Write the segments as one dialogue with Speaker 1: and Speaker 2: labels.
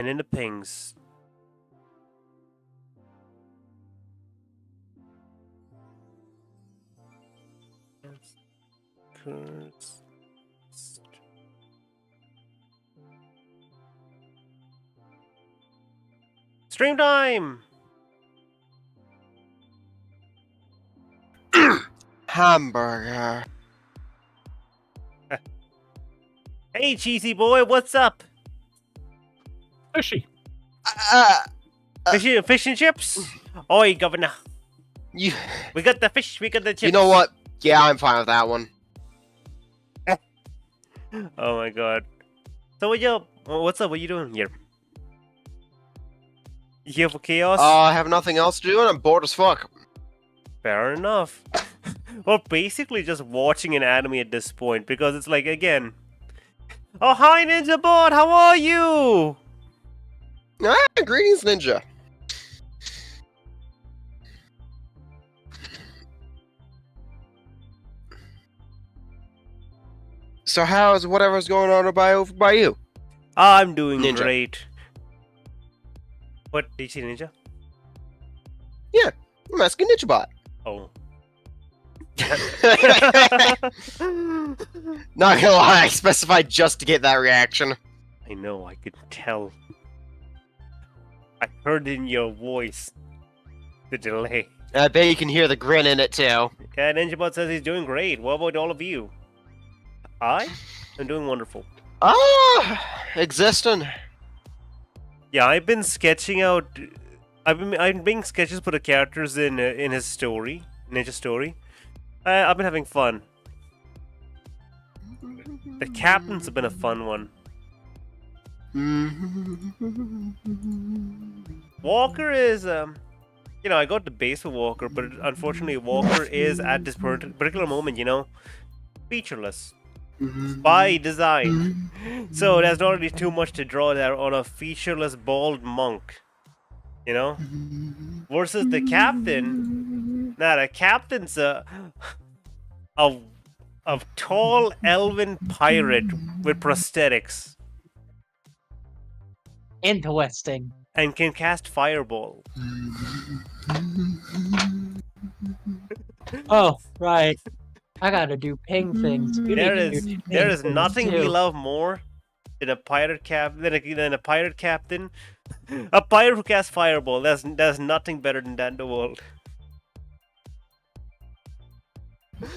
Speaker 1: And in the pings. Stream time!
Speaker 2: Hamburger.
Speaker 1: Hey, cheesy boy, what's up?
Speaker 3: Fishy.
Speaker 1: Fish and chips? Oi, governor.
Speaker 2: You.
Speaker 1: We got the fish, we got the chips.
Speaker 2: You know what? Yeah, I'm fine with that one.
Speaker 1: Oh my god. So what's up? What are you doing here? You here for chaos?
Speaker 2: I have nothing else to do and I'm bored as fuck.
Speaker 1: Fair enough. Well, basically just watching an anime at this point, because it's like, again... Oh, hi Ninja Bot, how are you?
Speaker 2: Greetings, Ninja. So how's whatever's going on over by you?
Speaker 1: I'm doing
Speaker 2: Ninja.
Speaker 1: great. What, did you see Ninja?
Speaker 2: I'm asking Ninjabot.
Speaker 1: Oh.
Speaker 2: Not gonna lie, I specified just to get that reaction.
Speaker 1: I know, I could tell. I heard in your voice the delay.
Speaker 2: I bet you can hear the grin in it too.
Speaker 1: Yeah, Ninjabot says he's doing great. What about all of you? I am doing wonderful.
Speaker 2: Existing.
Speaker 1: Yeah, I've been sketching out. I've been making sketches for the characters in his story, Ninja story. I've been having fun. The captains have been a fun one. Walker is you know, I got the base for Walker, but unfortunately Walker is at this particular moment, you know, featureless by design. So there's not really too much to draw there on a featureless bald monk, you know, versus the captain. Now the captain's a tall elven pirate with prosthetics
Speaker 4: Interesting.
Speaker 1: and can cast fireball.
Speaker 4: Oh, right. I gotta do ping things. You
Speaker 1: There
Speaker 4: need to
Speaker 1: is
Speaker 4: do ping
Speaker 1: there is
Speaker 4: things
Speaker 1: nothing we
Speaker 4: too.
Speaker 1: love more than a pirate than a pirate captain. A pirate who casts fireball. There's nothing better than that in the world.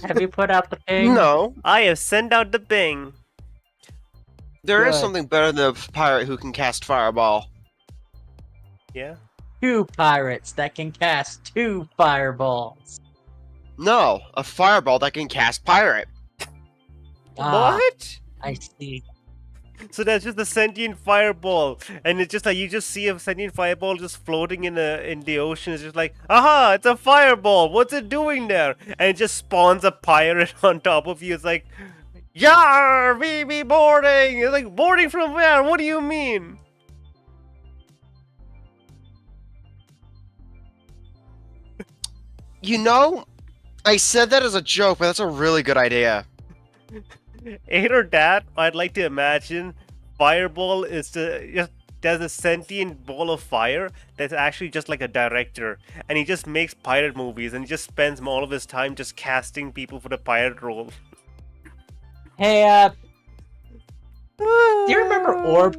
Speaker 4: Have you put out the ping?
Speaker 2: No,
Speaker 1: I have sent out the ping.
Speaker 2: there is
Speaker 4: Good.
Speaker 2: something better than a pirate who can cast fireball.
Speaker 1: Yeah.
Speaker 4: 2 pirates that can cast 2 fireballs.
Speaker 2: No, a fireball that can cast pirate.
Speaker 4: Ah,
Speaker 1: What?
Speaker 4: I see.
Speaker 1: So that's just a sentient fireball, and it's just like you just see a sentient fireball just floating in the ocean. It's just like, aha, it's a fireball. What's it doing there? And it just spawns a pirate on top of you. It's like, yar, we be boarding. It's like, boarding from where? What do you mean?
Speaker 2: You know, I said that as a joke, but that's a really good idea.
Speaker 1: Either that, I'd like to imagine Fireball is just there's a sentient ball of fire that's actually just like a director, and he just makes pirate movies, and he just spends all of his time just casting people for the pirate role.
Speaker 4: Hey, do you remember Orb?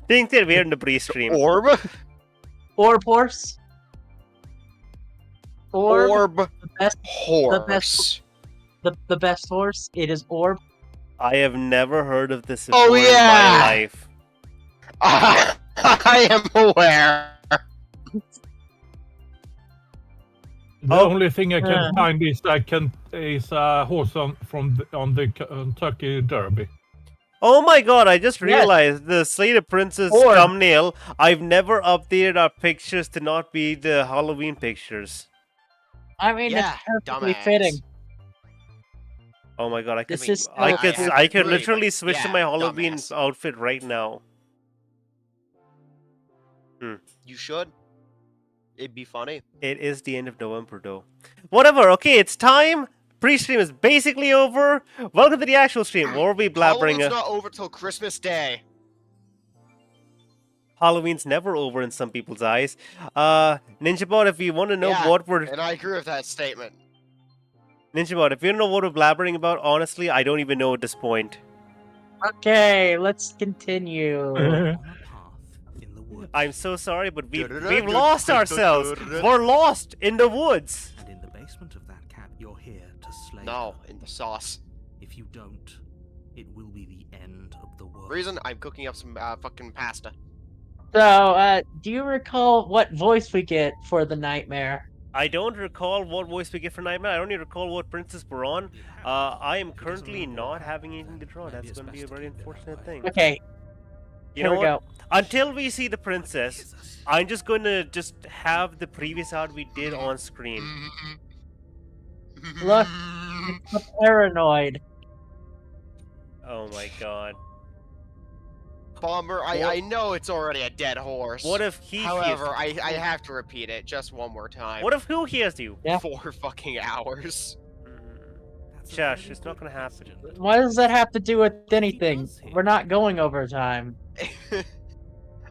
Speaker 1: Think that we're in the pre-stream.
Speaker 2: Orb?
Speaker 4: Orb Horse?
Speaker 2: Orb
Speaker 4: The best,
Speaker 2: horse.
Speaker 4: the best horse? It is Orb.
Speaker 1: I have never heard of this
Speaker 2: Oh,
Speaker 1: before in
Speaker 2: yeah!
Speaker 1: my life.
Speaker 2: I am aware.
Speaker 3: The
Speaker 1: Oh.
Speaker 3: only thing I can find is a horse on the Kentucky Derby.
Speaker 1: Oh my god, I just
Speaker 4: Yes.
Speaker 1: realized the Slater Princess
Speaker 4: Or-
Speaker 1: thumbnail, I've never updated our pictures to not be the Halloween pictures.
Speaker 4: I mean,
Speaker 2: Yeah,
Speaker 4: it's perfectly
Speaker 2: dumbass.
Speaker 4: fitting.
Speaker 1: Oh my god,
Speaker 4: This is
Speaker 1: I
Speaker 4: still-
Speaker 1: could
Speaker 2: I
Speaker 1: could
Speaker 2: agree,
Speaker 1: literally
Speaker 2: but
Speaker 1: switch to
Speaker 2: yeah,
Speaker 1: my Halloween
Speaker 2: dumbass.
Speaker 1: outfit right now.
Speaker 2: You should. It'd be funny.
Speaker 1: It is the end of November though. Whatever, okay, it's time. Pre-stream is basically over. Welcome to the actual stream. Where we'll be blabbering.
Speaker 2: Halloween's not over till Christmas Day.
Speaker 1: Halloween's never over in some people's eyes. Ninjabot, if you want to know
Speaker 2: Yeah,
Speaker 1: what we're
Speaker 2: and I agree with that statement.
Speaker 1: Ninjabot, if you don't know what we're blabbering about, honestly, I don't even know at this point.
Speaker 4: Okay, let's continue.
Speaker 5: On a path in the woods.
Speaker 1: I'm so sorry, but we've lost ourselves. We're lost in the woods.
Speaker 5: And in the basement of that cat, you're here to slay
Speaker 2: No,
Speaker 5: her.
Speaker 2: in the sauce.
Speaker 5: If you don't, it will be the end of the world.
Speaker 2: Reason I'm cooking up some fucking pasta.
Speaker 4: So, do you recall what voice we get for the nightmare?
Speaker 1: I don't recall what voice we get for Nightmare. I don't even recall what princess we're on. I am currently not having anything to draw. That's going to be a very unfortunate thing.
Speaker 4: Okay,
Speaker 1: You
Speaker 4: here
Speaker 1: know
Speaker 4: we
Speaker 1: what?
Speaker 4: go.
Speaker 1: Until we see the princess, I'm just going to have the previous art we did on screen.
Speaker 4: Look, it's the paranoid.
Speaker 1: Oh my god.
Speaker 2: Bomber, I know it's already a dead horse.
Speaker 1: What if he
Speaker 2: However,
Speaker 1: hears
Speaker 2: I have to repeat it just one more time.
Speaker 1: What if who hears you?
Speaker 4: Yeah.
Speaker 2: 4 fucking hours.
Speaker 5: That's a
Speaker 1: Shush,
Speaker 5: very
Speaker 1: it's not
Speaker 5: good
Speaker 1: gonna happen.
Speaker 5: question.
Speaker 4: What does that have to do with anything?
Speaker 5: does hear.
Speaker 4: We're not going overtime.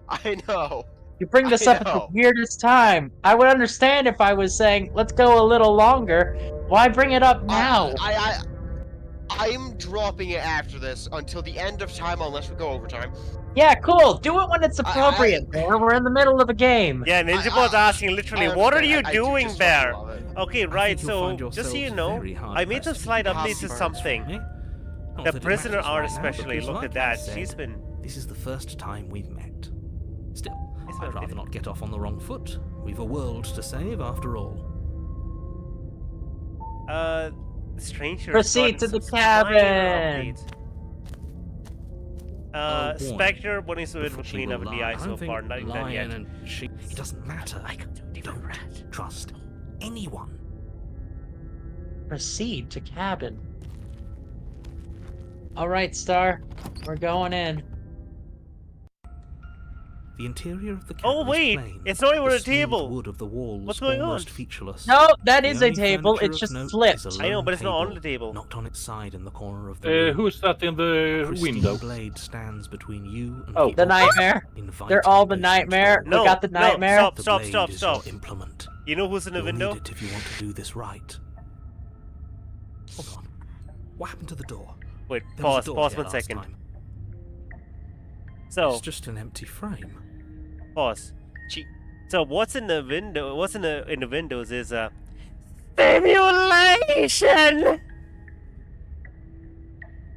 Speaker 2: I know.
Speaker 4: You bring this
Speaker 2: I
Speaker 4: up at the
Speaker 2: know.
Speaker 4: weirdest time. I would understand if I was saying, let's go a little longer. Why bring it up now?
Speaker 2: I'm dropping it after this until the end of time unless we go overtime.
Speaker 4: Yeah, cool. Do it when it's
Speaker 2: I-
Speaker 4: appropriate, Bear. We're in the middle of a game.
Speaker 1: Yeah, Ninjabot's asking literally, what are you doing, Bear? Okay,
Speaker 5: I
Speaker 1: right,
Speaker 5: think you'll
Speaker 1: so
Speaker 5: find
Speaker 1: just so you
Speaker 5: yourselves
Speaker 1: know,
Speaker 5: very hard
Speaker 1: I made some
Speaker 5: pressed to
Speaker 1: slight
Speaker 5: keep
Speaker 1: updates to
Speaker 2: Hummingbirds
Speaker 1: something.
Speaker 5: from me. Not
Speaker 1: The
Speaker 5: that it
Speaker 1: prisoner
Speaker 5: matters
Speaker 1: art
Speaker 5: right now,
Speaker 1: especially,
Speaker 5: because
Speaker 1: look
Speaker 5: like
Speaker 1: at that.
Speaker 5: I said,
Speaker 1: She's been...
Speaker 5: This is the first time we've met. Still,
Speaker 1: It's
Speaker 5: I'd
Speaker 1: not
Speaker 5: rather
Speaker 1: really-
Speaker 5: not get off on the wrong foot. We've a world to save after all.
Speaker 1: The stranger
Speaker 4: Proceed to the cabin.
Speaker 5: boy.
Speaker 1: Spectre, what is the
Speaker 5: Before
Speaker 1: with
Speaker 5: she
Speaker 1: clean
Speaker 5: will
Speaker 1: up in the
Speaker 5: lie.
Speaker 1: eye
Speaker 5: I
Speaker 1: so
Speaker 5: don't think
Speaker 1: far? Not even done yet.
Speaker 5: lying and she. It doesn't matter.
Speaker 1: I can do it even
Speaker 5: Don't
Speaker 1: rat.
Speaker 5: trust anyone.
Speaker 4: Proceed to cabin. Alright, Star. We're going in.
Speaker 5: The interior of the cabin
Speaker 1: Oh, wait,
Speaker 5: is plain.
Speaker 1: it's not even
Speaker 5: The
Speaker 1: a table.
Speaker 5: smooth wood of the walls
Speaker 1: What's going on?
Speaker 5: almost featureless.
Speaker 4: No, that
Speaker 5: The
Speaker 4: is a
Speaker 5: only
Speaker 4: table.
Speaker 5: furniture
Speaker 4: It's
Speaker 5: of
Speaker 4: just
Speaker 5: note is
Speaker 4: flipped.
Speaker 5: a
Speaker 1: I know,
Speaker 5: lone
Speaker 1: but it's not on the
Speaker 5: table,
Speaker 1: table.
Speaker 5: knocked on its side in the corner of the room.
Speaker 3: Who's that in
Speaker 5: A
Speaker 3: the
Speaker 5: pristine
Speaker 3: window?
Speaker 5: blade stands between you and
Speaker 3: Oh.
Speaker 5: people,
Speaker 4: The nightmare.
Speaker 5: inviting
Speaker 4: They're all the
Speaker 5: patience
Speaker 4: nightmare.
Speaker 5: forward.
Speaker 1: No,
Speaker 4: We got the
Speaker 1: no,
Speaker 4: nightmare.
Speaker 1: stop.
Speaker 5: The blade is your
Speaker 1: Stop.
Speaker 5: implement.
Speaker 1: You know who's in the
Speaker 5: You'll
Speaker 1: window?
Speaker 5: need it if you want to do this right. Hold on. What happened to the door?
Speaker 1: Wait,
Speaker 5: There was a door
Speaker 1: pause
Speaker 5: here
Speaker 1: 1
Speaker 5: last
Speaker 1: second.
Speaker 5: time.
Speaker 1: So,
Speaker 5: It's just an empty frame.
Speaker 1: pause.
Speaker 2: Cheat.
Speaker 1: So what's in the window? What's in the windows is simulation.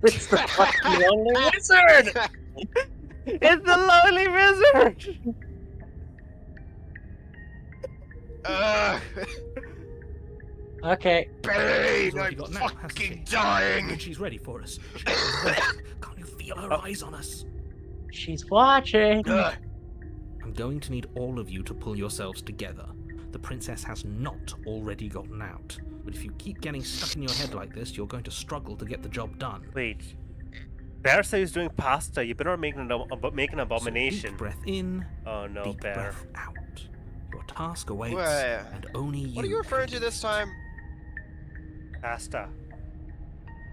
Speaker 4: It's the fucking lonely wizard.
Speaker 1: It's the lonely wizard.
Speaker 4: Okay.
Speaker 2: Bane,
Speaker 5: She's already
Speaker 2: I'm
Speaker 5: got now, hasn't
Speaker 2: fucking
Speaker 5: she?
Speaker 2: dying.
Speaker 5: And she's ready for us. She's ready. Can't you feel her eyes on us?
Speaker 4: She's watching.
Speaker 2: Ugh.
Speaker 5: I'm going to need all of you to pull yourselves together. The princess has not already gotten out. But if you keep getting stuck in your head like this, you're going to struggle to get the job done.
Speaker 1: Wait, Bear says he's doing pasta. You better make an
Speaker 5: So
Speaker 1: abomination.
Speaker 5: deep breath in,
Speaker 1: Oh no,
Speaker 5: deep
Speaker 1: Bear.
Speaker 5: breath out. Your task awaits,
Speaker 2: Wait.
Speaker 5: and only you.
Speaker 2: What are you referring
Speaker 5: can
Speaker 2: to
Speaker 5: do
Speaker 2: this
Speaker 5: it.
Speaker 2: time?
Speaker 1: Pasta.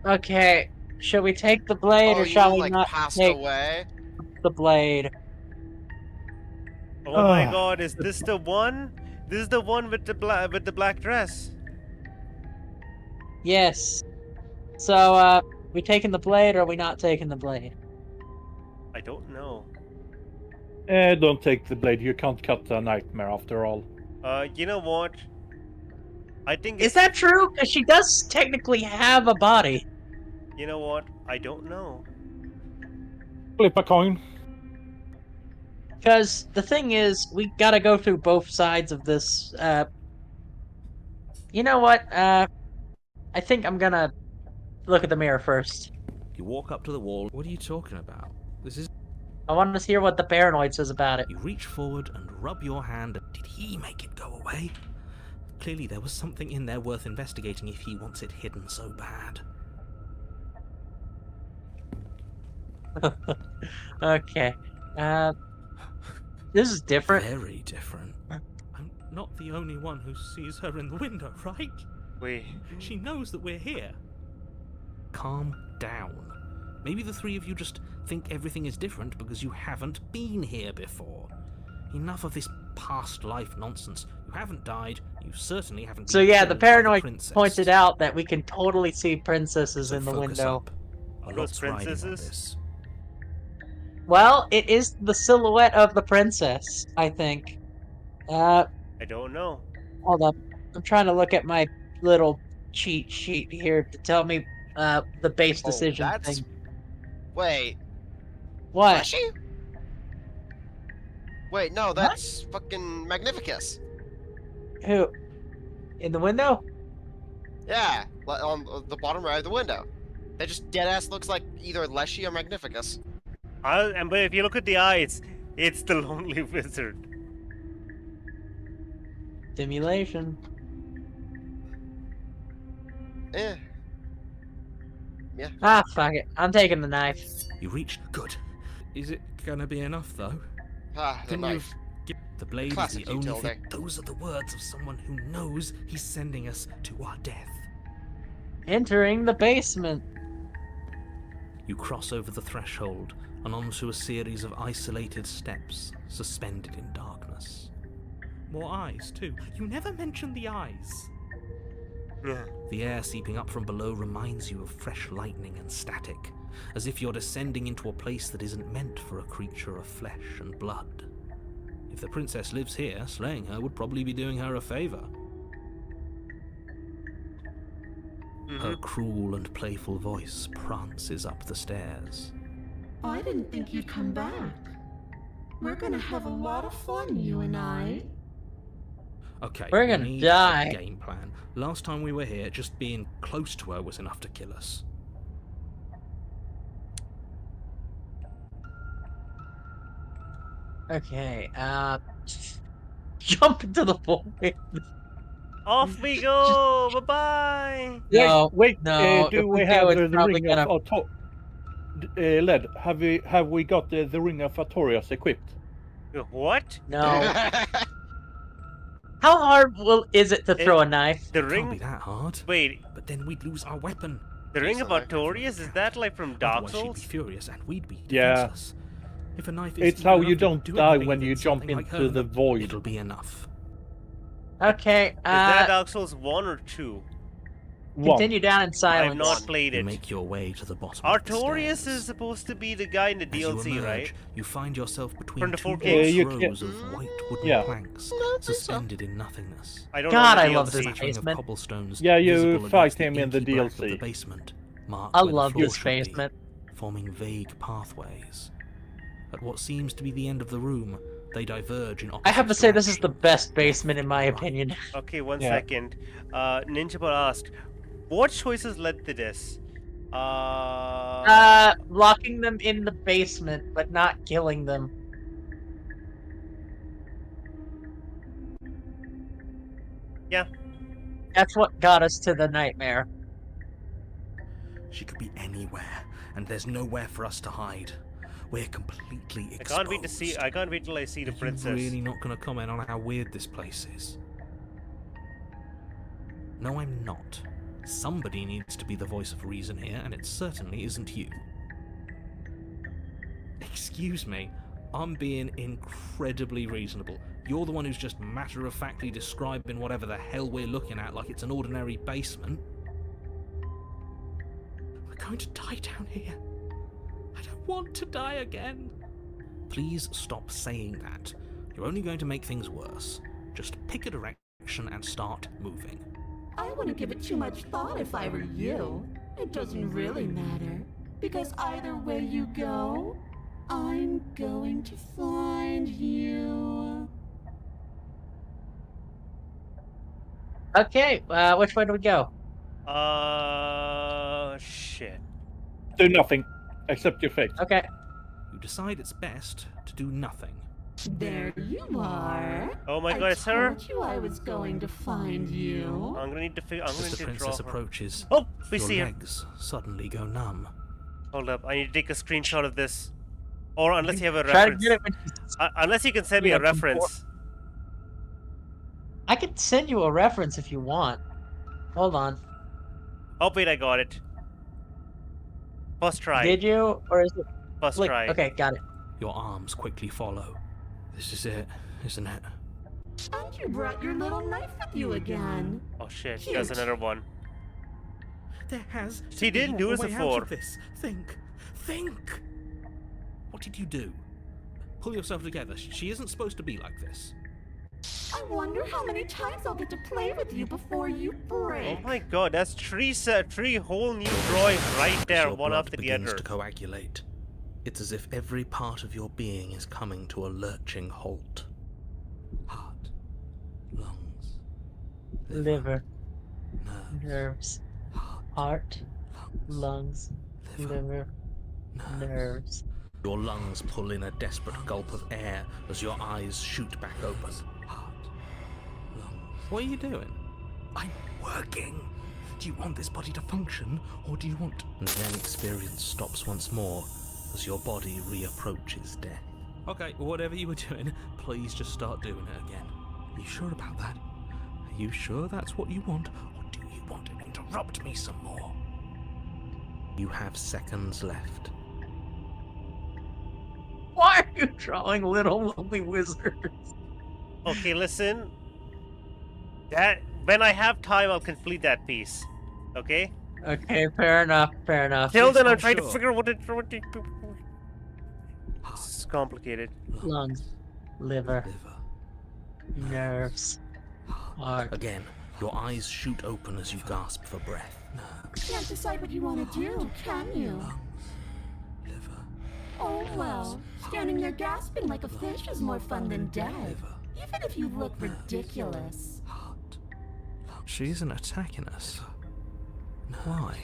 Speaker 4: Okay. Shall we take the blade
Speaker 2: Oh,
Speaker 4: or
Speaker 2: you
Speaker 4: shall
Speaker 2: mean,
Speaker 4: we
Speaker 2: like
Speaker 4: not
Speaker 2: passed
Speaker 4: take
Speaker 2: away?
Speaker 4: the blade?
Speaker 1: Oh my
Speaker 3: Ah.
Speaker 1: God! Is this the one? This is the one with the black dress.
Speaker 4: Yes. So, we taking the blade or are we not taking the blade?
Speaker 1: I don't know.
Speaker 3: Don't take the blade. You can't cut a nightmare after all.
Speaker 1: You know what? I think
Speaker 4: Is that true? Because she does technically have a body.
Speaker 1: You know what? I don't know.
Speaker 3: Flip a coin.
Speaker 4: Because the thing is, we gotta go through both sides of this. You know what? I think I'm gonna look at the mirror first.
Speaker 5: You walk up to the wall. What are you talking about? This is.
Speaker 4: I want to hear what the paranoid says about it.
Speaker 5: You reach forward and rub your hand. Did he make it go away? Clearly, there was something in there worth investigating if he wants it hidden so bad.
Speaker 4: Okay. This is different.
Speaker 5: Very different. I'm not the only one who sees her in the window, right?
Speaker 1: Wait.
Speaker 5: She knows that we're here. Calm down. Maybe the three of you just think everything is different because you haven't been here before. Enough of this past life nonsense. You haven't died. You certainly haven't.
Speaker 4: So
Speaker 5: been
Speaker 4: yeah, the
Speaker 5: killed by
Speaker 4: paranoid
Speaker 5: princess.
Speaker 4: pointed out that we can totally see princesses
Speaker 5: So
Speaker 4: in the
Speaker 5: focus
Speaker 4: window.
Speaker 5: up. A
Speaker 1: Those
Speaker 5: lot's riding on
Speaker 1: princesses?
Speaker 5: this.
Speaker 4: Well, it is the silhouette of the princess, I think.
Speaker 1: I don't know.
Speaker 4: Hold up. I'm trying to look at my little cheat sheet here to tell me the base
Speaker 2: Oh,
Speaker 4: decision
Speaker 2: that's...
Speaker 4: thing.
Speaker 2: Wait,
Speaker 4: What?
Speaker 2: Fleshy? Wait, no, that's fucking Magnificus.
Speaker 4: Who? In the window?
Speaker 2: Yeah, on the bottom right of the window. That just deadass looks like either Leshy or Magnificus.
Speaker 1: But if you look at the eyes, it's the lonely wizard.
Speaker 4: Simulation.
Speaker 2: Eh. Yeah.
Speaker 4: Ah, fuck it. I'm taking the knife.
Speaker 5: You reach. Good. Is it gonna be enough though?
Speaker 2: Ah, the
Speaker 5: Can you
Speaker 2: knife.
Speaker 5: The blade
Speaker 2: Classic
Speaker 5: is the only
Speaker 2: utility.
Speaker 5: thing. Those are the words of someone who knows he's sending us to our death.
Speaker 4: Entering the basement.
Speaker 5: You cross over the threshold and onto a series of isolated steps, suspended in darkness. More eyes, too. You never mention the eyes.
Speaker 1: Yeah.
Speaker 5: The air seeping up from below reminds you of fresh lightning and static, as if you're descending into a place that isn't meant for a creature of flesh and blood. If the princess lives here, slaying her would probably be doing her a favor. Her cruel and playful voice prances up the stairs.
Speaker 6: I didn't think you'd come back. We're gonna have a lot of fun, you and I.
Speaker 5: Okay,
Speaker 4: We're
Speaker 5: we
Speaker 4: gonna
Speaker 5: need
Speaker 4: die.
Speaker 5: a game plan. Last time we were here, just being close to her was enough to kill us.
Speaker 4: Okay, jump into the void.
Speaker 1: Off we go! Bye-bye!
Speaker 4: No,
Speaker 3: Wait,
Speaker 4: no,
Speaker 3: do
Speaker 4: if
Speaker 3: we
Speaker 4: we
Speaker 3: have
Speaker 4: do, it's
Speaker 3: the
Speaker 4: probably
Speaker 3: ring
Speaker 4: gonna-
Speaker 3: of Led? Have we got the ring of Artorias equipped?
Speaker 1: What?
Speaker 4: no. How hard is it to throw a knife?
Speaker 1: The
Speaker 5: Can't be
Speaker 1: ring...
Speaker 5: that hard.
Speaker 1: Wait,
Speaker 5: But then we'd lose our weapon.
Speaker 1: the ring
Speaker 2: Yes,
Speaker 1: of
Speaker 2: I like that
Speaker 1: Artorias? Is that like from Dark
Speaker 5: Otherwise she'd
Speaker 1: Souls?
Speaker 5: be furious and we'd be
Speaker 3: Yeah.
Speaker 5: defenseless. If a knife is
Speaker 3: It's
Speaker 5: even
Speaker 3: how
Speaker 5: enough
Speaker 3: you
Speaker 5: to
Speaker 3: don't
Speaker 5: do
Speaker 3: die
Speaker 5: anything
Speaker 3: when you
Speaker 5: against
Speaker 3: jump
Speaker 5: something like
Speaker 3: into
Speaker 5: her,
Speaker 3: the void.
Speaker 5: It'll be enough.
Speaker 4: Okay,
Speaker 1: Is that Dark Souls 1 or 2?
Speaker 4: continue down in
Speaker 1: I've
Speaker 4: silence.
Speaker 1: not played
Speaker 5: You
Speaker 1: it.
Speaker 5: make your way to the bottom of the
Speaker 1: Artorias
Speaker 5: stairs.
Speaker 1: is supposed to be the guy in the
Speaker 5: As you
Speaker 1: DLC,
Speaker 5: emerge,
Speaker 1: right?
Speaker 5: you find yourself between
Speaker 1: From the
Speaker 5: two
Speaker 1: 4K.
Speaker 3: you
Speaker 5: rows
Speaker 3: can-
Speaker 5: of white wooden
Speaker 3: Yeah.
Speaker 5: planks, suspended in nothingness.
Speaker 1: I don't
Speaker 4: God,
Speaker 1: know
Speaker 4: I
Speaker 1: the
Speaker 4: love
Speaker 1: DLC.
Speaker 4: this
Speaker 5: Smattering of
Speaker 4: basement.
Speaker 5: cobblestones,
Speaker 3: Yeah, you
Speaker 5: visible
Speaker 3: fight
Speaker 5: against
Speaker 3: him in the
Speaker 5: inky black of
Speaker 3: DLC.
Speaker 5: the basement, marked
Speaker 4: I
Speaker 5: where the
Speaker 4: love
Speaker 5: floor
Speaker 4: this
Speaker 5: should be,
Speaker 4: basement.
Speaker 5: forming vague pathways. At what seems to be the end of the room, they diverge in opposite
Speaker 4: I have to say this is the
Speaker 5: directions.
Speaker 4: best basement in my
Speaker 5: Right.
Speaker 4: opinion.
Speaker 1: Okay, one
Speaker 3: Yeah.
Speaker 1: second. Ninjabot asked, what choices led to this?
Speaker 4: Locking them in the basement, but not killing them.
Speaker 1: Yeah.
Speaker 4: That's what got us to the nightmare.
Speaker 5: She could be anywhere, and there's nowhere for us to hide. We're completely exposed.
Speaker 1: I can't wait to see. I can't wait till I see the
Speaker 5: Are you
Speaker 1: princess.
Speaker 5: really not going to comment on how weird this place is? No, I'm not. Somebody needs to be the voice of reason here, and it certainly isn't you. Excuse me, I'm being incredibly reasonable. You're the one who's just matter-of-factly describing whatever the hell we're looking at like it's an ordinary basement. We're going to die down here. I don't want to die again. Please stop saying that. You're only going to make things worse. Just pick a direction and start moving.
Speaker 6: I wouldn't give it too much thought if I were you. It doesn't really matter, because either way you go, I'm going to find you.
Speaker 4: Okay, which way do we go?
Speaker 1: Shit.
Speaker 3: Do nothing. Accept your fate.
Speaker 4: Okay.
Speaker 5: You decide it's best to do nothing.
Speaker 6: There you are.
Speaker 1: Oh my
Speaker 6: I
Speaker 1: God, it's her.
Speaker 6: told you I was going to find you.
Speaker 1: I'm gonna need to. I'm gonna
Speaker 5: As
Speaker 1: need
Speaker 5: the
Speaker 1: to draw
Speaker 5: princess
Speaker 1: her.
Speaker 5: approaches,
Speaker 1: Oh, we
Speaker 5: your
Speaker 1: see her.
Speaker 5: legs suddenly go numb.
Speaker 1: Hold up. I need to take a screenshot of this. Or unless you have a
Speaker 4: Try to
Speaker 1: reference.
Speaker 4: get it when she's-
Speaker 1: Unless you can send me
Speaker 4: Yeah,
Speaker 1: a
Speaker 4: before-
Speaker 1: reference.
Speaker 4: I could send you a reference if you want. Hold on.
Speaker 1: Oh wait, I got it. First try.
Speaker 4: Did you? Or is it...
Speaker 1: First
Speaker 4: Like,
Speaker 1: try.
Speaker 4: okay, got it.
Speaker 5: Your arms quickly follow. This is it, isn't it?
Speaker 6: And you brought your little knife with you again.
Speaker 1: Oh shit,
Speaker 6: Cute.
Speaker 1: there's another one.
Speaker 5: There has.
Speaker 1: She didn't do this before.
Speaker 5: This. Think. What did you do? Pull yourself together. She isn't supposed to be like this.
Speaker 6: I wonder how many times I'll get to play with you before you break.
Speaker 1: Oh my god, that's three whole new drawings right there,
Speaker 5: Your
Speaker 1: one
Speaker 5: blood
Speaker 1: after the
Speaker 5: begins
Speaker 1: other.
Speaker 5: to coagulate. It's as if every part of your being is coming to a lurching halt. Heart, lungs,
Speaker 4: Liver,
Speaker 5: nerves,
Speaker 4: nerves,
Speaker 5: heart,
Speaker 4: heart, lungs, liver, nerves.
Speaker 5: Your lungs pull in a desperate gulp of air as your eyes shoot back open. Heart, lungs. What are you doing? I'm working. Do you want this body to function, or do you want... And then experience stops once more as your body reapproaches death. Okay, whatever you were doing, please just start doing it again. Are you sure about that? Are you sure that's what you want, or do you want to interrupt me some more? You have seconds left.
Speaker 4: Why are you drawing little lonely wizards?
Speaker 1: Okay, listen. That when I have time, I'll complete that piece. Okay.
Speaker 4: Okay, fair enough, fair enough.
Speaker 1: Till then, I'm
Speaker 5: I'm
Speaker 1: trying to
Speaker 5: sure.
Speaker 1: figure out what it. It's complicated.
Speaker 4: Lungs, liver,
Speaker 5: Liver.
Speaker 4: nerves, heart.
Speaker 5: Again, your eyes shoot open as you gasp for breath.
Speaker 6: Can't decide what you want to do, can you?
Speaker 5: Liver.
Speaker 6: Oh well, standing there gasping like a fish is more fun than dead. Even if you look ridiculous.
Speaker 5: Heart. She isn't attacking us. Why?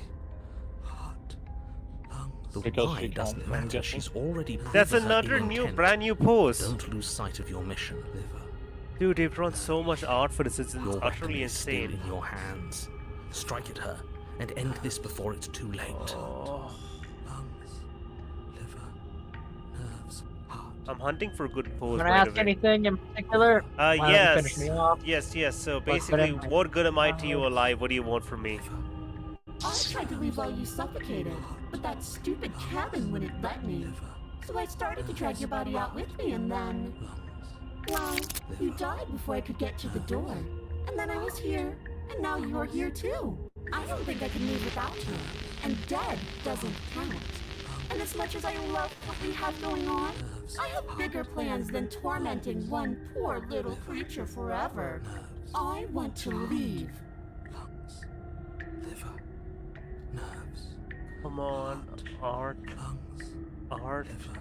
Speaker 5: Heart. The
Speaker 3: Because
Speaker 5: why
Speaker 3: she
Speaker 5: doesn't
Speaker 3: can't, I'm
Speaker 5: matter.
Speaker 3: guessing.
Speaker 5: She's already proven
Speaker 1: That's
Speaker 5: her
Speaker 1: another
Speaker 5: ill
Speaker 1: new,
Speaker 5: intent.
Speaker 1: brand new pose.
Speaker 5: Don't lose sight of your mission.
Speaker 1: Dude, they've drawn so much art for this. It's
Speaker 5: Your weapon
Speaker 1: utterly
Speaker 5: is still
Speaker 1: insane.
Speaker 5: in your hands. Strike at her and end this before it's too late.
Speaker 1: Oh,
Speaker 5: Lungs, liver, nerves, heart.
Speaker 1: I'm hunting for a good pose.
Speaker 4: Can I
Speaker 1: By
Speaker 4: ask
Speaker 1: the way.
Speaker 4: anything in particular? Why don't you
Speaker 1: Yes.
Speaker 4: finish me off?
Speaker 1: Yes. So
Speaker 4: What good
Speaker 1: basically,
Speaker 4: am I?
Speaker 1: what good am I to you alive? What do you want from me?
Speaker 6: I tried to leave while you suffocated, but that stupid cabin wouldn't let me. So I started to drag your body out with me, and then... Well, you died before I could get to the door. And then I was here, and now you're here too. I don't think I can leave without you. And dead doesn't count. And as much as I love what we have going on, I have bigger plans than tormenting one poor little creature forever. I want to leave.
Speaker 5: Lungs, liver, nerves,
Speaker 1: Come on, art,
Speaker 5: lungs,
Speaker 1: art.
Speaker 5: liver,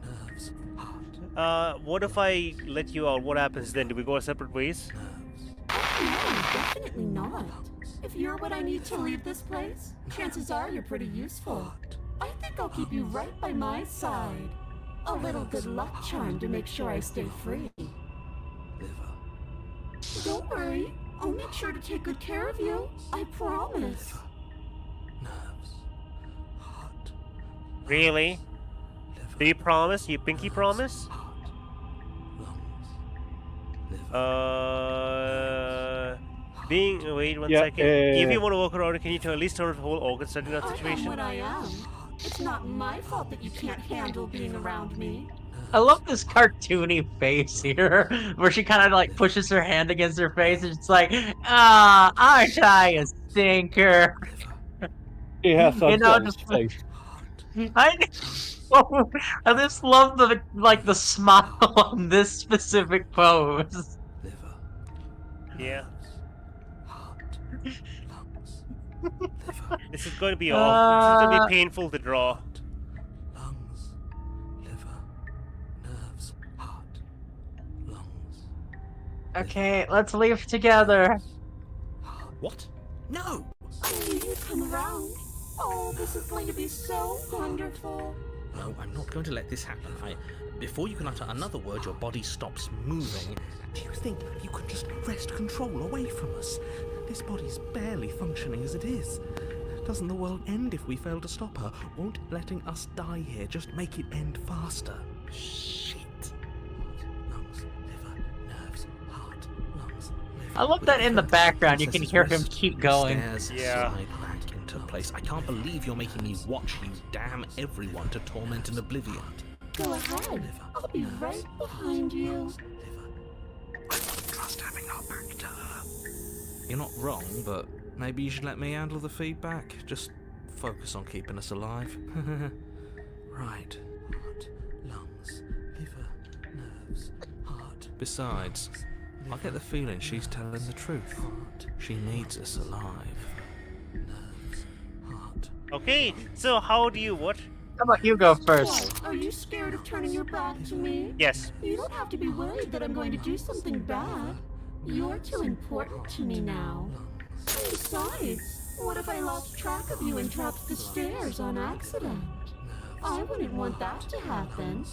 Speaker 5: nerves, heart,
Speaker 1: What if I let you out? What happens then? Do we go our separate ways?
Speaker 5: nerves.
Speaker 6: No, definitely not. If you're what I need to leave this place, chances are you're pretty useful. I think I'll keep you right by my side. A little good luck charm to make sure I stay free.
Speaker 5: Liver,
Speaker 6: Don't worry, I'll make sure to take good care of you. I promise.
Speaker 5: nerves, heart,
Speaker 1: Really?
Speaker 5: liver,
Speaker 1: Did you promise? You pinky promise?
Speaker 5: heart, lungs, liver.
Speaker 1: Wait one
Speaker 3: Yeah,
Speaker 1: second. If you want to walk around, can you at least turn the whole organ study in that
Speaker 6: I am
Speaker 1: situation?
Speaker 6: what I am. It's not my fault that you can't handle being around me.
Speaker 4: I love this cartoony face here, where she kind of like pushes her hand against her face, and it's like, ah, aren't I a stinker?
Speaker 3: He has
Speaker 4: You
Speaker 3: a
Speaker 4: know,
Speaker 3: doll's
Speaker 4: just-
Speaker 3: face.
Speaker 4: I just love the smile on this specific pose.
Speaker 5: Liver,
Speaker 1: Yeah.
Speaker 5: heart, lungs, liver,
Speaker 1: This is going to be awful. This is going to be painful to draw.
Speaker 5: lungs, liver, nerves, heart, lungs.
Speaker 4: Okay, let's leave together.
Speaker 5: What? No!
Speaker 6: I knew you'd come around. Oh, this is going to be so wonderful.
Speaker 5: No, I'm not going to let this happen. Before you can utter another word, your body stops moving. Do you think you could just wrest control away from us? This body's barely functioning as it is. Doesn't the world end if we fail to stop her? Won't letting us die here just make it end faster? Shit. Lungs, liver, nerves, heart, lungs, liver.
Speaker 4: I love that in the background you can hear him keep going.
Speaker 5: Stairs
Speaker 1: Yeah.
Speaker 5: slide back into place. I can't believe you're making me watch you damn everyone to torment and oblivion.
Speaker 6: Go ahead. I'll be right behind you.
Speaker 5: I don't trust having our back to her. You're not wrong, but maybe you should let me handle the feedback. Just focus on keeping us alive. Right. Heart, lungs, liver, nerves, heart. Besides, I get the feeling she's telling the truth. She needs us alive. Nerves, heart.
Speaker 1: Okay, so how do you what?
Speaker 4: How about you go first?
Speaker 6: What? Are you scared of turning your back to me?
Speaker 1: Yes.
Speaker 6: You don't have to be worried that I'm going to do something bad. You're too important to me now. Besides, what if I lost track of you and dropped the stairs on accident? I wouldn't want that to happen.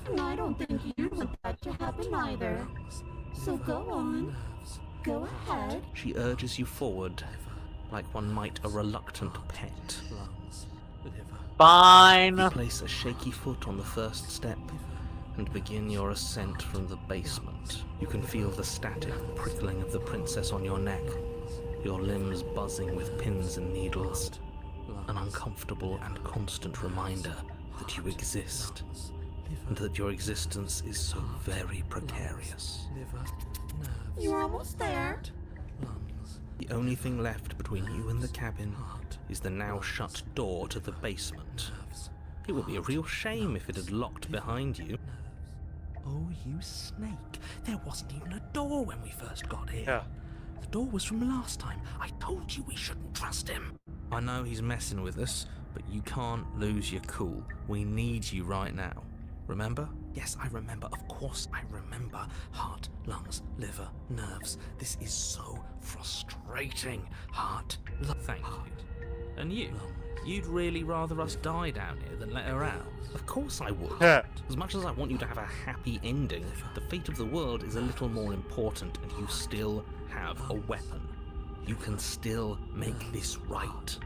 Speaker 6: And I don't think you'd want that to happen either. So go on. Go ahead.
Speaker 5: She urges you forward, like one might a reluctant pet.
Speaker 4: Fine.
Speaker 5: You place a shaky foot on the first step and begin your ascent from the basement. You can feel the static prickling of the princess on your neck, your limbs buzzing with pins and needles. An uncomfortable and constant reminder that you exist, and that your existence is so very precarious.
Speaker 6: You're almost there.
Speaker 5: The only thing left between you and the cabin is the now shut door to the basement. It would be a real shame if it had locked behind you. Oh, you snake. There wasn't even a door when we first got here.
Speaker 1: Yeah.
Speaker 5: The door was from last time. I told you we shouldn't trust him. I know he's messing with us, but you can't lose your cool. We need you right now. Remember? Yes, I remember. Of course I remember. Heart, lungs, liver, nerves. This is so frustrating. Heart, thank you. And you? You'd really rather us die down here than let her out? Of course I would. As much as I want you to have a happy ending, the fate of the world is a little more important, and you still have a weapon. You can still make this right.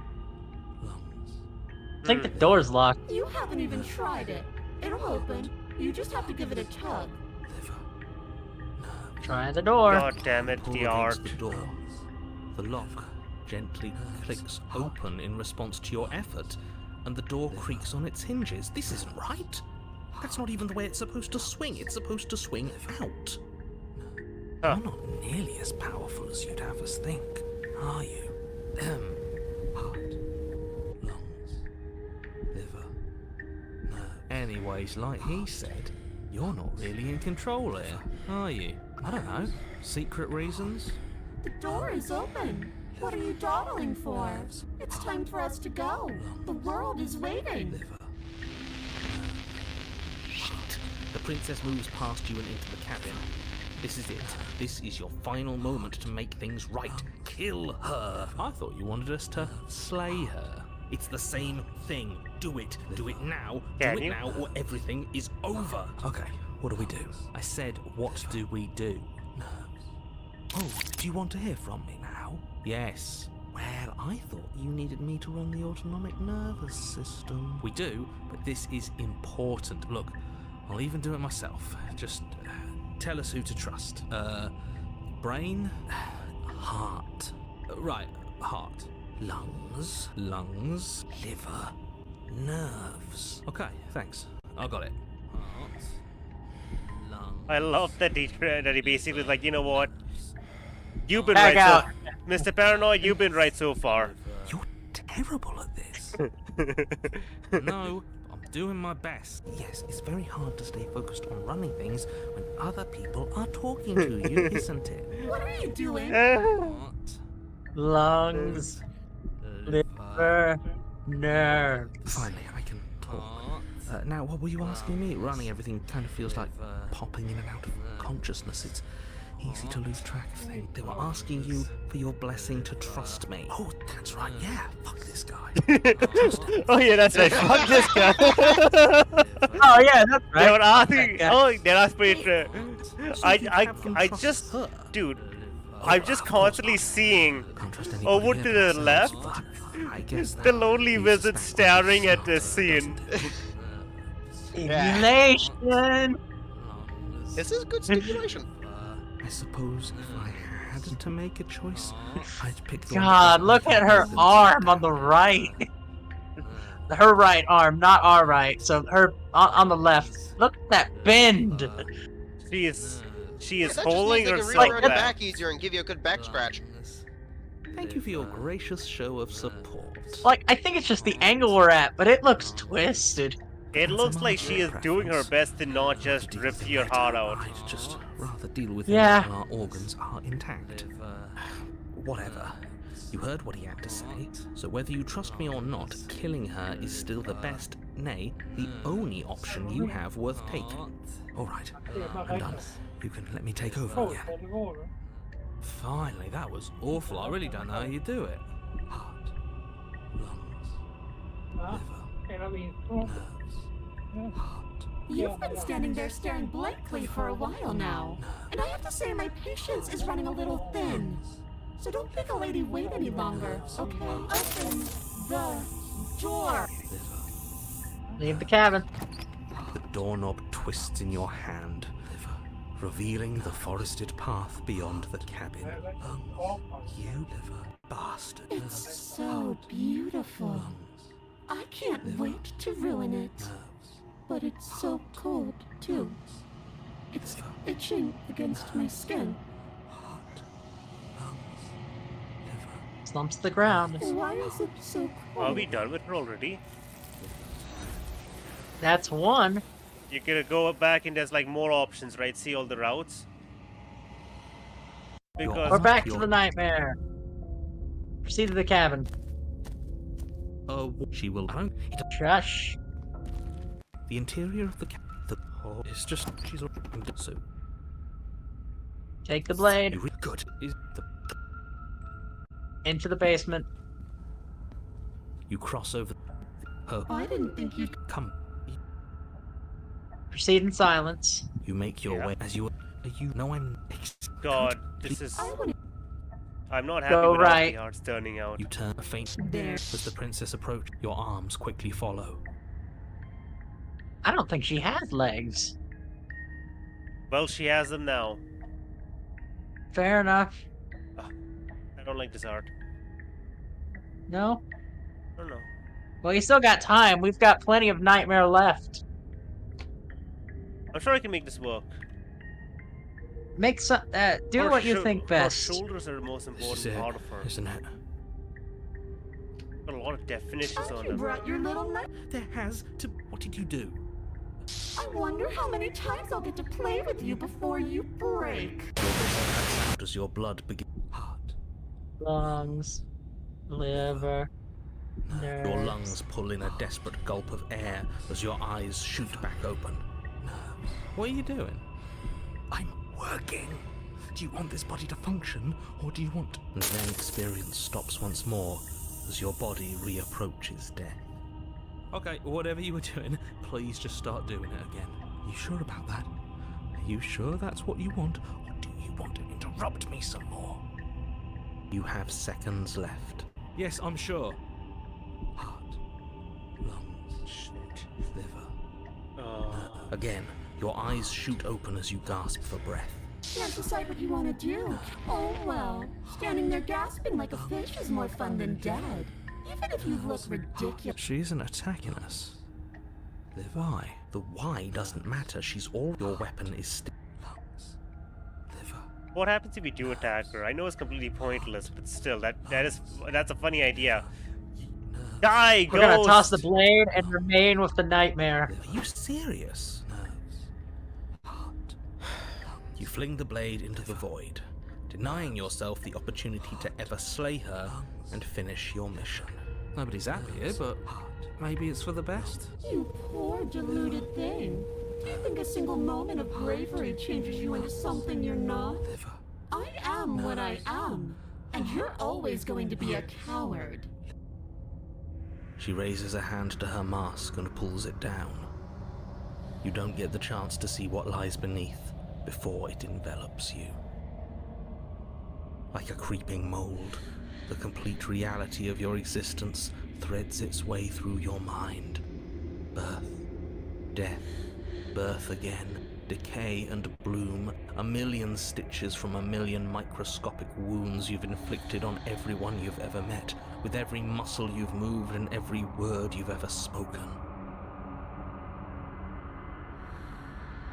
Speaker 4: I think the door's locked.
Speaker 6: You haven't even tried it. It'll open. You just have to give it a tug.
Speaker 4: Try the door.
Speaker 1: God damn it,
Speaker 5: Pull
Speaker 1: the
Speaker 5: against
Speaker 1: art.
Speaker 5: the door. The lock gently clicks open in response to your effort, and the door creaks on its hinges. This isn't right. That's not even the way it's supposed to swing. It's supposed to swing out.
Speaker 1: Huh.
Speaker 5: You're not nearly as powerful as you'd have us think, are you? Heart, lungs, liver, nerves. Anyways, like he said, you're not really in control here, are you? I don't know. Secret reasons?
Speaker 6: The door is open. What are you dawdling for? It's time for us to go. The world is waiting.
Speaker 5: Shit. The princess moves past you and into the cabin. This is it. This is your final moment to make things right. Kill her. I thought you wanted us to slay her. It's the same thing. Do it. Do it now.
Speaker 1: Can
Speaker 5: Do it
Speaker 1: you?
Speaker 5: now or everything is over. Okay, what do we do? I said, what do we do? Oh, do you want to hear from me now? Yes. Well, I thought you needed me to run the autonomic nervous system. We do, but this is important. Look, I'll even do it myself. Just tell us who to trust. Brain? Heart. Right, heart. Lungs. Lungs. Liver. Nerves. Okay, thanks. I got it. Heart. Lungs.
Speaker 1: I love that he basically like, you know what? You've been
Speaker 4: Back
Speaker 1: right,
Speaker 4: out.
Speaker 1: Mr. Paranoid. You've been right so far.
Speaker 5: You're terrible at this. No, I'm doing my best. Yes, it's very hard to stay focused on running things when other people are talking to you, isn't it?
Speaker 6: What are you doing?
Speaker 5: Heart,
Speaker 4: Lungs, liver, nerves.
Speaker 5: Finally, I can talk. Now, what were you asking me? Running everything kind of feels like popping in and out of consciousness. It's easy to lose track of things. They were asking you for your blessing to trust me. Oh, that's right. Yeah, fuck this guy.
Speaker 1: Oh yeah, that's right. Fuck this guy.
Speaker 4: Oh yeah, that's right.
Speaker 1: They were asking.
Speaker 4: Yeah.
Speaker 1: Oh, they're asking me to.
Speaker 5: So if you have them
Speaker 1: I
Speaker 5: trust
Speaker 1: just,
Speaker 5: her.
Speaker 1: dude. I'm just constantly seeing
Speaker 5: Can't trust
Speaker 1: over
Speaker 5: anybody
Speaker 1: to
Speaker 5: here
Speaker 1: the
Speaker 5: but
Speaker 1: left
Speaker 5: ourselves, but I guess
Speaker 1: the
Speaker 5: that
Speaker 1: lonely
Speaker 5: is
Speaker 1: wizard
Speaker 5: that
Speaker 1: staring at the
Speaker 5: yourself,
Speaker 1: scene.
Speaker 5: doesn't it?
Speaker 4: Simulation.
Speaker 2: This is good stimulation.
Speaker 5: I suppose if I had to make a choice, I'd pick the one
Speaker 4: God,
Speaker 5: that
Speaker 4: look
Speaker 5: doesn't
Speaker 4: at her
Speaker 5: have the
Speaker 4: arm on the right. her right arm, not our right. So her on the left. Look at that bend.
Speaker 1: She is
Speaker 2: That just
Speaker 1: holding
Speaker 2: means they can
Speaker 1: herself
Speaker 2: reach your
Speaker 1: back.
Speaker 2: back easier and give you a good back scratch.
Speaker 5: Thank you for your gracious show of support.
Speaker 4: Like, I think it's just the angle we're at, but it looks twisted.
Speaker 1: It
Speaker 5: That's a
Speaker 1: looks like
Speaker 5: matter
Speaker 1: she is
Speaker 5: of
Speaker 1: doing her
Speaker 5: preference.
Speaker 1: best to not
Speaker 5: I'd
Speaker 1: just
Speaker 5: deal
Speaker 1: rip
Speaker 5: with it
Speaker 1: your
Speaker 5: later.
Speaker 1: heart out.
Speaker 5: I'd just rather deal with
Speaker 4: Yeah.
Speaker 5: it while our organs are intact. Whatever. You heard what he had to say, so whether you trust me or not, killing her is still the best, nay, the only option you have worth taking. Alright, I'm done. You can let me take over again. Finally, that was awful. I really don't know how you do it. Heart, lungs, liver, nerves, heart.
Speaker 6: You've been standing there staring blankly for a while now. And I have to say my patience is running a little thin. So don't make a lady wait any longer, okay? Open the door.
Speaker 4: Leave the cabin.
Speaker 5: The doorknob twists in your hand, revealing the forested path beyond the cabin. You bastard.
Speaker 6: It's so beautiful. I can't wait to ruin it. But it's so cold, too. It's itching against my skin.
Speaker 4: Slumps to the ground.
Speaker 6: Why is it so
Speaker 1: Are
Speaker 6: cold?
Speaker 1: we done with her already?
Speaker 4: That's one.
Speaker 1: You're gonna go back and there's like more options, right? See all the routes? Because
Speaker 4: We're back to the nightmare. Proceed to the cabin.
Speaker 5: She will.
Speaker 4: Shush.
Speaker 5: The interior of the it's just she's so
Speaker 4: Take the blade.
Speaker 5: good. Is the
Speaker 4: Into the basement.
Speaker 5: you cross over her
Speaker 6: I didn't think you'd...
Speaker 5: come.
Speaker 4: Proceed in silence.
Speaker 5: You make your
Speaker 1: Yeah.
Speaker 5: way as you know I'm
Speaker 1: God, this is.
Speaker 6: I want
Speaker 1: I'm not happy
Speaker 4: Go
Speaker 1: with how
Speaker 4: right.
Speaker 1: the art's turning out.
Speaker 5: You turn a faint
Speaker 6: There.
Speaker 5: as the princess approaches. Your arms quickly follow.
Speaker 4: I don't think she has legs.
Speaker 1: Well, she has them now.
Speaker 4: Fair enough.
Speaker 1: I don't like this art.
Speaker 4: No?
Speaker 1: I don't know.
Speaker 4: Well, you still got time. We've got plenty of nightmare left.
Speaker 1: I'm sure I can make this work.
Speaker 4: Make some. Do
Speaker 1: Her
Speaker 4: what you
Speaker 1: shou-
Speaker 4: think best.
Speaker 1: Her shoulders are the most important part of her.
Speaker 5: Isn't it?
Speaker 1: Got a lot of definitions on
Speaker 6: You
Speaker 1: them.
Speaker 6: brought your little knife.
Speaker 5: There has to. What did you do?
Speaker 6: I wonder how many times I'll get to play with you before you break.
Speaker 5: How does your blood begin? Heart.
Speaker 4: Lungs. Liver.
Speaker 5: Your
Speaker 4: Nerves.
Speaker 5: lungs pull in a desperate gulp of air as your eyes shoot back open. What are you doing? I'm working. Do you want this body to function, or do you want... And then experience stops once more as your body reapproaches death. Okay, whatever you were doing, please just start doing it again. You sure about that? Are you sure that's what you want, or do you want to interrupt me some more? You have seconds left. Yes, I'm sure. Heart, lungs, liver. Again, your eyes shoot open as you gasp for breath.
Speaker 6: Can't decide what you want to do. Oh well, standing there gasping like a fish is more fun than dead. Even if you look ridiculous.
Speaker 5: She isn't attacking us. Why? The why doesn't matter. She's all your weapon is still. Liver.
Speaker 1: What happens if we do attack her? I know it's completely pointless, but still, that's a funny idea. Die,
Speaker 4: We're gonna
Speaker 1: ghost!
Speaker 4: toss the blade and remain with the nightmare.
Speaker 5: Are you serious? Heart. You fling the blade into the void, denying yourself the opportunity to ever slay her and finish your mission. Nobody's happy here, but maybe it's for the best.
Speaker 6: You poor deluded thing. Do you think a single moment of bravery changes you into something you're not?
Speaker 5: Liver.
Speaker 6: I am what I am, and you're always going to be a coward.
Speaker 5: She raises a hand to her mask and pulls it down. You don't get the chance to see what lies beneath before it envelops you. Like a creeping mold, the complete reality of your existence threads its way through your mind. Birth, death, birth again, decay and bloom, A million stitches from a million microscopic wounds you've inflicted on everyone you've ever met, with every muscle you've moved and every word you've ever spoken.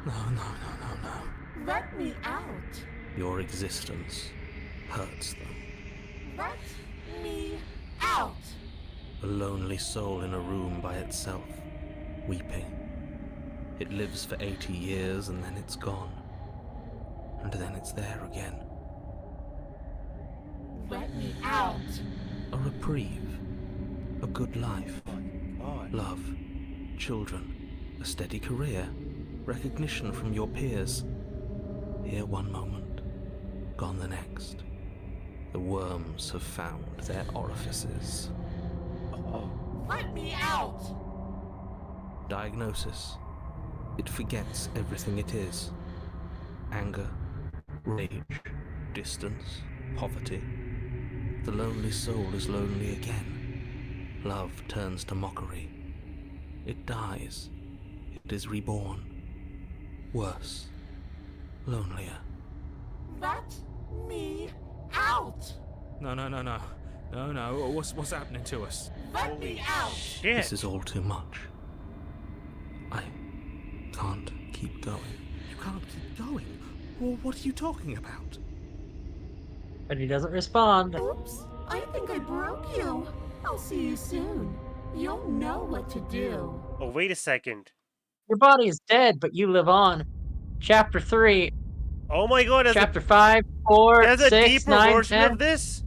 Speaker 5: No, no, no, no, no.
Speaker 6: Let me out.
Speaker 5: Your existence hurts them.
Speaker 6: Let me out.
Speaker 5: A lonely soul in a room by itself, weeping. It lives for 80 years and then it's gone. And then it's there again.
Speaker 6: Let me out.
Speaker 5: A reprieve. A good life.
Speaker 1: God.
Speaker 5: Love. Children. A steady career. Recognition from your peers. Here one moment. Gone the next. The worms have found their orifices.
Speaker 6: Let me out.
Speaker 5: Diagnosis. It forgets everything it is. Anger, rage, distance, poverty. The lonely soul is lonely again. Love turns to mockery. It dies. It is reborn. Worse. Lonelier.
Speaker 6: Let me out.
Speaker 5: No, no, no, no. No, no. What's happening to us?
Speaker 6: Let me out.
Speaker 1: Shit.
Speaker 5: This is all too much. I can't keep going. You can't keep going? Well, what are you talking about?
Speaker 4: But he doesn't respond.
Speaker 6: Oops. I think I broke you. I'll see you soon. You'll know what to do.
Speaker 1: Oh, wait a second.
Speaker 4: Your body is dead, but you live on. Chapter 3,
Speaker 1: Oh my god,
Speaker 4: Chapter 5, 4,
Speaker 1: there's a
Speaker 4: 6,
Speaker 1: deeper
Speaker 4: 9,
Speaker 1: version
Speaker 4: 10.
Speaker 1: of this?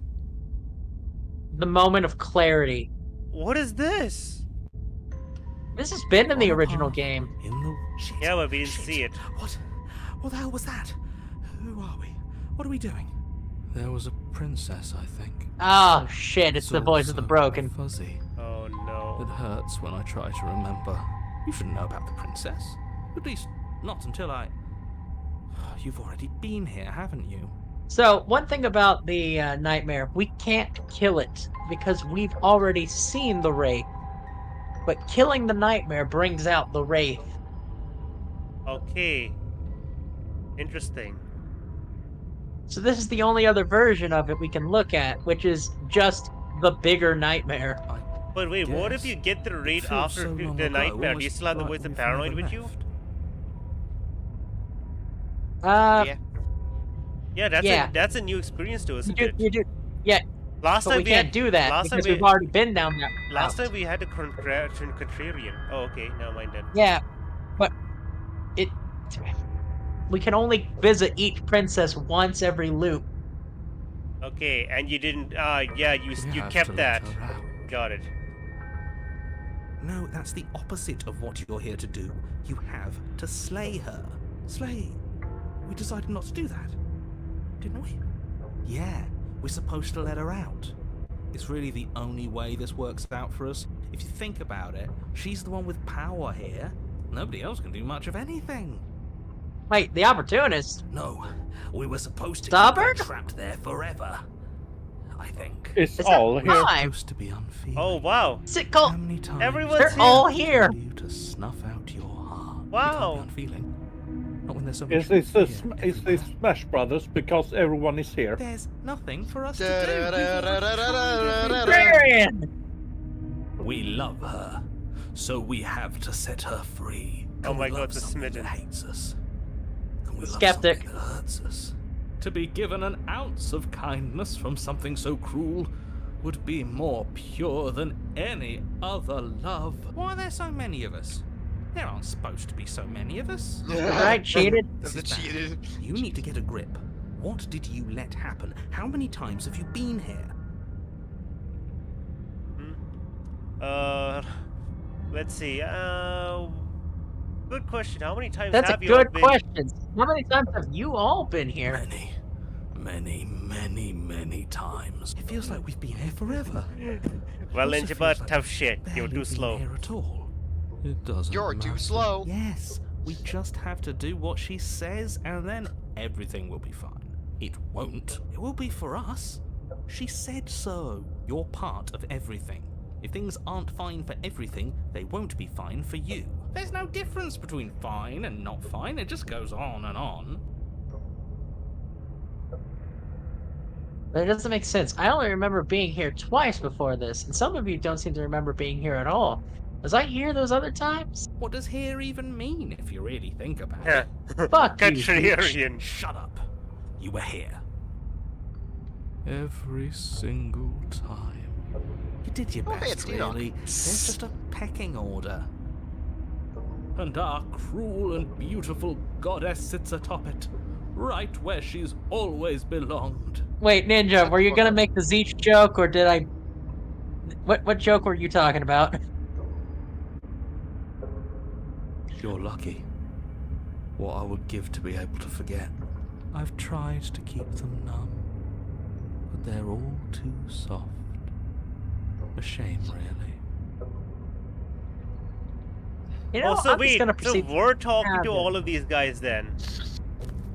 Speaker 4: The moment of clarity.
Speaker 1: What is this?
Speaker 4: This has been in the original game.
Speaker 5: In the shit.
Speaker 1: Yeah, but we didn't
Speaker 5: Shit.
Speaker 1: see it.
Speaker 5: What the hell was that? Who are we? What are we doing? There was a princess, I think.
Speaker 4: Oh shit, it's the voice of the broken.
Speaker 5: Fuzzy.
Speaker 1: Oh
Speaker 5: It
Speaker 1: no.
Speaker 5: hurts when I try to remember. You shouldn't know about the princess. At least, not until I... You've already been here, haven't you?
Speaker 4: So, one thing about the nightmare, we can't kill it because we've already seen the wraith. But killing the nightmare brings out the wraith.
Speaker 1: Okay. Interesting.
Speaker 4: So this is the only other version of it we can look at, which is just the bigger nightmare.
Speaker 1: But wait, what if
Speaker 5: Yes.
Speaker 1: you get the raid
Speaker 5: Feels
Speaker 1: after
Speaker 5: so long
Speaker 1: the
Speaker 5: ago,
Speaker 1: nightmare? Do you
Speaker 5: almost
Speaker 1: still have the
Speaker 5: like
Speaker 1: voice of
Speaker 5: we've
Speaker 1: paranoid
Speaker 5: never
Speaker 1: with you?
Speaker 5: left.
Speaker 2: Yeah.
Speaker 1: Yeah,
Speaker 4: Yeah.
Speaker 1: that's a new experience to us, isn't it?
Speaker 4: You do. Yeah,
Speaker 1: Last
Speaker 4: but
Speaker 1: time
Speaker 4: we
Speaker 1: we
Speaker 4: can't
Speaker 1: had
Speaker 4: do that
Speaker 1: last time
Speaker 4: because
Speaker 1: we-
Speaker 4: we've already been down that
Speaker 1: last
Speaker 4: route.
Speaker 1: time we had a contrarian. Oh, okay, never mind then.
Speaker 4: Yeah, but it... We can only visit each princess once every loop.
Speaker 1: Okay, and you didn't. Yeah, you
Speaker 5: We have
Speaker 1: kept
Speaker 5: to
Speaker 1: that.
Speaker 5: let her out.
Speaker 1: Got it.
Speaker 5: No, that's the opposite of what you're here to do. You have to slay her. Slay. We decided not to do that, didn't we? Yeah, we're supposed to let her out. It's really the only way this works out for us. If you think about it, she's the one with power here. Nobody else can do much of anything.
Speaker 4: Wait, the opportunist?
Speaker 5: No, we were supposed to
Speaker 4: Stop
Speaker 5: keep her
Speaker 4: her?
Speaker 5: trapped there forever. I think.
Speaker 3: It's
Speaker 4: Is
Speaker 3: all
Speaker 4: that
Speaker 3: here.
Speaker 4: time?
Speaker 5: Supposed to be unfeeling.
Speaker 1: Oh wow.
Speaker 4: What's it
Speaker 5: How
Speaker 4: called?
Speaker 5: many times
Speaker 1: Everyone's
Speaker 4: They're
Speaker 1: here.
Speaker 4: all
Speaker 5: did I
Speaker 4: here.
Speaker 5: tell you to snuff out your heart? You
Speaker 1: Wow.
Speaker 5: can't be unfeeling. Not when there's so much
Speaker 3: Is this
Speaker 5: fear
Speaker 3: is this
Speaker 5: everywhere.
Speaker 3: Smash Brothers because everyone is here?
Speaker 5: There's nothing for us to do. We've already tried
Speaker 4: Marion!
Speaker 5: everything. We love her, so we have to set her free.
Speaker 1: Oh
Speaker 5: Can
Speaker 1: my
Speaker 5: we
Speaker 1: God,
Speaker 5: love
Speaker 1: the
Speaker 5: something
Speaker 1: smitten.
Speaker 5: that hates us? Can we love
Speaker 4: Skeptic.
Speaker 5: something that hurts us? To be given an ounce of kindness from something so cruel would be more pure than any other love. Why are there so many of us? There aren't supposed to be so many of us.
Speaker 4: I cheated.
Speaker 5: This
Speaker 2: The
Speaker 5: is bad.
Speaker 2: cheated.
Speaker 5: You need to get a grip. What did you let happen? How many times have you been here?
Speaker 1: Let's see. Good question. How many times
Speaker 4: That's a
Speaker 1: have you all
Speaker 4: good
Speaker 1: been?
Speaker 4: question. How many times have you all been here?
Speaker 5: Many times. It feels like we've been here forever.
Speaker 1: Well,
Speaker 5: Also
Speaker 1: Ninja,
Speaker 5: feels like
Speaker 1: tough
Speaker 5: we've
Speaker 1: shit. You were
Speaker 5: barely
Speaker 1: too
Speaker 5: been
Speaker 1: slow.
Speaker 5: Here at all. It doesn't.
Speaker 2: You're too
Speaker 5: matter.
Speaker 2: slow.
Speaker 5: Yes, we just have to do what she says, and then everything will be fine. It won't. It will be for us. She said so. You're part of everything. If things aren't fine for everything, they won't be fine for you. There's no difference between fine and not fine. It just goes on and on.
Speaker 4: But it doesn't make sense. I only remember being here twice before this, and some of you don't seem to remember being here at all. Was I here those other times?
Speaker 5: What does here even mean, if you really think about
Speaker 1: Yeah.
Speaker 5: it?
Speaker 4: Fuck you,
Speaker 1: Contrarian.
Speaker 5: Shut up. You were here. Every single time. You did your
Speaker 2: Oh, hey,
Speaker 5: best,
Speaker 2: it's Enoch.
Speaker 5: really. There's just a pecking order. And our cruel and beautiful goddess sits atop it, right where she's always belonged.
Speaker 4: Wait, Ninja, were you gonna make the Zeech joke, or did I... What joke were you talking about?
Speaker 5: You're lucky. What I would give to be able to forget. I've tried to keep them numb, but they're all too soft. A shame, really.
Speaker 4: You know,
Speaker 1: Also,
Speaker 4: I'm just
Speaker 1: wait,
Speaker 4: gonna
Speaker 1: so
Speaker 4: proceed
Speaker 1: we're talking to
Speaker 4: cabin.
Speaker 1: all of these guys then.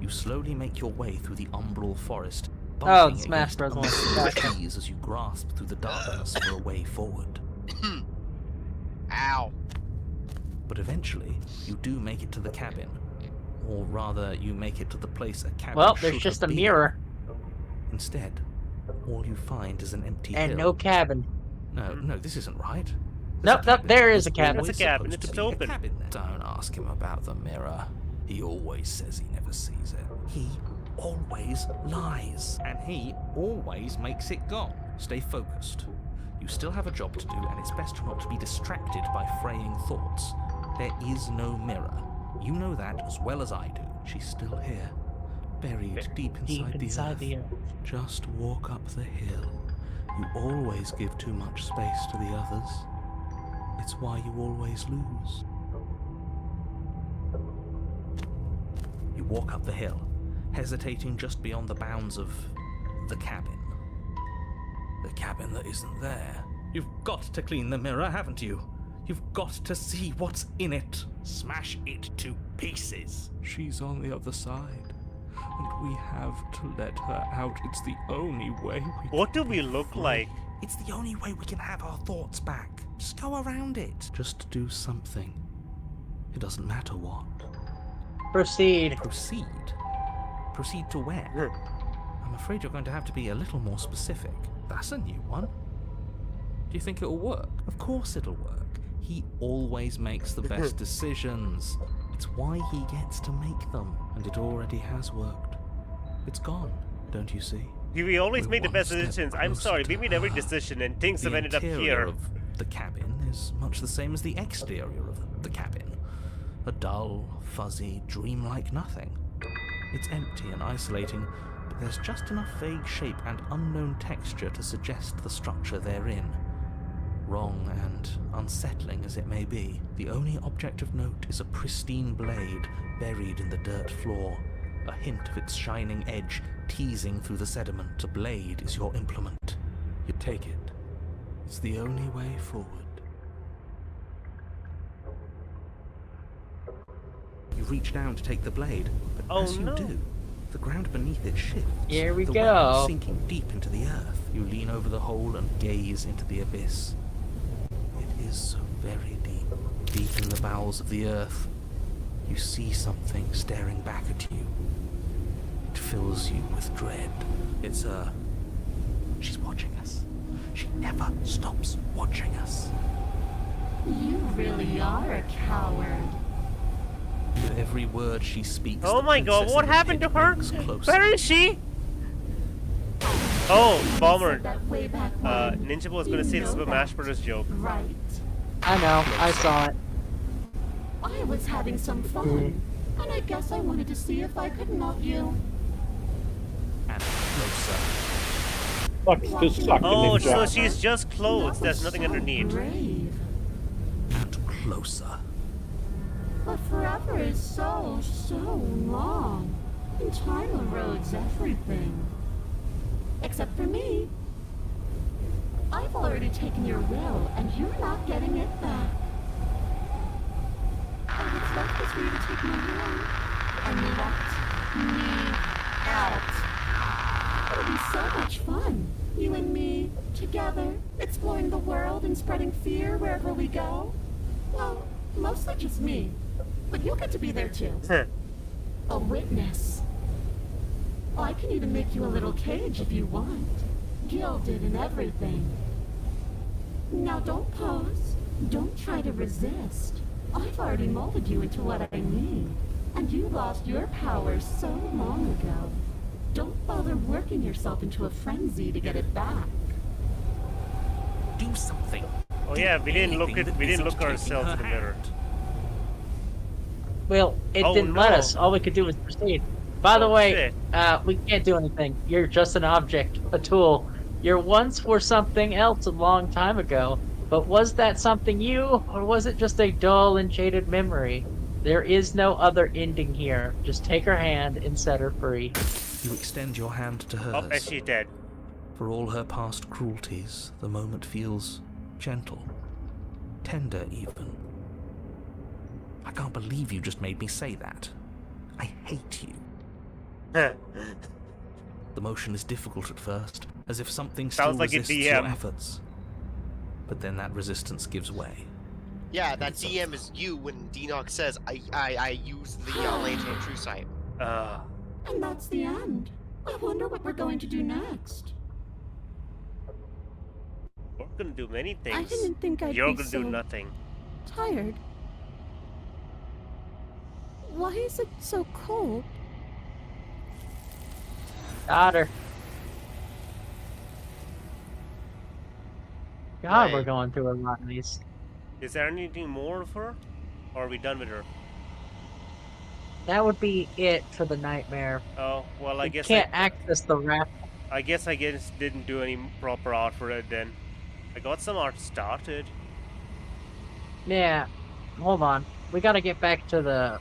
Speaker 5: You slowly make your way through the umbral forest,
Speaker 4: Oh,
Speaker 5: bumping
Speaker 4: Smash
Speaker 5: against
Speaker 4: Bros. wants to
Speaker 5: unseen
Speaker 4: back up.
Speaker 5: trees as you grasp through the darkness for a way forward.
Speaker 2: Ow.
Speaker 5: But eventually, you do make it to the cabin. Or rather, you make it to the place a cabin
Speaker 4: Well,
Speaker 5: should
Speaker 4: there's just a
Speaker 5: have been.
Speaker 4: mirror
Speaker 5: Instead, all you find is an empty
Speaker 4: and
Speaker 5: hill.
Speaker 4: no cabin.
Speaker 5: No, this isn't right. There's
Speaker 4: Nope,
Speaker 5: a
Speaker 4: nope,
Speaker 5: cabin.
Speaker 4: there is
Speaker 5: There's
Speaker 4: a cabin.
Speaker 5: always
Speaker 1: It's a cabin,
Speaker 5: supposed
Speaker 1: it's
Speaker 5: to be a
Speaker 1: open.
Speaker 5: cabin there. Don't ask him about the mirror. He always says he never sees it. He always lies. And he always makes it gone. Stay focused. You still have a job to do, and it's best not to be distracted by fraying thoughts. There is no mirror. You know that as well as I do. She's still here, buried deep inside, the earth. Just walk up the hill. You always give too much space to the others. It's why you always lose. You walk up the hill, hesitating just beyond the bounds of the cabin. The cabin that isn't there. You've got to clean the mirror, haven't you? You've got to see what's in it. Smash it to pieces. She's on the other side, and we have to let her out. It's the only way we
Speaker 1: What do
Speaker 5: can
Speaker 1: we
Speaker 5: be
Speaker 1: look
Speaker 5: free.
Speaker 1: like?
Speaker 5: It's the only way we can have our thoughts back. Just go around it. Just do something. It doesn't matter what.
Speaker 4: Proceed.
Speaker 5: Proceed? Proceed to where? I'm afraid you're going to have to be a little more specific. That's a new one. Do you think it'll work? Of course it'll work. He always makes the best decisions. It's why he gets to make them. And it already has worked. It's gone, don't you see?
Speaker 1: We always
Speaker 5: We're
Speaker 1: make the
Speaker 5: one
Speaker 1: best
Speaker 5: step
Speaker 1: decisions. I'm
Speaker 5: closer
Speaker 1: sorry,
Speaker 5: to
Speaker 1: we made every
Speaker 5: her.
Speaker 1: decision and things have
Speaker 5: The
Speaker 1: ended up
Speaker 5: interior
Speaker 1: here.
Speaker 5: of the cabin is much the same as the exterior of the cabin. A dull, fuzzy, dreamlike nothing. It's empty and isolating, but there's just enough vague shape and unknown texture to suggest the structure they're in. Wrong and unsettling as it may be, the only object of note is a pristine blade buried in the dirt floor, a hint of its shining edge teasing through the sediment. A blade is your implement. You take it. It's the only way forward. You reach down to take the blade, but
Speaker 1: Oh,
Speaker 5: as you
Speaker 1: no.
Speaker 5: do, the ground beneath it shifts.
Speaker 4: Here we
Speaker 5: the
Speaker 4: go.
Speaker 5: well sinking deep into the earth. You lean over the hole and gaze into the abyss. It is so very deep. Deep in the bowels of the earth, you see something staring back at you. It fills you with dread. It's her. She's watching us. She never stops watching us.
Speaker 6: You really are a coward.
Speaker 5: With every word she speaks,
Speaker 1: Oh
Speaker 5: the
Speaker 1: my god,
Speaker 5: princess
Speaker 1: what
Speaker 5: in the
Speaker 1: happened to
Speaker 5: pit
Speaker 1: her?
Speaker 5: brings closer.
Speaker 1: Where is she? Oh, Bomber.
Speaker 6: Said that way back when.
Speaker 1: Ninja was gonna
Speaker 6: You
Speaker 1: say this is
Speaker 6: know
Speaker 1: a Smash
Speaker 6: that,
Speaker 1: Brothers joke.
Speaker 6: Right.
Speaker 4: I know, I saw it.
Speaker 6: I was having some fun, and I guess I wanted to see if I could melt you.
Speaker 5: And closer.
Speaker 3: Sucks to suck,
Speaker 1: Oh,
Speaker 3: Ninja.
Speaker 1: so she's just clothes.
Speaker 6: That
Speaker 1: There's
Speaker 6: was
Speaker 1: nothing
Speaker 6: so
Speaker 1: underneath.
Speaker 6: brave.
Speaker 5: And closer.
Speaker 6: But forever is so long. And time erodes everything. Except for me. I've already taken your will, and you're not getting it back. All that's left is for you to take my hand and let me out. It'll be so much fun. You and me, together, exploring the world and spreading fear wherever we go. Well, mostly just me. But you'll get to be there too. A witness. I can even make you a little cage if you want. Gilded and everything. Now don't pose. Don't try to resist. I've already molded you into what I need. And you lost your power so long ago. Don't bother working yourself into a frenzy to get it back.
Speaker 5: Do something.
Speaker 1: Oh yeah, we didn't look ourselves in the mirror.
Speaker 4: Well, it
Speaker 1: Oh,
Speaker 4: didn't let
Speaker 1: no.
Speaker 4: us. All we could do was proceed. By the
Speaker 1: Oh,
Speaker 4: way,
Speaker 1: shit.
Speaker 4: we can't do anything. You're just an object, a tool. You once were something else a long time ago. But was that something you, or was it just a dull and jaded memory? There is no other ending here. Just take her hand and set her free.
Speaker 5: You extend your hand to hers.
Speaker 1: Oh, and she's dead.
Speaker 5: For all her past cruelties, the moment feels gentle, tender even. I can't believe you just made me say that. I hate you. The motion is difficult at first, as if something still
Speaker 1: Sounds like a
Speaker 5: resists your
Speaker 1: DM.
Speaker 5: efforts. But then that resistance gives way.
Speaker 2: Yeah, that
Speaker 5: It's
Speaker 2: DM
Speaker 5: over.
Speaker 2: is you when Denox says, I use the Lantern True Sight.
Speaker 6: And that's the end. I wonder what we're going to do next.
Speaker 1: We're gonna do many things.
Speaker 6: I didn't think I'd
Speaker 1: You're
Speaker 6: be
Speaker 1: gonna
Speaker 6: so
Speaker 1: do nothing.
Speaker 6: tired. Why is it so cold?
Speaker 4: Got her. God, we're
Speaker 2: Right.
Speaker 4: going through a lot of these.
Speaker 1: Is there anything more of her? Or are we done with her?
Speaker 4: That would be it for the nightmare.
Speaker 1: Oh, well, I
Speaker 4: We
Speaker 1: guess
Speaker 4: can't access the raft.
Speaker 1: I didn't do any proper art for it then. I got some art started.
Speaker 4: Yeah. Hold on. We gotta get back to the...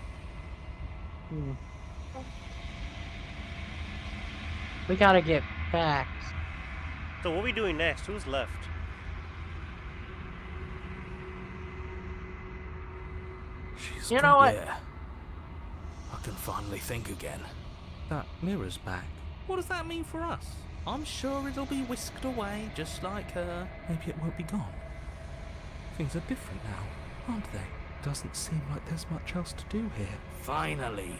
Speaker 4: We gotta get back.
Speaker 1: So what are we doing next? Who's left?
Speaker 5: She's
Speaker 4: You
Speaker 5: got
Speaker 4: know what?
Speaker 5: here. I can finally think again. That mirror's back. What does that mean for us? I'm sure it'll be whisked away, just like her. Maybe it won't be gone. Things are different now, aren't they? Doesn't seem like there's much else to do here. Finally,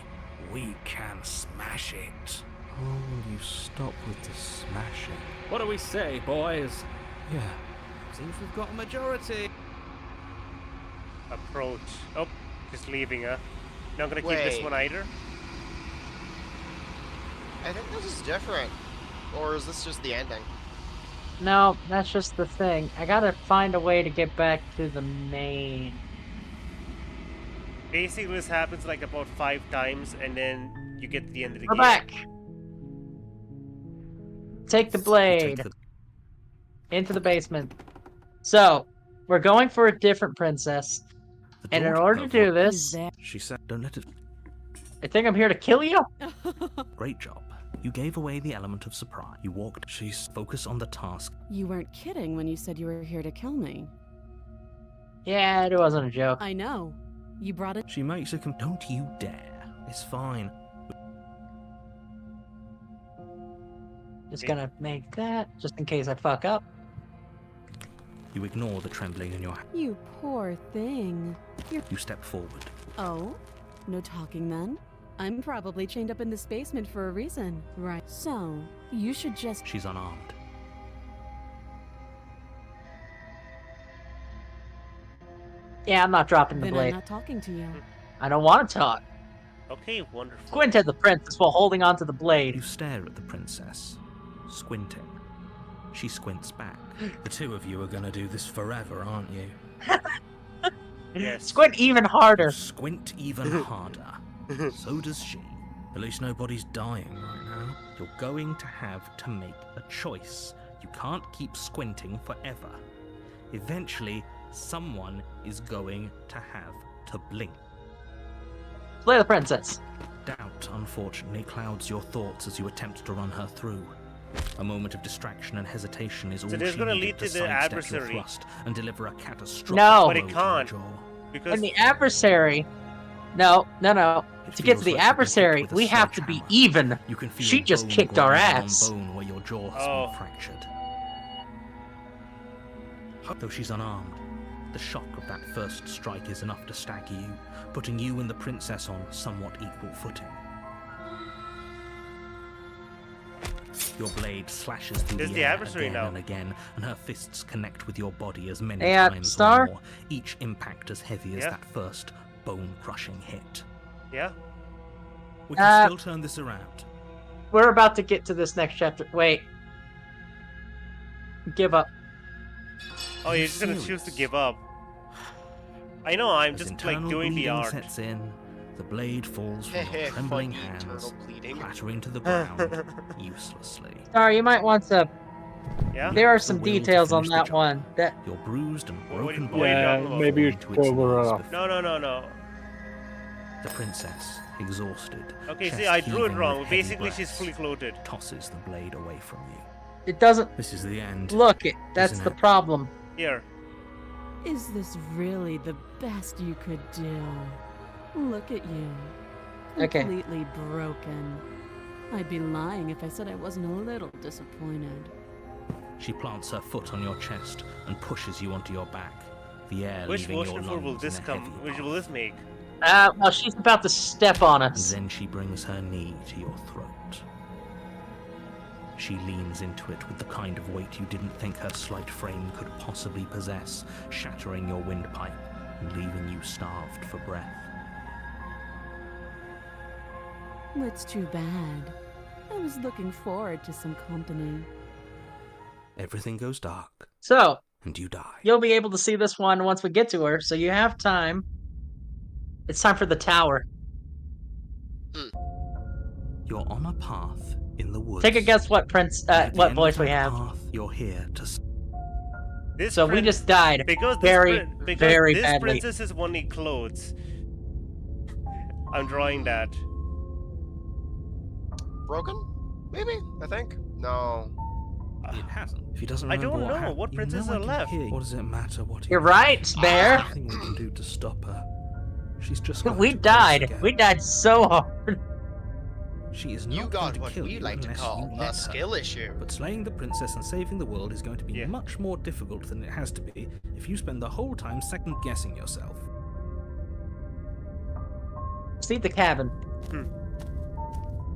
Speaker 5: we can smash it. Oh, will you stop with the smashing?
Speaker 7: What do we say, boys?
Speaker 5: Yeah.
Speaker 7: Seems we've got a majority.
Speaker 1: Approach. Oh, just leaving, huh? Not gonna keep this
Speaker 2: Wait.
Speaker 1: one either?
Speaker 2: I think this is different. Or is this just the ending?
Speaker 4: No, that's just the thing. I gotta find a way to get back to the main.
Speaker 1: Basically, this happens like about 5 times, and then you get to the end of the
Speaker 4: We're
Speaker 1: game.
Speaker 4: back! Take the
Speaker 5: You
Speaker 4: blade
Speaker 5: take the-
Speaker 4: into the basement. So, we're going for a different princess.
Speaker 5: the
Speaker 4: And in
Speaker 5: daughter
Speaker 4: order to
Speaker 5: of
Speaker 4: do
Speaker 5: what-
Speaker 4: this,
Speaker 5: She said, don't let it...
Speaker 4: I think I'm here to kill you?
Speaker 5: Great job. You gave away the element of surprise. You walked. She's focused on the task.
Speaker 8: You weren't kidding when you said you were here to kill me.
Speaker 4: Yeah, it wasn't a joke.
Speaker 8: I know. You brought it.
Speaker 5: She makes a don't you dare. It's fine.
Speaker 4: Just gonna make that, just in case I fuck up.
Speaker 5: You ignore the trembling in your hand.
Speaker 8: You poor thing.
Speaker 5: You step forward.
Speaker 8: Oh? No talking then? I'm probably chained up in this basement for a reason, right? So, you should just.
Speaker 5: She's unarmed.
Speaker 4: Yeah, I'm not dropping the
Speaker 8: Then I'm
Speaker 4: blade.
Speaker 8: not talking to you.
Speaker 4: I don't want to talk.
Speaker 1: Okay, wonderful.
Speaker 4: Squint at the princess while holding onto the
Speaker 5: You
Speaker 4: blade.
Speaker 5: stare at the princess, squinting. She squints back. The two of you are gonna do this forever, aren't you?
Speaker 1: Yes.
Speaker 4: Squint even harder.
Speaker 5: You squint even harder. So does she. At least nobody's dying right now. You're going to have to make a choice. You can't keep squinting forever. Eventually, someone is going to have to blink.
Speaker 4: Play the princess.
Speaker 5: Doubt, unfortunately, clouds your thoughts as you attempt to run her through. A moment of distraction and hesitation is all
Speaker 1: this
Speaker 5: she
Speaker 1: gonna
Speaker 5: needed
Speaker 1: lead
Speaker 5: to
Speaker 1: to the
Speaker 5: sidestep your
Speaker 1: adversary.
Speaker 5: thrust and deliver a catastrophic
Speaker 4: No.
Speaker 1: But it
Speaker 5: blow to
Speaker 1: can't.
Speaker 5: your jaw.
Speaker 1: Because
Speaker 4: And the adversary... No.
Speaker 5: It
Speaker 4: To get to
Speaker 5: feels
Speaker 4: the
Speaker 5: like you've been hit
Speaker 4: adversary,
Speaker 5: with a
Speaker 4: we have to be
Speaker 5: sledgehammer.
Speaker 4: even.
Speaker 5: You can feel
Speaker 4: She just
Speaker 5: bone
Speaker 4: kicked our
Speaker 5: grinding on
Speaker 4: ass.
Speaker 5: bone where your jaw has
Speaker 1: Oh.
Speaker 5: been fractured. Though she's unarmed, the shock of that first strike is enough to stagger you, putting you and the princess on somewhat equal footing. Your blade slashes through
Speaker 1: There's
Speaker 5: the
Speaker 1: the
Speaker 5: air
Speaker 1: adversary
Speaker 5: again
Speaker 1: now.
Speaker 5: and again, and her fists connect with your body as many
Speaker 4: Hey,
Speaker 5: times
Speaker 4: Star?
Speaker 5: or more, each impact as heavy as
Speaker 1: Yeah.
Speaker 5: that first bone-crushing hit.
Speaker 1: Yeah.
Speaker 5: We can still turn this around.
Speaker 4: We're about to get to this next chapter. Wait. Give up.
Speaker 1: Oh, you're just gonna choose to give up. I know. I'm
Speaker 5: As
Speaker 1: just
Speaker 5: internal
Speaker 1: like doing the
Speaker 5: bleeding
Speaker 1: art.
Speaker 5: sets in, the blade falls from your
Speaker 2: Fun
Speaker 5: trembling
Speaker 2: eternal
Speaker 5: hands,
Speaker 2: bleeding.
Speaker 5: clattering to the ground uselessly.
Speaker 4: Star, you might want to.
Speaker 1: Yeah.
Speaker 4: There are
Speaker 5: The
Speaker 4: some
Speaker 5: will to
Speaker 4: details on
Speaker 5: finish the
Speaker 4: that
Speaker 5: job.
Speaker 4: one. That
Speaker 5: Your bruised and
Speaker 1: What are
Speaker 5: broken
Speaker 1: you
Speaker 5: body
Speaker 1: talking
Speaker 3: Yeah,
Speaker 1: about?
Speaker 3: maybe you
Speaker 5: falling
Speaker 3: should
Speaker 5: to its
Speaker 3: cover
Speaker 5: knees
Speaker 3: up.
Speaker 5: before
Speaker 1: No.
Speaker 5: the princess, exhausted.
Speaker 1: Okay, see,
Speaker 5: chest
Speaker 1: I drew it
Speaker 5: heaving
Speaker 1: wrong.
Speaker 5: with heavy
Speaker 1: Basically, she's
Speaker 5: breaths,
Speaker 1: fully clothed.
Speaker 5: tosses the blade away from you.
Speaker 4: it doesn't
Speaker 5: This is the end.
Speaker 4: look. That's
Speaker 5: Isn't
Speaker 4: the
Speaker 5: it?
Speaker 4: problem.
Speaker 1: Here.
Speaker 8: Is this really the best you could do? Look at you.
Speaker 4: Okay.
Speaker 8: Completely broken. I'd be lying if I said I wasn't a little disappointed.
Speaker 5: She plants her foot on your chest and pushes you onto your back. The air
Speaker 1: Which
Speaker 5: leaving your
Speaker 1: motion form will
Speaker 5: lungs
Speaker 1: this
Speaker 5: in a
Speaker 1: come?
Speaker 5: heavy
Speaker 1: Which
Speaker 5: puff.
Speaker 1: will this make?
Speaker 4: Well, she's about to step on
Speaker 5: And
Speaker 4: us.
Speaker 5: then she brings her knee to your throat. She leans into it with the kind of weight you didn't think her slight frame could possibly possess, shattering your windpipe and leaving you starved for breath.
Speaker 8: It's too bad. I was looking forward to some company.
Speaker 5: Everything goes dark,
Speaker 4: So,
Speaker 5: and you die.
Speaker 4: you'll be able to see this one once we get to her, so you have time. It's time for the tower.
Speaker 5: You're on a path in the woods.
Speaker 4: Take a guess what
Speaker 5: At the
Speaker 4: what
Speaker 5: end
Speaker 4: voice
Speaker 5: of
Speaker 4: we
Speaker 5: that
Speaker 4: have.
Speaker 5: path, you're here to
Speaker 1: This
Speaker 4: So we
Speaker 1: prin-
Speaker 4: just died
Speaker 1: because this
Speaker 4: very,
Speaker 1: prin- because
Speaker 4: very
Speaker 1: this
Speaker 4: badly.
Speaker 1: princess is only clothes. I'm drawing that.
Speaker 2: Broken? Maybe? I think? No.
Speaker 5: It hasn't. If he doesn't
Speaker 1: I
Speaker 5: remember
Speaker 1: don't know.
Speaker 5: happened,
Speaker 1: What
Speaker 5: you
Speaker 1: princesses
Speaker 5: know I
Speaker 1: are
Speaker 5: can
Speaker 1: left?
Speaker 5: hear you. What does it matter what he
Speaker 4: You're
Speaker 5: does?
Speaker 4: right, Bear.
Speaker 5: There's nothing we can do to stop her. She's just going
Speaker 4: We
Speaker 5: to close
Speaker 4: died.
Speaker 5: again.
Speaker 4: We died so hard.
Speaker 5: She is not
Speaker 2: You
Speaker 5: going
Speaker 2: got
Speaker 5: to
Speaker 2: what
Speaker 5: kill
Speaker 2: we
Speaker 5: you
Speaker 2: like to
Speaker 5: unless
Speaker 2: call
Speaker 5: you let
Speaker 2: a
Speaker 5: her.
Speaker 2: skill issue.
Speaker 5: But slaying the princess and saving the world is going to be
Speaker 1: Yeah.
Speaker 5: much more difficult than it has to be if you spend the whole time second-guessing yourself.
Speaker 4: See the cabin.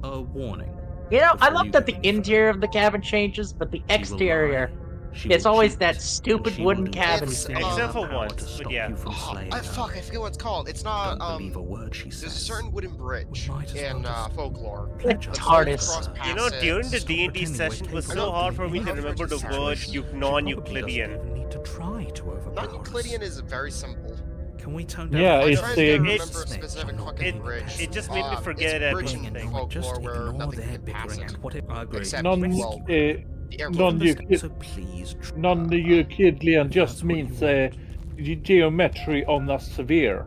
Speaker 5: A warning.
Speaker 4: You know, I
Speaker 5: Before
Speaker 4: love
Speaker 5: you
Speaker 4: that
Speaker 5: go
Speaker 4: the
Speaker 5: any further.
Speaker 4: interior of the cabin changes, but the
Speaker 5: She will
Speaker 4: exterior,
Speaker 5: lie, she
Speaker 4: it's
Speaker 5: will
Speaker 4: always
Speaker 5: cheat,
Speaker 4: that
Speaker 5: and
Speaker 4: stupid
Speaker 5: she will
Speaker 4: wooden
Speaker 5: do
Speaker 4: cabin
Speaker 5: everything
Speaker 4: thing.
Speaker 5: in her
Speaker 1: Except for
Speaker 5: power
Speaker 1: once,
Speaker 5: to
Speaker 1: but
Speaker 5: stop
Speaker 1: yeah.
Speaker 5: you from
Speaker 2: Oh,
Speaker 5: slaying her.
Speaker 2: fuck, I forget what it's called. It's not,
Speaker 5: Don't believe a word she says.
Speaker 2: there's a certain wooden bridge
Speaker 5: We might as well
Speaker 2: in
Speaker 5: just
Speaker 2: folklore.
Speaker 5: pledge
Speaker 4: It's
Speaker 5: ourselves
Speaker 4: hardest.
Speaker 5: to
Speaker 2: Cross
Speaker 5: her.
Speaker 2: paths
Speaker 1: You know, during the
Speaker 5: Stop
Speaker 1: D&D
Speaker 5: pretending we're
Speaker 1: session, it was
Speaker 5: capable
Speaker 1: so
Speaker 5: of
Speaker 1: hard for
Speaker 5: doing
Speaker 1: me to
Speaker 2: anything.
Speaker 1: remember the
Speaker 2: Situation.
Speaker 1: word
Speaker 5: She probably doesn't
Speaker 1: non-Euclidean.
Speaker 5: even need to try to overpower us.
Speaker 2: Non-Euclidean is very simple.
Speaker 5: Can we tone down
Speaker 3: Yeah,
Speaker 5: the
Speaker 3: it's
Speaker 2: I'm
Speaker 5: voices?
Speaker 2: trying to
Speaker 3: the-
Speaker 2: remember a
Speaker 1: It's-
Speaker 2: specific
Speaker 5: I'm not
Speaker 2: fucking
Speaker 5: being
Speaker 2: bridge.
Speaker 5: passive.
Speaker 1: It just made me forget
Speaker 2: it's bridge
Speaker 1: everything.
Speaker 2: in
Speaker 5: No, just
Speaker 2: folklore where
Speaker 5: ignore
Speaker 2: nothing
Speaker 5: their
Speaker 2: can pass
Speaker 5: bickering
Speaker 2: it.
Speaker 5: and whatever. I agree.
Speaker 2: Except
Speaker 3: Non,
Speaker 2: well,
Speaker 3: eh,
Speaker 2: the air
Speaker 3: non-
Speaker 2: quotes.
Speaker 5: So please try.
Speaker 3: non-Euclidean just
Speaker 5: That's what you
Speaker 3: means
Speaker 5: want.
Speaker 3: geometry on a sphere,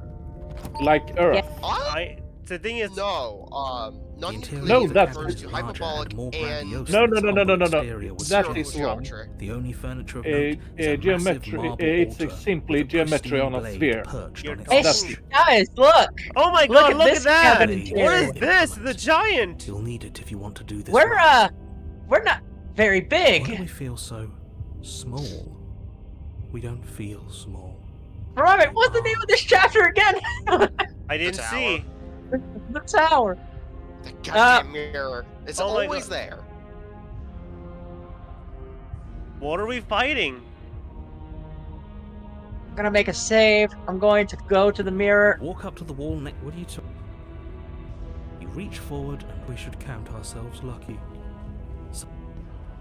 Speaker 3: like Earth.
Speaker 1: The thing is,
Speaker 2: No,
Speaker 5: The interior
Speaker 3: No,
Speaker 2: non-Euclidean
Speaker 5: of the
Speaker 3: that's-
Speaker 2: refers
Speaker 5: cabin
Speaker 2: to
Speaker 5: is larger
Speaker 2: hyperbolic
Speaker 5: and more
Speaker 2: and
Speaker 5: grandiose
Speaker 3: No,
Speaker 5: than
Speaker 3: no,
Speaker 5: its
Speaker 3: no, no, no, no, no.
Speaker 5: exterior would
Speaker 3: That
Speaker 5: suggest.
Speaker 3: is wrong.
Speaker 2: geometry.
Speaker 5: The only furniture of note is a massive
Speaker 3: Geometry.
Speaker 5: marble
Speaker 3: It's
Speaker 5: altar
Speaker 3: simply
Speaker 5: with a
Speaker 3: geometry
Speaker 5: pristine
Speaker 3: on a
Speaker 5: blade
Speaker 3: sphere.
Speaker 5: perched
Speaker 1: You're
Speaker 5: on its
Speaker 4: Hey,
Speaker 3: That's-
Speaker 5: edge.
Speaker 4: guys, look!
Speaker 1: oh my
Speaker 4: Look
Speaker 1: god,
Speaker 4: at
Speaker 1: look
Speaker 4: this
Speaker 1: at that!
Speaker 4: cabin
Speaker 1: What is
Speaker 5: interior.
Speaker 1: this? The giant!
Speaker 5: You'll need it if you want to do this.
Speaker 4: We're
Speaker 5: right.
Speaker 4: we're not very
Speaker 5: Why do we
Speaker 4: big.
Speaker 5: feel so small? We don't feel small.
Speaker 4: Robert, what's the name of this chapter again?
Speaker 1: I didn't
Speaker 2: tower.
Speaker 1: see.
Speaker 4: The tower.
Speaker 2: The goddamn mirror. It's
Speaker 1: oh my
Speaker 2: always
Speaker 1: God.
Speaker 2: there.
Speaker 1: What are we fighting?
Speaker 4: I'm gonna make a save. I'm going to go to the mirror.
Speaker 5: Walk up to the wall next. What are you talking? You reach forward, and we should count ourselves lucky.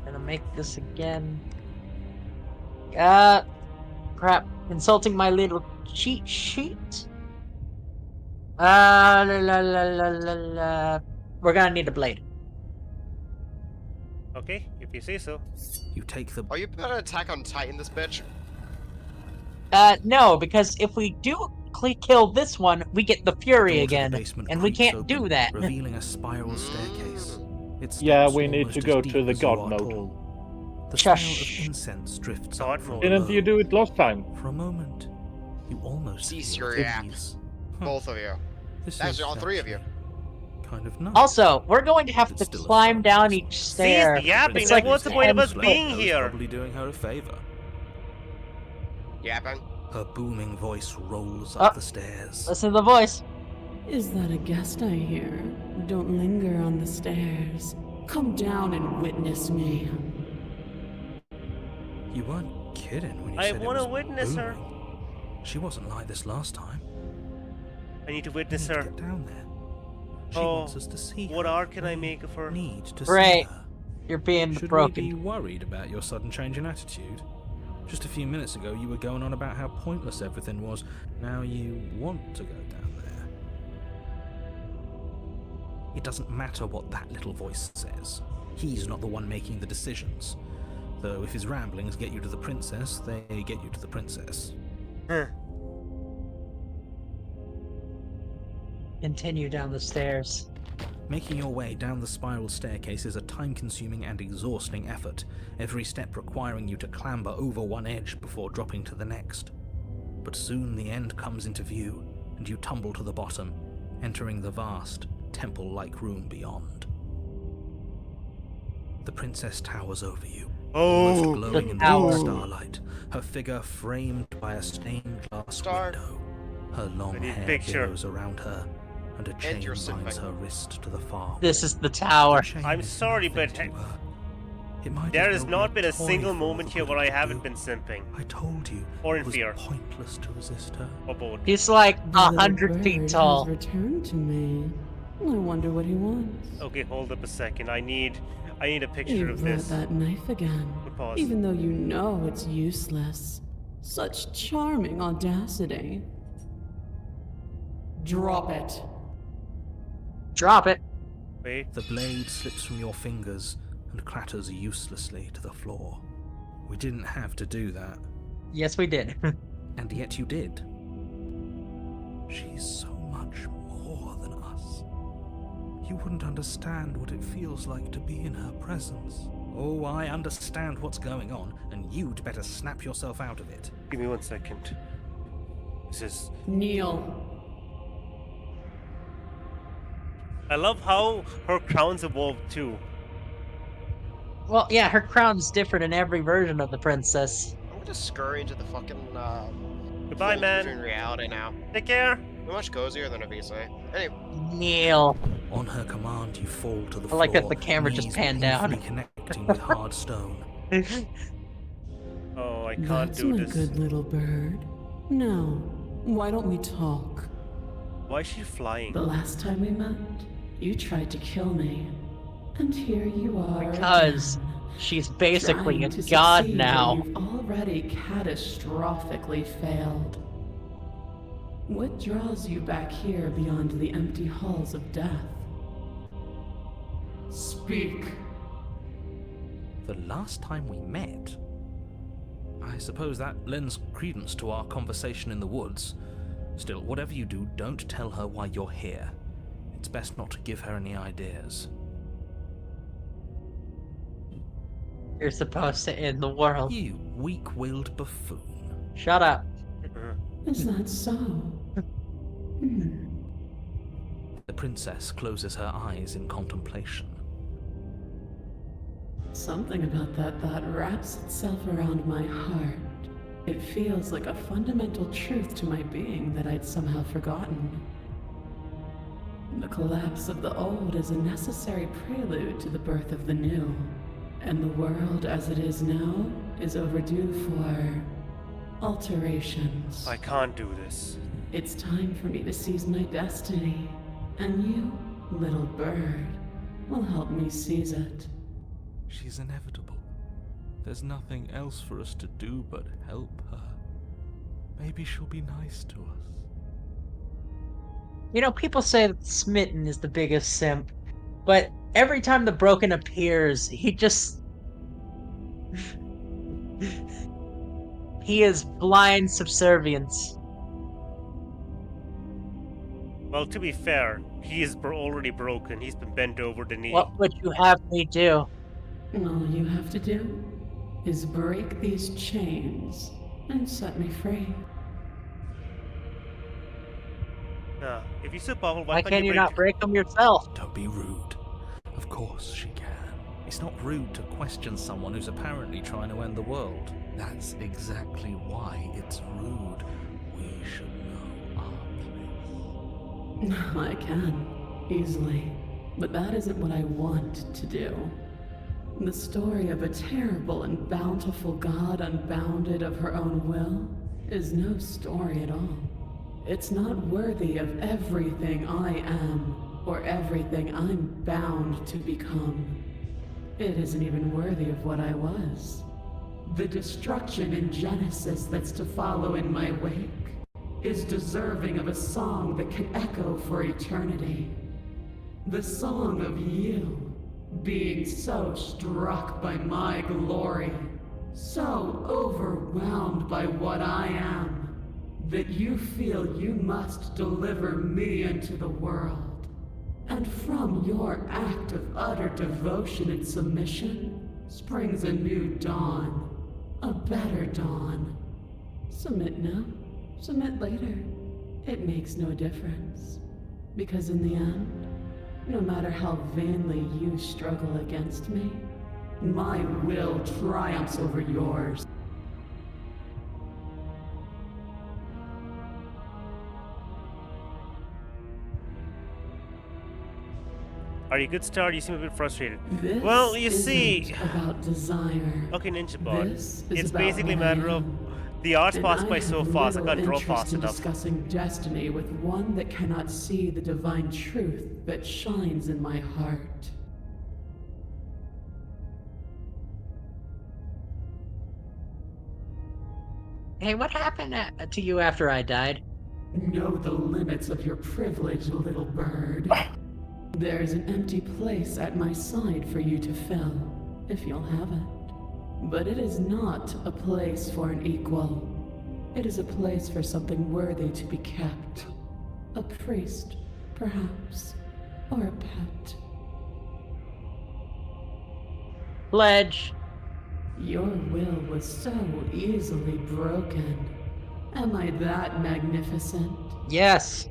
Speaker 4: Gonna make this again. Crap. Consulting my little cheat sheet. La la la la la la. We're gonna need a blade.
Speaker 1: Okay, if you say so.
Speaker 5: You take the.
Speaker 2: Are you about to attack on Titan this bitch?
Speaker 4: No, because if we do kill this one, we get the
Speaker 5: door
Speaker 4: Fury
Speaker 5: to the
Speaker 4: again,
Speaker 5: basement
Speaker 4: and we
Speaker 5: creaks
Speaker 4: can't do
Speaker 5: open,
Speaker 4: that.
Speaker 5: Revealing a spiral staircase. It
Speaker 3: Yeah,
Speaker 5: stops
Speaker 3: we need
Speaker 5: almost
Speaker 3: to
Speaker 5: as
Speaker 3: go
Speaker 5: deep
Speaker 3: to the
Speaker 5: as you
Speaker 3: god
Speaker 5: are
Speaker 3: mode.
Speaker 5: tall. The
Speaker 4: Shush.
Speaker 5: smell of incense drifts
Speaker 1: God
Speaker 5: up from
Speaker 1: mode.
Speaker 3: Didn't
Speaker 5: below.
Speaker 3: you do it last time?
Speaker 5: For a moment, you almost
Speaker 2: Cease
Speaker 5: feel
Speaker 2: your
Speaker 5: at
Speaker 2: yap.
Speaker 5: ease.
Speaker 2: Both of you.
Speaker 5: This
Speaker 2: That's
Speaker 5: is
Speaker 2: all three of you.
Speaker 5: actually Kind of nice.
Speaker 4: Also, we're going to have
Speaker 5: It's
Speaker 4: to
Speaker 5: still a
Speaker 4: climb down
Speaker 5: size.
Speaker 4: each stair.
Speaker 1: Cease yapping,
Speaker 4: It's
Speaker 1: then
Speaker 4: like
Speaker 1: what's the point of us
Speaker 4: 10
Speaker 1: being
Speaker 5: That was
Speaker 1: here?
Speaker 5: Probably doing her a favor.
Speaker 2: Yapping.
Speaker 5: Her booming voice rolls up the stairs.
Speaker 4: Listen to the voice.
Speaker 8: Is that a guest I hear? Don't linger on the stairs.
Speaker 6: Come down and witness me.
Speaker 5: You weren't kidding when you
Speaker 1: I
Speaker 5: said
Speaker 1: wanna
Speaker 5: it was
Speaker 1: witness her.
Speaker 5: booming. She wasn't like this last time.
Speaker 1: I need to
Speaker 5: We
Speaker 1: witness
Speaker 5: need to
Speaker 1: her.
Speaker 5: get down there. She
Speaker 1: Oh,
Speaker 5: wants us to see
Speaker 1: what
Speaker 5: her.
Speaker 1: art can I
Speaker 5: We
Speaker 1: make of her?
Speaker 5: Need to
Speaker 4: Right.
Speaker 5: see her.
Speaker 4: You're being
Speaker 5: Should
Speaker 4: broken.
Speaker 5: we be worried about your sudden change in attitude? Just a few minutes ago, you were going on about how pointless everything was. Now you want to go down there. It doesn't matter what that little voice says. He's not the one making the decisions. Though if his ramblings get you to the princess, they get you to the princess.
Speaker 1: Huh.
Speaker 4: Continue down the stairs.
Speaker 5: Making your way down the spiral staircase is a time-consuming and exhausting effort, every step requiring you to clamber over one edge before dropping to the next. But soon the end comes into view, and you tumble to the bottom, entering the vast, temple-like room beyond. The princess towers over you, almost
Speaker 1: Oh,
Speaker 5: glowing in the
Speaker 4: tower.
Speaker 5: dim starlight, her figure framed by a stained glass
Speaker 2: Star.
Speaker 5: window. Her long
Speaker 1: I need
Speaker 5: hair
Speaker 1: picture.
Speaker 5: billows around her, and a chain
Speaker 2: you're
Speaker 5: binds
Speaker 2: simping.
Speaker 5: her wrist to the farm.
Speaker 4: This is the tower.
Speaker 5: The chain
Speaker 1: I'm
Speaker 5: is
Speaker 1: sorry,
Speaker 5: nothing
Speaker 1: but
Speaker 5: to her. It might
Speaker 1: there
Speaker 5: as
Speaker 1: has
Speaker 5: well
Speaker 1: not
Speaker 5: be
Speaker 1: been a
Speaker 5: toy
Speaker 1: single
Speaker 5: for
Speaker 1: moment
Speaker 5: the
Speaker 1: here
Speaker 5: good
Speaker 1: where I
Speaker 5: it could
Speaker 1: haven't
Speaker 5: do.
Speaker 1: been simping.
Speaker 5: I told you.
Speaker 1: Or in
Speaker 5: it was
Speaker 1: fear.
Speaker 5: pointless to resist her.
Speaker 1: Or both.
Speaker 4: He's like
Speaker 6: The little
Speaker 4: 100
Speaker 6: bird
Speaker 4: feet
Speaker 6: has
Speaker 4: tall.
Speaker 6: returned to me. I wonder what he wants.
Speaker 1: Okay, hold up a second. I need a picture
Speaker 6: You
Speaker 1: of
Speaker 6: brought
Speaker 1: this.
Speaker 6: that knife again,
Speaker 1: Pause.
Speaker 6: even though you know it's useless. Such charming audacity. Drop it.
Speaker 4: Drop it.
Speaker 1: Wait.
Speaker 5: The blade slips from your fingers and clatters uselessly to the floor. We didn't have to do that,
Speaker 4: Yes, we did.
Speaker 5: and yet you did. She's so much more than us. You wouldn't understand what it feels like to be in her presence. Oh, I understand what's going on, and you'd better snap yourself out of it.
Speaker 1: Give me 1 second. This is.
Speaker 6: Kneel.
Speaker 1: I love how her crown's evolved too.
Speaker 4: Well, yeah, her crown's different in every version of the princess.
Speaker 2: I'm gonna scurry into the fucking
Speaker 1: Goodbye,
Speaker 2: fold
Speaker 1: man.
Speaker 2: between reality now.
Speaker 1: Take care.
Speaker 2: We're much cozier than a VC. Anyway,
Speaker 4: Kneel.
Speaker 5: On her command, you fall to the
Speaker 4: I
Speaker 5: floor.
Speaker 4: like that the camera just
Speaker 5: knees
Speaker 4: panned down.
Speaker 5: painfully connecting with hard stone.
Speaker 1: Oh, I can't
Speaker 6: That's
Speaker 1: do
Speaker 6: my
Speaker 1: this.
Speaker 6: good little bird. Now, why don't we talk?
Speaker 1: Why is she flying?
Speaker 6: The last time we met, you tried to kill me. And here you are.
Speaker 4: Because
Speaker 6: again,
Speaker 4: she's basically a
Speaker 6: trying to
Speaker 4: god
Speaker 6: succeed
Speaker 4: now.
Speaker 6: where you've already catastrophically failed. What draws you back here beyond the empty halls of death? Speak.
Speaker 5: The last time we met? I suppose that lends credence to our conversation in the woods. Still, whatever you do, don't tell her why you're here. It's best not to give her any ideas.
Speaker 4: You're supposed to end the world.
Speaker 5: You weak-willed buffoon.
Speaker 4: Shut up.
Speaker 6: Is that so? Hmm.
Speaker 5: The princess closes her eyes in contemplation.
Speaker 6: Something about that thought wraps itself around my heart. It feels like a fundamental truth to my being that I'd somehow forgotten. The collapse of the old is a necessary prelude to the birth of the new, and the world as it is now is overdue for alterations.
Speaker 1: I can't do this.
Speaker 6: It's time for me to seize my destiny, and you, little bird, will help me seize it.
Speaker 5: She's inevitable. There's nothing else for us to do but help her. Maybe she'll be nice to us.
Speaker 4: You know, people say that Smitten is the biggest simp, but every time the Broken appears, he just... he is blind subservience.
Speaker 1: Well, to be fair, he is already broken. He's been bent over the knee.
Speaker 4: What would you have me do?
Speaker 6: All you have to do is break these chains and set me free.
Speaker 1: Nah, if you're so powerful, why
Speaker 4: Why
Speaker 1: can't
Speaker 4: can you not break them yourself?
Speaker 5: Don't be rude. Of course she can. It's not rude to question someone who's apparently trying to end the world. That's exactly why it's rude. We should know our place.
Speaker 6: I can, easily. But that isn't what I want to do. The story of a terrible and bountiful god unbounded of her own will is no story at all. It's not worthy of everything I am, or everything I'm bound to become. It isn't even worthy of what I was. The destruction in Genesis that's to follow in my wake is deserving of a song that can echo for eternity. The song of you, being so struck by my glory, so overwhelmed by what I am, that you feel you must deliver me into the world. And from your act of utter devotion and submission springs a new dawn, a better dawn. Submit now, submit later. It makes no difference. Because in the end, no matter how vainly you struggle against me, my will triumphs over yours.
Speaker 1: Are you good, Star? You seem a bit frustrated.
Speaker 6: This
Speaker 1: Well, you
Speaker 6: isn't
Speaker 1: see...
Speaker 6: about desire.
Speaker 1: Okay, Ninja Bot.
Speaker 6: This is
Speaker 1: It's
Speaker 6: about
Speaker 1: basically a
Speaker 6: what I
Speaker 1: matter of...
Speaker 6: am.
Speaker 1: The art's
Speaker 6: And
Speaker 1: passed
Speaker 6: I
Speaker 1: by so
Speaker 6: have
Speaker 1: fast, I
Speaker 6: little
Speaker 1: can't draw
Speaker 6: interest
Speaker 1: fast
Speaker 6: in
Speaker 1: enough.
Speaker 6: discussing destiny with one that cannot see the divine truth that shines in my heart.
Speaker 4: Hey, what happened to you after I died?
Speaker 6: Know the limits of your privilege, little bird. There's an empty place at my side for you to fill, if you'll have it. But it is not a place for an equal. It is a place for something worthy to be kept. A priest, perhaps, or a pet.
Speaker 4: Pledge.
Speaker 6: Your will was so easily broken. Am I that magnificent?
Speaker 4: Yes.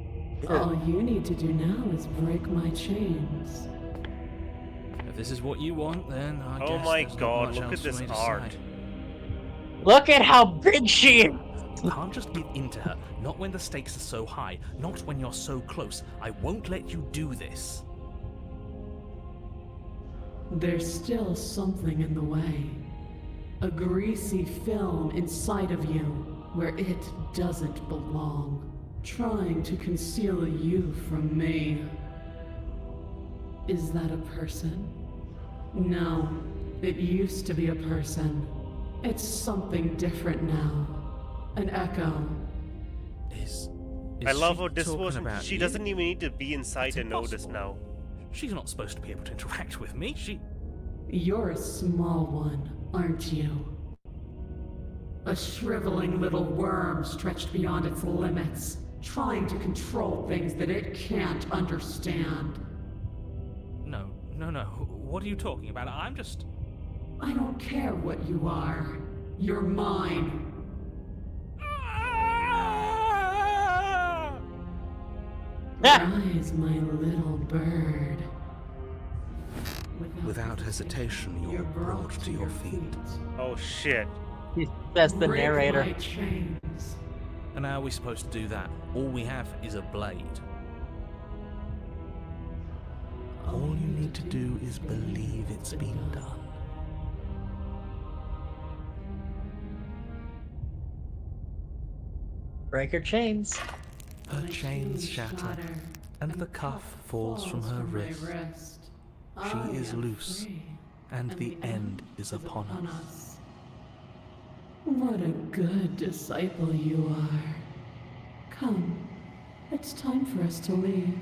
Speaker 6: All you need to do now is break my chains.
Speaker 5: If this is what you want, then I guess
Speaker 1: Oh my
Speaker 5: there's not
Speaker 1: god,
Speaker 5: much
Speaker 1: look at
Speaker 5: else for
Speaker 1: this
Speaker 5: me to
Speaker 1: art.
Speaker 5: say.
Speaker 4: Look at how big she is.
Speaker 5: You can't just give in to her. Not when the stakes are so high. Not when you're so close. I won't let you do this.
Speaker 6: There's still something in the way. A greasy film inside of you where it doesn't belong. Trying to conceal you from me. Is that a person? No, it used to be a person. It's something different now. An echo.
Speaker 5: Is
Speaker 1: I love
Speaker 5: she
Speaker 1: how this
Speaker 5: talking
Speaker 1: wasn't...
Speaker 5: about
Speaker 1: She
Speaker 5: you?
Speaker 1: doesn't even need to be inside
Speaker 5: It's
Speaker 1: to know this
Speaker 5: impossible.
Speaker 1: now.
Speaker 5: She's not supposed to be able to interact with me.
Speaker 6: You're a small one, aren't you? A shriveling little worm stretched beyond its limits, trying to control things that it can't understand.
Speaker 5: No. What are you talking about? I'm just...
Speaker 6: I don't care what you are. You're mine. Rise, my little bird.
Speaker 5: Without hesitation, you're brought to your feet.
Speaker 1: Oh shit.
Speaker 4: That's the
Speaker 6: Break
Speaker 4: narrator.
Speaker 6: my chains.
Speaker 5: And how are we supposed to do that? All we have is a blade. All you need to do is believe it's been done.
Speaker 4: Break her chains.
Speaker 5: Her
Speaker 6: My
Speaker 5: chains shatter, and the cuff falls from her
Speaker 6: my
Speaker 5: wrist. She
Speaker 6: I
Speaker 5: is
Speaker 6: am
Speaker 5: loose,
Speaker 6: free,
Speaker 5: and the end is upon us.
Speaker 6: What a good disciple you are. Come, it's time for us to leave.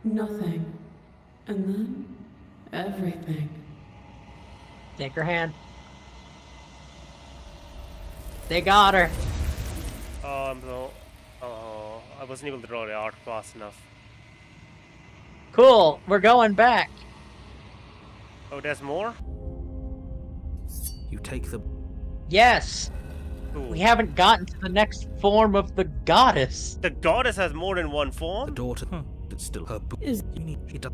Speaker 6: Nothing, and then everything.
Speaker 4: Take her hand. They got her.
Speaker 1: No. Oh, I wasn't able to draw the art fast enough.
Speaker 4: Cool. We're going back.
Speaker 1: Oh, there's more?
Speaker 5: You take the...
Speaker 4: Yes.
Speaker 1: Cool.
Speaker 4: We haven't gotten to the next form of the goddess.
Speaker 1: The goddess has more than one
Speaker 5: The
Speaker 1: form?
Speaker 5: daughter... That's still her...
Speaker 6: Is
Speaker 5: You need... It does...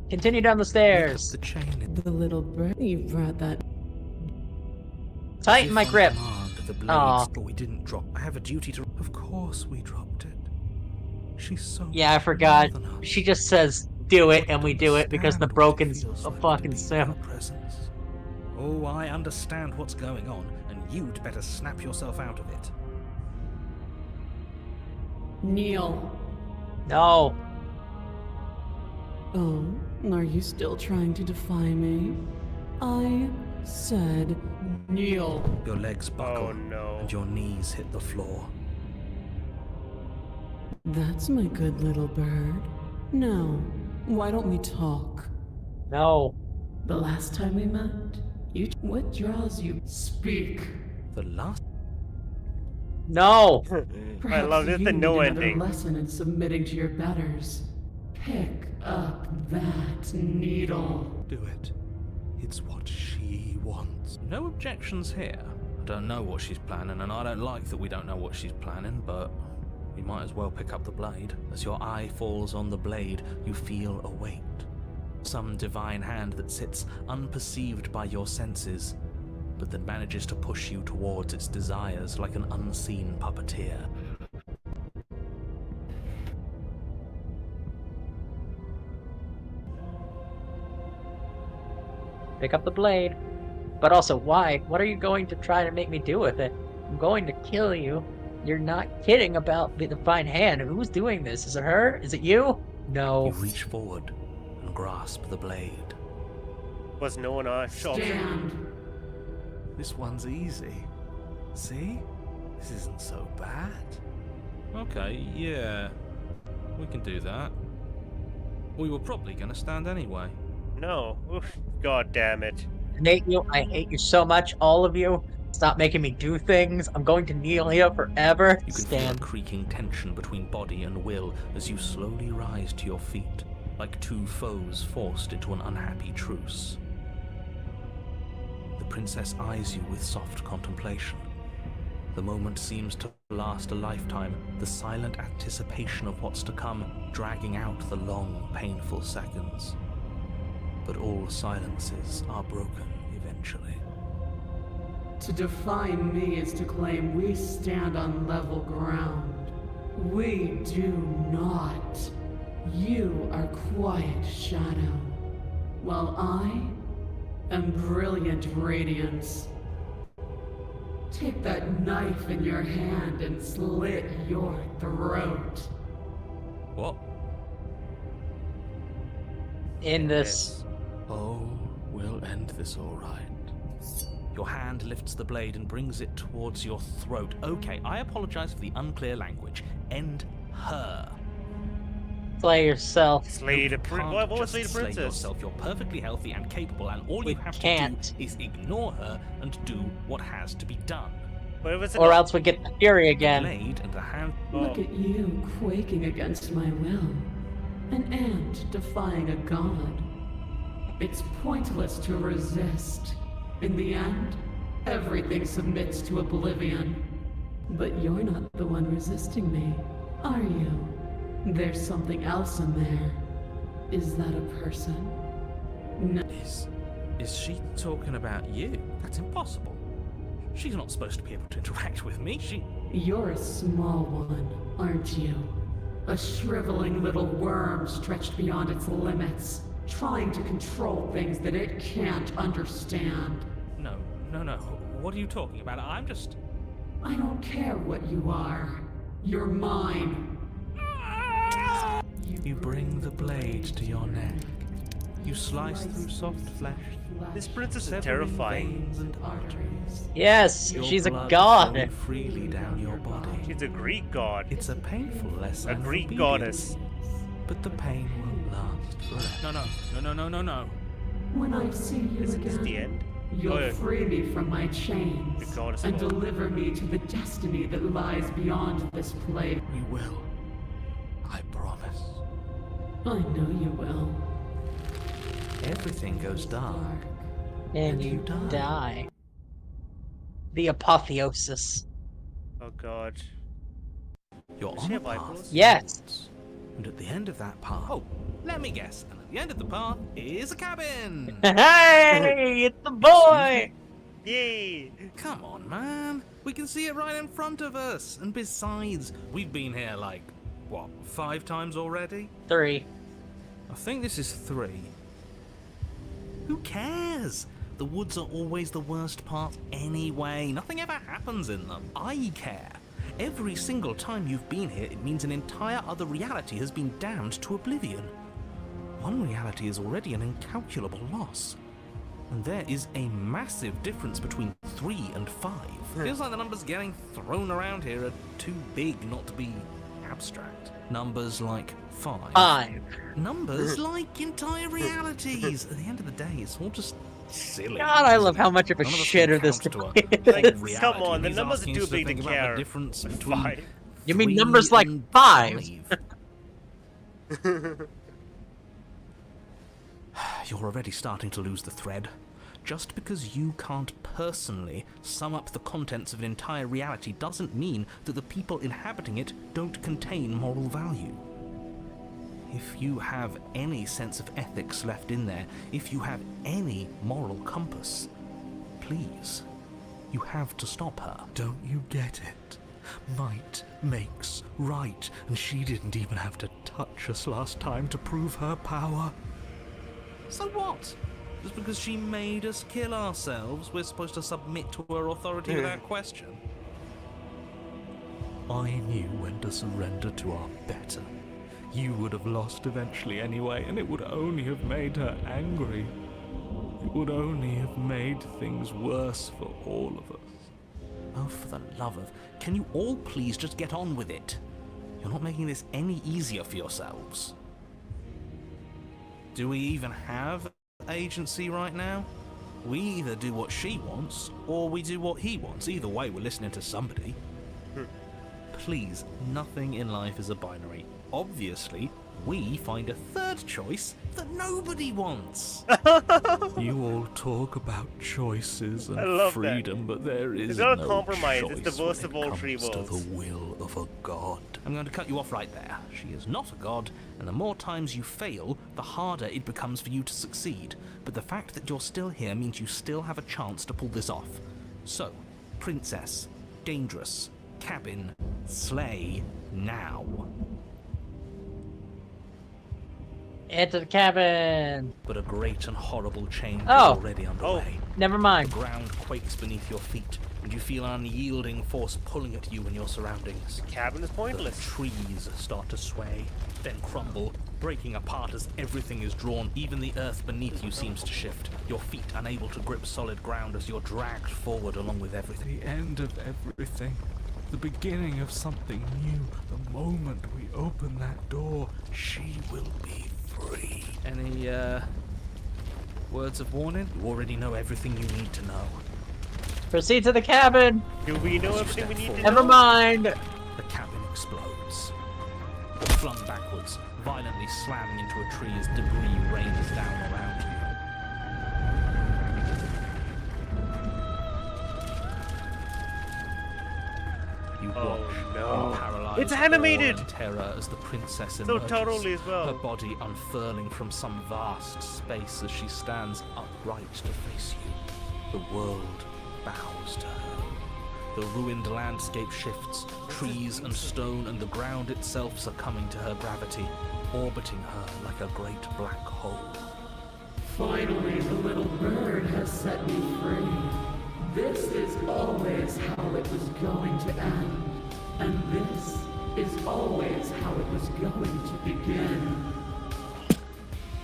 Speaker 4: Continue down the stairs.
Speaker 5: The chain...
Speaker 6: the little bird you brought that?
Speaker 4: Tighten my grip.
Speaker 5: The blades,
Speaker 4: Aw.
Speaker 5: but we didn't drop. I have a duty to... Of course we dropped it. She's so
Speaker 4: Yeah, I forgot.
Speaker 5: more than us.
Speaker 4: She just says, "Do it," and we do it because the
Speaker 5: Understand what it
Speaker 4: broken's
Speaker 5: feels
Speaker 4: a
Speaker 5: like to
Speaker 4: fucking
Speaker 5: be in
Speaker 4: sim.
Speaker 5: her presence. Oh, I understand what's going on, and you'd better snap yourself out of it.
Speaker 8: Kneel.
Speaker 4: No.
Speaker 8: Oh, are you still trying to defy me? I said kneel.
Speaker 5: Your legs buckle,
Speaker 1: Oh no.
Speaker 5: and your knees hit the floor.
Speaker 8: That's my good little bird. Now, why don't we talk?
Speaker 4: No.
Speaker 8: The last time we met, what draws you? Speak.
Speaker 5: The last
Speaker 4: No.
Speaker 1: I love this.
Speaker 8: you
Speaker 1: The
Speaker 8: need
Speaker 1: no
Speaker 8: another
Speaker 1: ending.
Speaker 8: lesson in submitting to your betters. Pick up that needle.
Speaker 5: do it. It's what she wants.
Speaker 7: No objections here. I don't know what she's planning, and I don't like that we don't know what she's planning, but we might as well pick up the blade.
Speaker 5: As your eye falls on the blade, you feel a weight. Some divine hand that sits unperceived by your senses, but that manages to push you towards its desires like an unseen puppeteer.
Speaker 4: Pick up the blade. But also, why? What are you going to try to make me do with it? I'm going to kill you. You're not kidding about the divine hand. Who's doing this? Is it her? Is it you? No.
Speaker 5: You reach forward and grasp the blade.
Speaker 1: Was no one on shot.
Speaker 8: Stand.
Speaker 5: This one's easy. See? This isn't so bad.
Speaker 7: Okay, yeah. We can do that. We were probably gonna stand anyway.
Speaker 1: No. Oof. God damn it.
Speaker 4: I hate you so much, all of you. Stop making me do things. I'm going to kneel here forever.
Speaker 5: You can feel a
Speaker 4: Stand.
Speaker 5: creaking tension between body and will as you slowly rise to your feet, like two foes forced into an unhappy truce. The princess eyes you with soft contemplation. The moment seems to last a lifetime, the silent anticipation of what's to come dragging out the long, painful seconds. But all silences are broken eventually.
Speaker 8: To define me is to claim we stand on level ground. We do not. You are quiet shadow, while I am brilliant radiance. Take that knife in your hand and slit your throat.
Speaker 5: What?
Speaker 4: In this.
Speaker 5: Oh, we'll end this all right. Your hand lifts the blade and brings it towards your throat. Okay, I apologize for the unclear language. End her.
Speaker 4: Slay yourself.
Speaker 1: Slay the
Speaker 5: You
Speaker 1: prin-
Speaker 5: can't
Speaker 1: What was
Speaker 5: just
Speaker 1: Slay the
Speaker 5: slay
Speaker 1: Princess?
Speaker 5: yourself. You're perfectly healthy and capable, and all
Speaker 4: We
Speaker 5: you have
Speaker 4: can't.
Speaker 5: to do is ignore her and do what has to be done.
Speaker 1: But if it's
Speaker 4: Or else we get the fury
Speaker 5: The
Speaker 4: again.
Speaker 5: blade and the hand.
Speaker 8: Look at you quaking against my will. An ant defying a god. It's pointless to resist. In the end, everything submits to oblivion. But you're not the one resisting me, are you? There's something else in there. Is that a person? No.
Speaker 5: Is she talking about you? That's impossible. She's not supposed to be able to interact with me.
Speaker 8: You're a small one, aren't you? A shriveling little worm stretched beyond its limits, trying to control things that it can't understand.
Speaker 5: No. What are you talking about? I'm just.
Speaker 8: I don't care what you are. You're mine.
Speaker 5: You bring the blade to your neck. You slice through soft flesh.
Speaker 1: This princess is
Speaker 5: severing
Speaker 1: terrifying.
Speaker 5: veins and arteries.
Speaker 4: Yes,
Speaker 5: Your
Speaker 4: she she's a
Speaker 5: blood
Speaker 4: god.
Speaker 5: flows freely down your body.
Speaker 1: She's a Greek god.
Speaker 5: It's a painful lesson.
Speaker 1: A
Speaker 5: of
Speaker 1: Greek
Speaker 5: obedience,
Speaker 1: goddess.
Speaker 5: But the pain won't last forever.
Speaker 7: No.
Speaker 8: When I see you
Speaker 1: Is this the
Speaker 8: again,
Speaker 1: end?
Speaker 8: you'll
Speaker 1: Oh, yeah.
Speaker 8: free me from my chains
Speaker 1: The goddess
Speaker 8: and
Speaker 1: of all.
Speaker 8: deliver me to the destiny that lies beyond this place.
Speaker 5: We will. I promise.
Speaker 8: I know you will.
Speaker 5: Everything goes dark.
Speaker 4: And you die. The apotheosis.
Speaker 1: Oh god.
Speaker 5: You're
Speaker 1: Does
Speaker 5: on
Speaker 1: she
Speaker 5: a
Speaker 1: have
Speaker 5: path.
Speaker 1: eyeballs?
Speaker 4: Yes.
Speaker 5: And at the end of that path.
Speaker 7: Oh, let me guess. And at the end of the path is a cabin.
Speaker 4: Hey, it's the boy.
Speaker 1: Yay!
Speaker 7: Come on, man. We can see it right in front of us. And besides, we've been here like,
Speaker 5: what, 5 times already?
Speaker 4: 3.
Speaker 5: I think this is 3. Who cares? The woods are always the worst part anyway. Nothing ever happens in them. I care. Every single time you've been here, it means an entire other reality has been damned to oblivion. One reality is already an incalculable loss. And there is a massive difference between 3 and 5. Feels like the numbers getting thrown around here are too big not to be abstract. Numbers like 5.
Speaker 4: 5.
Speaker 5: Numbers like entire realities. At the end of the day, it's all just silly.
Speaker 4: God, I love how much of a
Speaker 5: None of us
Speaker 4: shitter
Speaker 5: can
Speaker 4: this
Speaker 5: count to a
Speaker 4: thing
Speaker 5: whole
Speaker 4: is.
Speaker 5: reality.
Speaker 1: Come on, the
Speaker 5: He's
Speaker 1: numbers are
Speaker 5: asking
Speaker 1: too
Speaker 5: us to
Speaker 1: big to
Speaker 5: think about
Speaker 1: care.
Speaker 5: the difference between
Speaker 1: 5.
Speaker 4: You mean
Speaker 5: 3
Speaker 4: numbers like
Speaker 5: and
Speaker 4: 5?
Speaker 5: 5. You're already starting to lose the thread. Just because you can't personally sum up the contents of an entire reality doesn't mean that the people inhabiting it don't contain moral value. If you have any sense of ethics left in there, if you have any moral compass, please, you have to stop her.
Speaker 9: Don't you get it? Might makes right, and she didn't even have to touch us last time to prove her power.
Speaker 5: So what? Just because she made us kill ourselves, we're supposed to submit to her authority without question?
Speaker 9: I knew when to surrender to our better. You would have lost eventually anyway, and it would only have made her angry. It would only have made things worse for all of us.
Speaker 5: Oh, for the love of... Can you all please just get on with it? You're not making this any easier for yourselves. Do we even have agency right now? We either do what she wants, or we do what he wants. Either way, we're listening to somebody. Please, nothing in life is a binary. Obviously, we find a third choice that nobody wants.
Speaker 9: You all talk about choices
Speaker 1: I
Speaker 9: and
Speaker 1: love
Speaker 9: freedom, but there is
Speaker 1: It's not a
Speaker 9: no
Speaker 1: compromise,
Speaker 9: choice
Speaker 1: it's the worst
Speaker 9: when
Speaker 1: of all
Speaker 9: it
Speaker 1: three
Speaker 9: comes to
Speaker 1: worlds.
Speaker 9: the will of a god.
Speaker 5: I'm going to cut you off right there. She is not a god, and the more times you fail, the harder it becomes for you to succeed. But the fact that you're still here means you still have a chance to pull this off. So, princess, dangerous, cabin, slay, now.
Speaker 4: Into the cabin.
Speaker 5: But a great and horrible change
Speaker 4: Oh.
Speaker 5: is already underway.
Speaker 4: Never
Speaker 5: The
Speaker 4: mind.
Speaker 5: ground quakes beneath your feet, and you feel an unyielding force pulling at you and your surroundings.
Speaker 1: Cabin is
Speaker 5: The
Speaker 1: pointless.
Speaker 5: trees start to sway, then crumble, breaking apart as everything is drawn. Even the earth beneath you seems to shift, your feet unable to grip solid ground as you're dragged forward along with everything.
Speaker 9: The end of everything. The beginning of something new. The moment we open that door, she will be free.
Speaker 5: Any, words of warning? You already know everything you need to know.
Speaker 4: Proceed to the cabin.
Speaker 1: Do we know
Speaker 5: As you
Speaker 1: everything we
Speaker 5: step
Speaker 1: need to
Speaker 5: forward,
Speaker 1: know?
Speaker 4: Never mind.
Speaker 5: The cabin explodes. Flung backwards, violently slamming into a tree as debris rains down around you. You
Speaker 1: Oh,
Speaker 5: watch,
Speaker 1: no.
Speaker 5: paralyzed
Speaker 1: It's animated!
Speaker 5: awe and terror as the princess
Speaker 1: So
Speaker 5: emerges,
Speaker 1: totally as well.
Speaker 5: her body unfurling from some vast space as she stands upright to face you. The world bows to her. The ruined landscape shifts, trees and stone and the ground itself succumbing to her gravity, orbiting her like a great black hole.
Speaker 8: Finally, the little bird has set me free. This is always how it was going to end. And this is always how it was going to begin.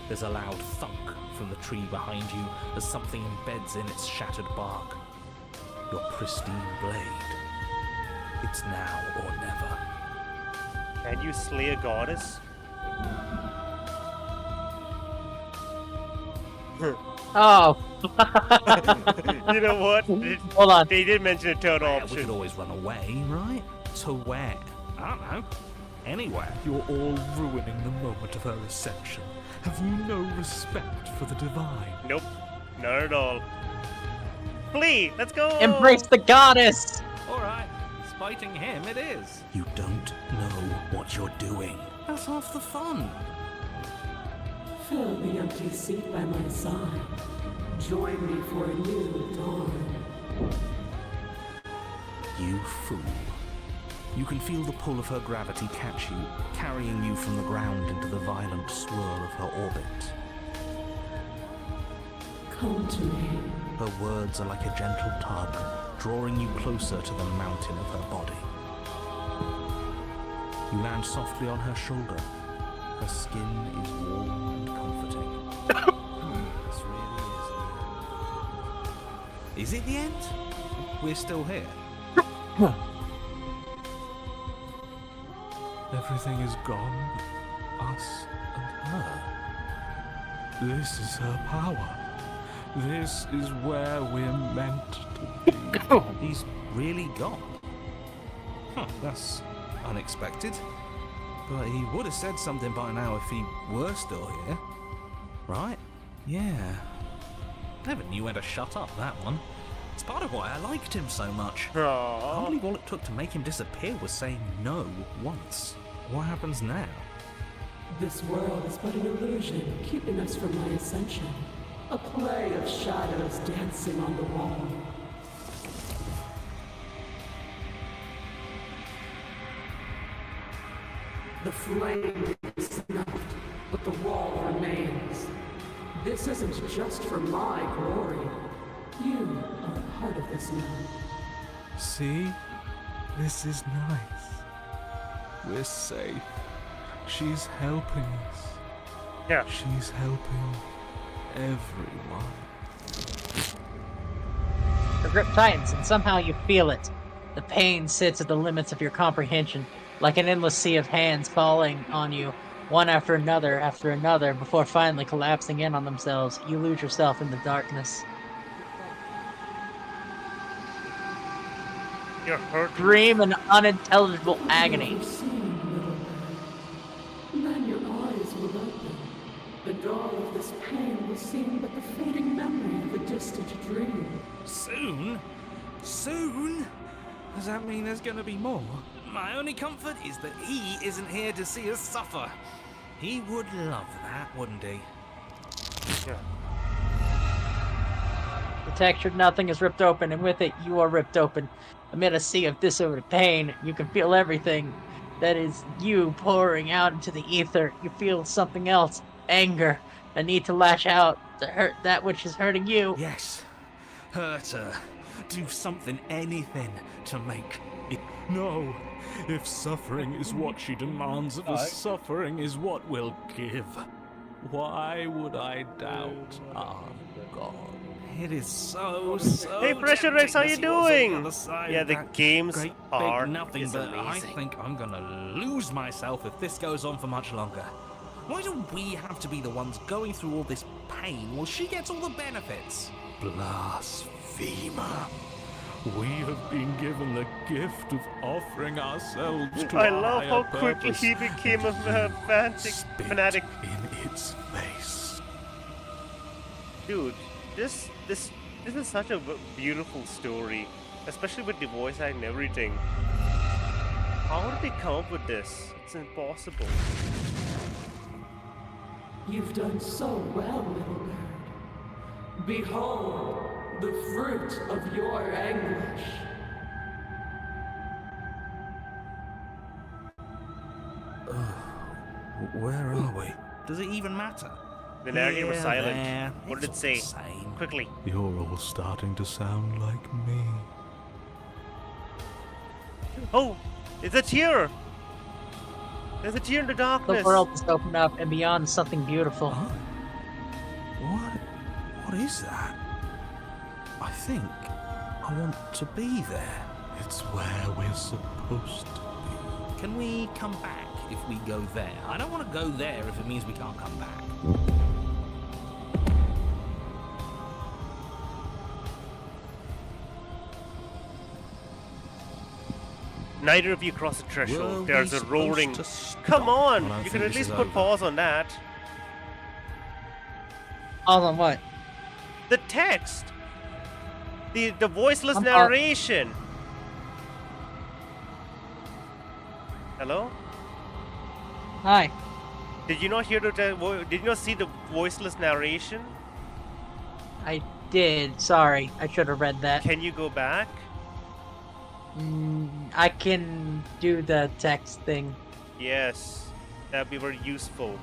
Speaker 5: There's a loud thunk from the tree behind you as something embeds in its shattered bark. Your pristine blade. It's now or never.
Speaker 1: Can you slay a goddess?
Speaker 4: Oh.
Speaker 1: You know what?
Speaker 4: Hold on.
Speaker 1: They did mention a third
Speaker 5: We could
Speaker 1: option.
Speaker 5: always run away, right? To where? I don't know. Anywhere.
Speaker 9: You're all ruining the moment of her ascension. Have you no respect for the divine?
Speaker 1: Nope, not at all. Flee! Let's go!
Speaker 4: Embrace the goddess.
Speaker 5: Alright, spiting him it is.
Speaker 9: You don't know what you're doing.
Speaker 5: That's half the fun.
Speaker 8: Fill the empty seat by my side. Join me for a new dawn.
Speaker 9: You fool.
Speaker 5: You can feel the pull of her gravity catch you, carrying you from the ground into the violent swirl of her orbit.
Speaker 8: Come to me.
Speaker 5: Her words are like a gentle tug, drawing you closer to the mountain of her body. You land softly on her shoulder. Her skin is warm and comforting. This really is the end. Is it the end? We're still here.
Speaker 9: Everything is gone. Us and her. This is her power. This is where we're meant to be.
Speaker 5: He's really gone. Huh, that's unexpected. But he would have said something by now if he were still here. Right? Yeah. Never knew when to shut up, that one. It's part of why I liked him so much. I can't believe all it took to make him disappear was saying no once. What happens now?
Speaker 8: This world is but an illusion, keeping us from my ascension. A play of shadows dancing on the wall. The flame is snuffed, but the wall remains. This isn't just for my glory. You are a part of this now.
Speaker 9: See? This is nice. We're safe. She's helping us.
Speaker 1: Yeah.
Speaker 9: She's helping everyone.
Speaker 4: The grip tightens, and somehow you feel it. The pain sits at the limits of your comprehension, like an endless sea of hands falling on you, one after another, before finally collapsing in on themselves. You lose yourself in the darkness.
Speaker 1: You're hurt.
Speaker 4: Dream in unintelligible agony.
Speaker 8: You've seen, little bird. Then your eyes will open, and all of this pain will seem but the fading memory of a distant dream.
Speaker 5: Soon? Soon? Does that mean there's gonna be more? My only comfort is that he isn't here to see us suffer. He would love that, wouldn't he?
Speaker 1: Yeah.
Speaker 4: The textured nothing is ripped open, and with it, you are ripped open. Amid a sea of disordered pain, you can feel everything that is you pouring out into the ether. You feel something else, anger, a need to lash out, to hurt that which is hurting you.
Speaker 5: Yes. Hurt her. Do something, anything, to make it.
Speaker 9: No. If suffering is what she demands of us, suffering is what we'll give. Why would I doubt our God?
Speaker 5: It is so.
Speaker 1: Hey, Pressure Rex, how you
Speaker 5: tempting to see what's on
Speaker 1: doing?
Speaker 5: the other side
Speaker 1: Yeah,
Speaker 5: of
Speaker 1: the
Speaker 5: that
Speaker 1: games
Speaker 5: great
Speaker 1: are
Speaker 5: big nothing,
Speaker 1: is
Speaker 5: but I
Speaker 1: amazing.
Speaker 5: think I'm gonna lose myself if this goes on for much longer. Why do we have to be the ones going through all this pain while she gets all the benefits?
Speaker 9: Blasphemer. We have been given the gift of offering ourselves to
Speaker 1: I
Speaker 9: a
Speaker 1: love
Speaker 9: higher
Speaker 1: how quickly
Speaker 9: purpose.
Speaker 1: he became a
Speaker 9: Spit
Speaker 1: fanatic.
Speaker 9: in its face.
Speaker 1: Dude, this is such a beautiful story, especially with the voice acting and everything. How did they come up with this? It's impossible.
Speaker 8: You've done so well, little bird. Behold, the fruit of your anguish.
Speaker 5: Where are we? Does it even matter?
Speaker 1: The narrator was
Speaker 5: Here,
Speaker 1: silent.
Speaker 5: there,
Speaker 1: What did it
Speaker 5: it's
Speaker 1: say?
Speaker 5: all the same.
Speaker 1: Quickly.
Speaker 9: You're all starting to sound like me.
Speaker 1: Oh, it's a tear. There's a tear in the darkness.
Speaker 4: The world is opened up, and beyond is something beautiful.
Speaker 5: Huh? What is that? I think I want to be there.
Speaker 9: It's where we're supposed to be.
Speaker 5: Can we come back if we go there? I don't want to go there if it means we can't come back.
Speaker 1: Neither of you cross the
Speaker 5: Were
Speaker 1: threshold.
Speaker 5: we
Speaker 1: There's a
Speaker 5: supposed
Speaker 1: roaring.
Speaker 5: to stop?
Speaker 1: Come
Speaker 5: I
Speaker 1: on!
Speaker 5: don't
Speaker 1: You
Speaker 5: think
Speaker 1: can at
Speaker 5: this
Speaker 1: least
Speaker 5: is
Speaker 1: put
Speaker 5: over.
Speaker 1: pause on that.
Speaker 4: All on what?
Speaker 1: The text. The voiceless
Speaker 4: I'm
Speaker 1: narration. Hello?
Speaker 4: Hi.
Speaker 1: Did you not hear the? Did you not see the voiceless narration?
Speaker 4: I did. Sorry. I should have read that.
Speaker 1: Can you go back?
Speaker 4: I can do the text thing.
Speaker 1: Yes, that'd be very useful.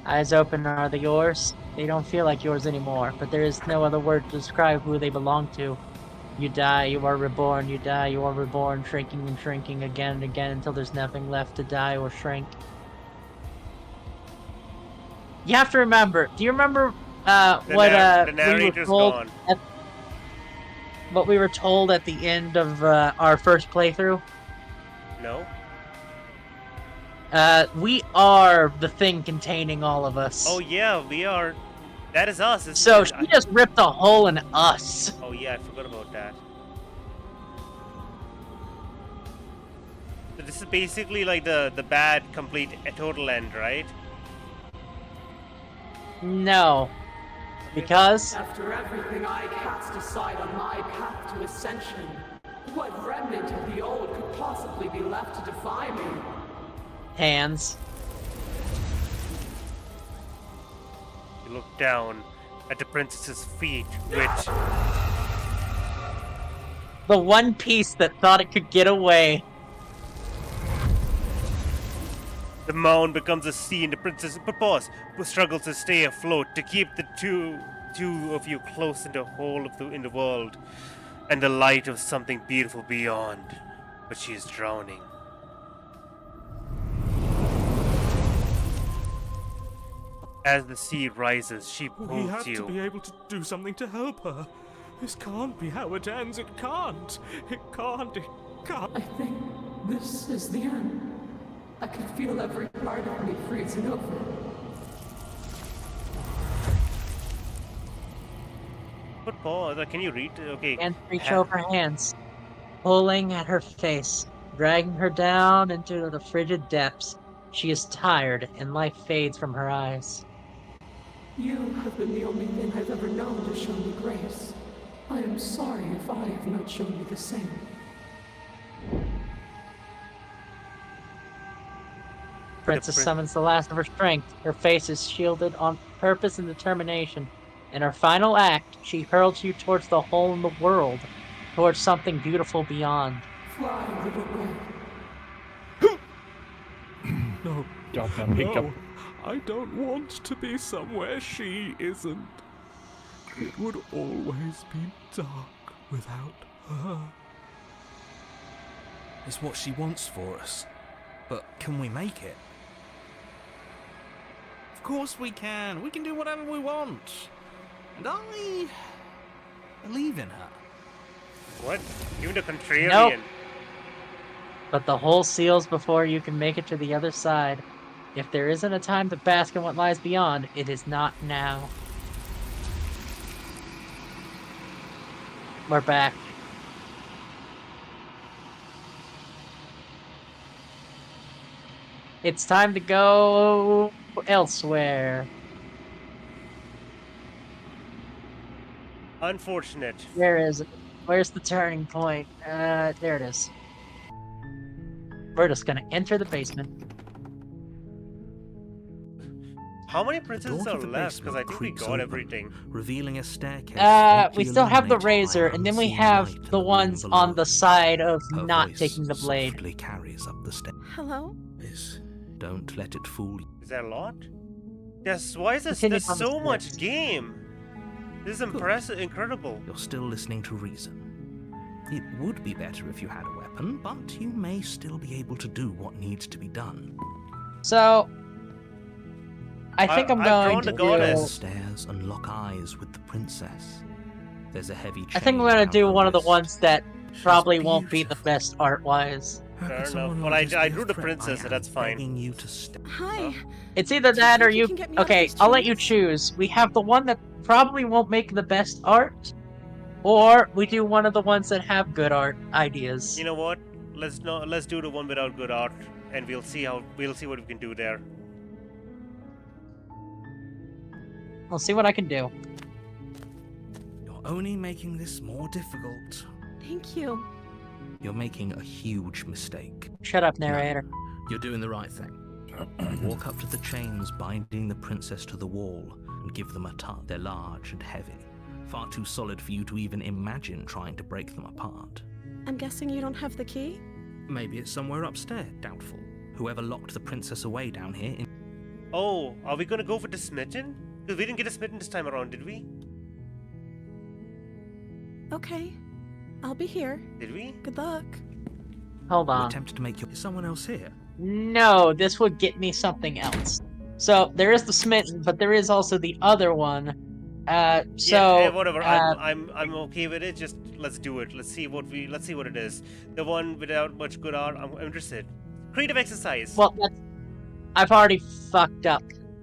Speaker 4: Eyes open, are they yours? They don't feel like yours anymore, but there is no other word to describe who they belong to. You die, you are reborn, you die, you are reborn, shrinking and shrinking again and again until there's nothing left to die or shrink. You have to remember, do you remember
Speaker 1: The
Speaker 4: we were
Speaker 1: narrator's
Speaker 4: told
Speaker 1: gone.
Speaker 4: what we were told at the end of our first playthrough?
Speaker 1: No?
Speaker 4: We are the thing containing all of us.
Speaker 1: Oh yeah, we are. That is us. Isn't
Speaker 4: So
Speaker 1: it?
Speaker 4: she just ripped a hole in us.
Speaker 1: Oh yeah, I forgot about that. So this is basically like the bad, complete, total end, right?
Speaker 4: No. Because
Speaker 8: After everything I cast aside on my path to ascension, what remnant of the old could possibly be left to defy me?
Speaker 4: hands.
Speaker 1: You look down at the princess's feet, which
Speaker 4: The one piece that thought it could get away.
Speaker 1: the mound becomes a sea, and the princess pause, who struggles to stay afloat to keep the two of you close in the whole of in the world, and the light of something beautiful beyond. But she is drowning. As the sea rises, she
Speaker 9: We
Speaker 1: pulls
Speaker 9: have
Speaker 1: you.
Speaker 9: to be able to do something to help her. This can't be how it ends. It can't. It can't. It can't.
Speaker 8: I think this is the end. I could feel every part of me freezing over.
Speaker 1: Put pause. Can you read? Okay.
Speaker 4: Hands reach over hands, pulling at her face, dragging her down into the frigid depths. She is tired, and life fades from her eyes.
Speaker 8: You have been the only thing I've ever known to show me grace. I am sorry if I have not shown you the same.
Speaker 4: Princess summons the last of her strength. Her face is shielded on purpose and determination. In her final act, she hurls you towards the hole in the world, towards something beautiful beyond.
Speaker 8: Fly, little bird.
Speaker 9: No.
Speaker 3: Goddamn hiccup.
Speaker 9: No. I don't want to be somewhere she isn't. It would always be dark without her.
Speaker 5: It's what she wants for us. But can we make it? Of course we can. We can do whatever we want. And I believe in her.
Speaker 1: What? Even the contrarian.
Speaker 4: Nope. But the hole seals before you can make it to the other side. If there isn't a time to bask in what lies beyond, it is not now. We're back. It's time to go elsewhere.
Speaker 1: Unfortunate.
Speaker 4: Where is it? Where's the turning point? There it is. We're just gonna enter the basement.
Speaker 1: How many
Speaker 5: The
Speaker 1: princesses
Speaker 5: door
Speaker 1: are
Speaker 5: to the
Speaker 1: left? Because I
Speaker 5: basement
Speaker 1: think we
Speaker 5: creaks
Speaker 1: got
Speaker 5: open,
Speaker 1: everything.
Speaker 5: revealing a staircase.
Speaker 4: We
Speaker 5: faintly
Speaker 4: still have the
Speaker 5: illuminated by
Speaker 4: razor,
Speaker 5: an
Speaker 4: and then we
Speaker 5: unseen
Speaker 4: have
Speaker 5: light in
Speaker 4: the
Speaker 5: room
Speaker 4: ones
Speaker 5: below.
Speaker 4: on the side of
Speaker 5: Her
Speaker 4: not
Speaker 5: voice
Speaker 4: taking the blade.
Speaker 5: softly carries up the stairs.
Speaker 6: Hello?
Speaker 5: Don't let it fool you.
Speaker 1: Is that a lot? Yes. Why is this?
Speaker 4: Continue
Speaker 1: There's
Speaker 4: on the
Speaker 1: so much
Speaker 4: steps.
Speaker 1: game. This is impressive, incredible.
Speaker 5: You're still listening to reason. It would be better if you had a weapon, but you may still be able to do what needs to be done.
Speaker 4: So, I think I'm
Speaker 1: I've
Speaker 4: going
Speaker 1: drawn
Speaker 4: to
Speaker 1: the goddess.
Speaker 4: do...
Speaker 5: Stairs and lock eyes with the princess. There's a heavy
Speaker 4: I think I'm
Speaker 5: chain
Speaker 4: going to
Speaker 5: around
Speaker 4: do
Speaker 5: her
Speaker 4: one of the
Speaker 5: wrist.
Speaker 4: ones that
Speaker 5: She's
Speaker 4: probably won't be the
Speaker 5: beautiful.
Speaker 4: best art-wise.
Speaker 5: How
Speaker 1: Fair
Speaker 5: could someone
Speaker 1: enough.
Speaker 5: not
Speaker 1: Well,
Speaker 5: just
Speaker 1: I
Speaker 5: be
Speaker 1: drew the
Speaker 5: threat?
Speaker 1: princess,
Speaker 5: I
Speaker 1: so that's
Speaker 5: am
Speaker 1: fine.
Speaker 5: begging you to step.
Speaker 6: Hi.
Speaker 4: It's either
Speaker 6: Do you
Speaker 4: that or
Speaker 6: think you
Speaker 4: you...
Speaker 6: can get me out of
Speaker 4: Okay,
Speaker 6: these
Speaker 4: I'll let you
Speaker 6: chains?
Speaker 4: choose. We have the one that probably won't make the best art, or we do one of the ones that have good art ideas.
Speaker 1: You know what? Let's do the one without good art, and we'll see what we can do there.
Speaker 4: I'll see what I can do.
Speaker 5: You're only making this more difficult.
Speaker 6: Thank you.
Speaker 5: You're making a huge mistake.
Speaker 4: Shut up, narrator.
Speaker 5: You're doing the right thing. Walk up to the chains binding the princess to the wall and give them a tug. They're large and heavy, far too solid for you to even imagine trying to break them apart.
Speaker 10: I'm guessing you don't have the key?
Speaker 5: Maybe it's somewhere upstairs. Doubtful. Whoever locked the princess away down here.
Speaker 1: Oh, are we gonna go for the smitten? Because we didn't get a smitten this time around, did we?
Speaker 10: Okay. I'll be here.
Speaker 1: Did we?
Speaker 10: Good luck.
Speaker 4: Hold
Speaker 5: You
Speaker 4: on.
Speaker 5: attempted to make your. Is someone else here?
Speaker 4: No, this would get me something else. So there is the smitten, but there is also the other one.
Speaker 1: Yeah, whatever.
Speaker 4: uh,
Speaker 1: I'm okay with it. Just let's do it. Let's see what it is. The one without much good art. I'm interested. Creative exercise.
Speaker 4: well, I've already fucked up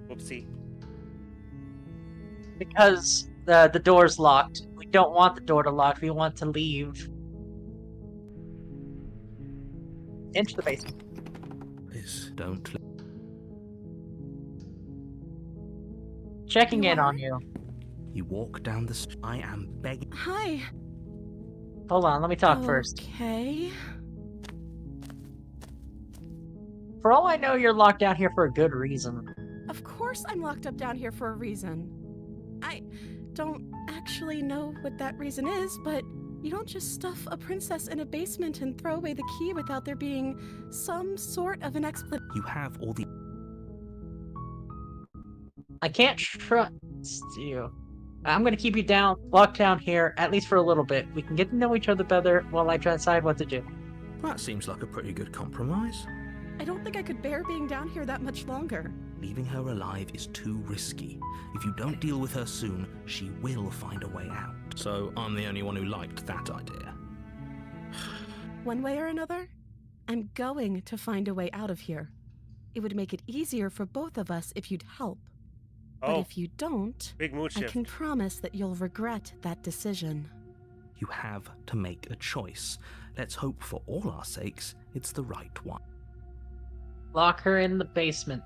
Speaker 1: Whoopsie.
Speaker 4: because the door's locked. We don't want the door to lock. We want to leave into the basement.
Speaker 5: Please don't.
Speaker 4: Checking
Speaker 10: You
Speaker 4: in
Speaker 10: are?
Speaker 4: on you.
Speaker 5: You walk down the. I am begging.
Speaker 10: Hi.
Speaker 4: Hold on, let me talk first.
Speaker 10: Okay.
Speaker 4: For all I know, you're locked down here for a good reason.
Speaker 10: Of course I'm locked up down here for a reason. I don't actually know what that reason is, but you don't just stuff a princess in a basement and throw away the key without there being some sort of an explanation.
Speaker 5: You have all the.
Speaker 4: I can't trust you. I'm gonna keep you locked down here, at least for a little bit. We can get to know each other better while I try to decide what to do.
Speaker 5: That seems like a pretty good compromise.
Speaker 10: I don't think I could bear being down here that much longer.
Speaker 5: Leaving her alive is too risky. If you don't deal with her soon, she will find a way out. So I'm the only one who liked that idea.
Speaker 10: One way or another, I'm going to find a way out of here. It would make it easier for both of us if you'd help. But
Speaker 1: Oh,
Speaker 10: if you don't,
Speaker 1: big mood
Speaker 10: I
Speaker 1: shift.
Speaker 10: can promise that you'll regret that decision.
Speaker 5: You have to make a choice. Let's hope for all our sakes it's the right one.
Speaker 4: Lock her in the basement.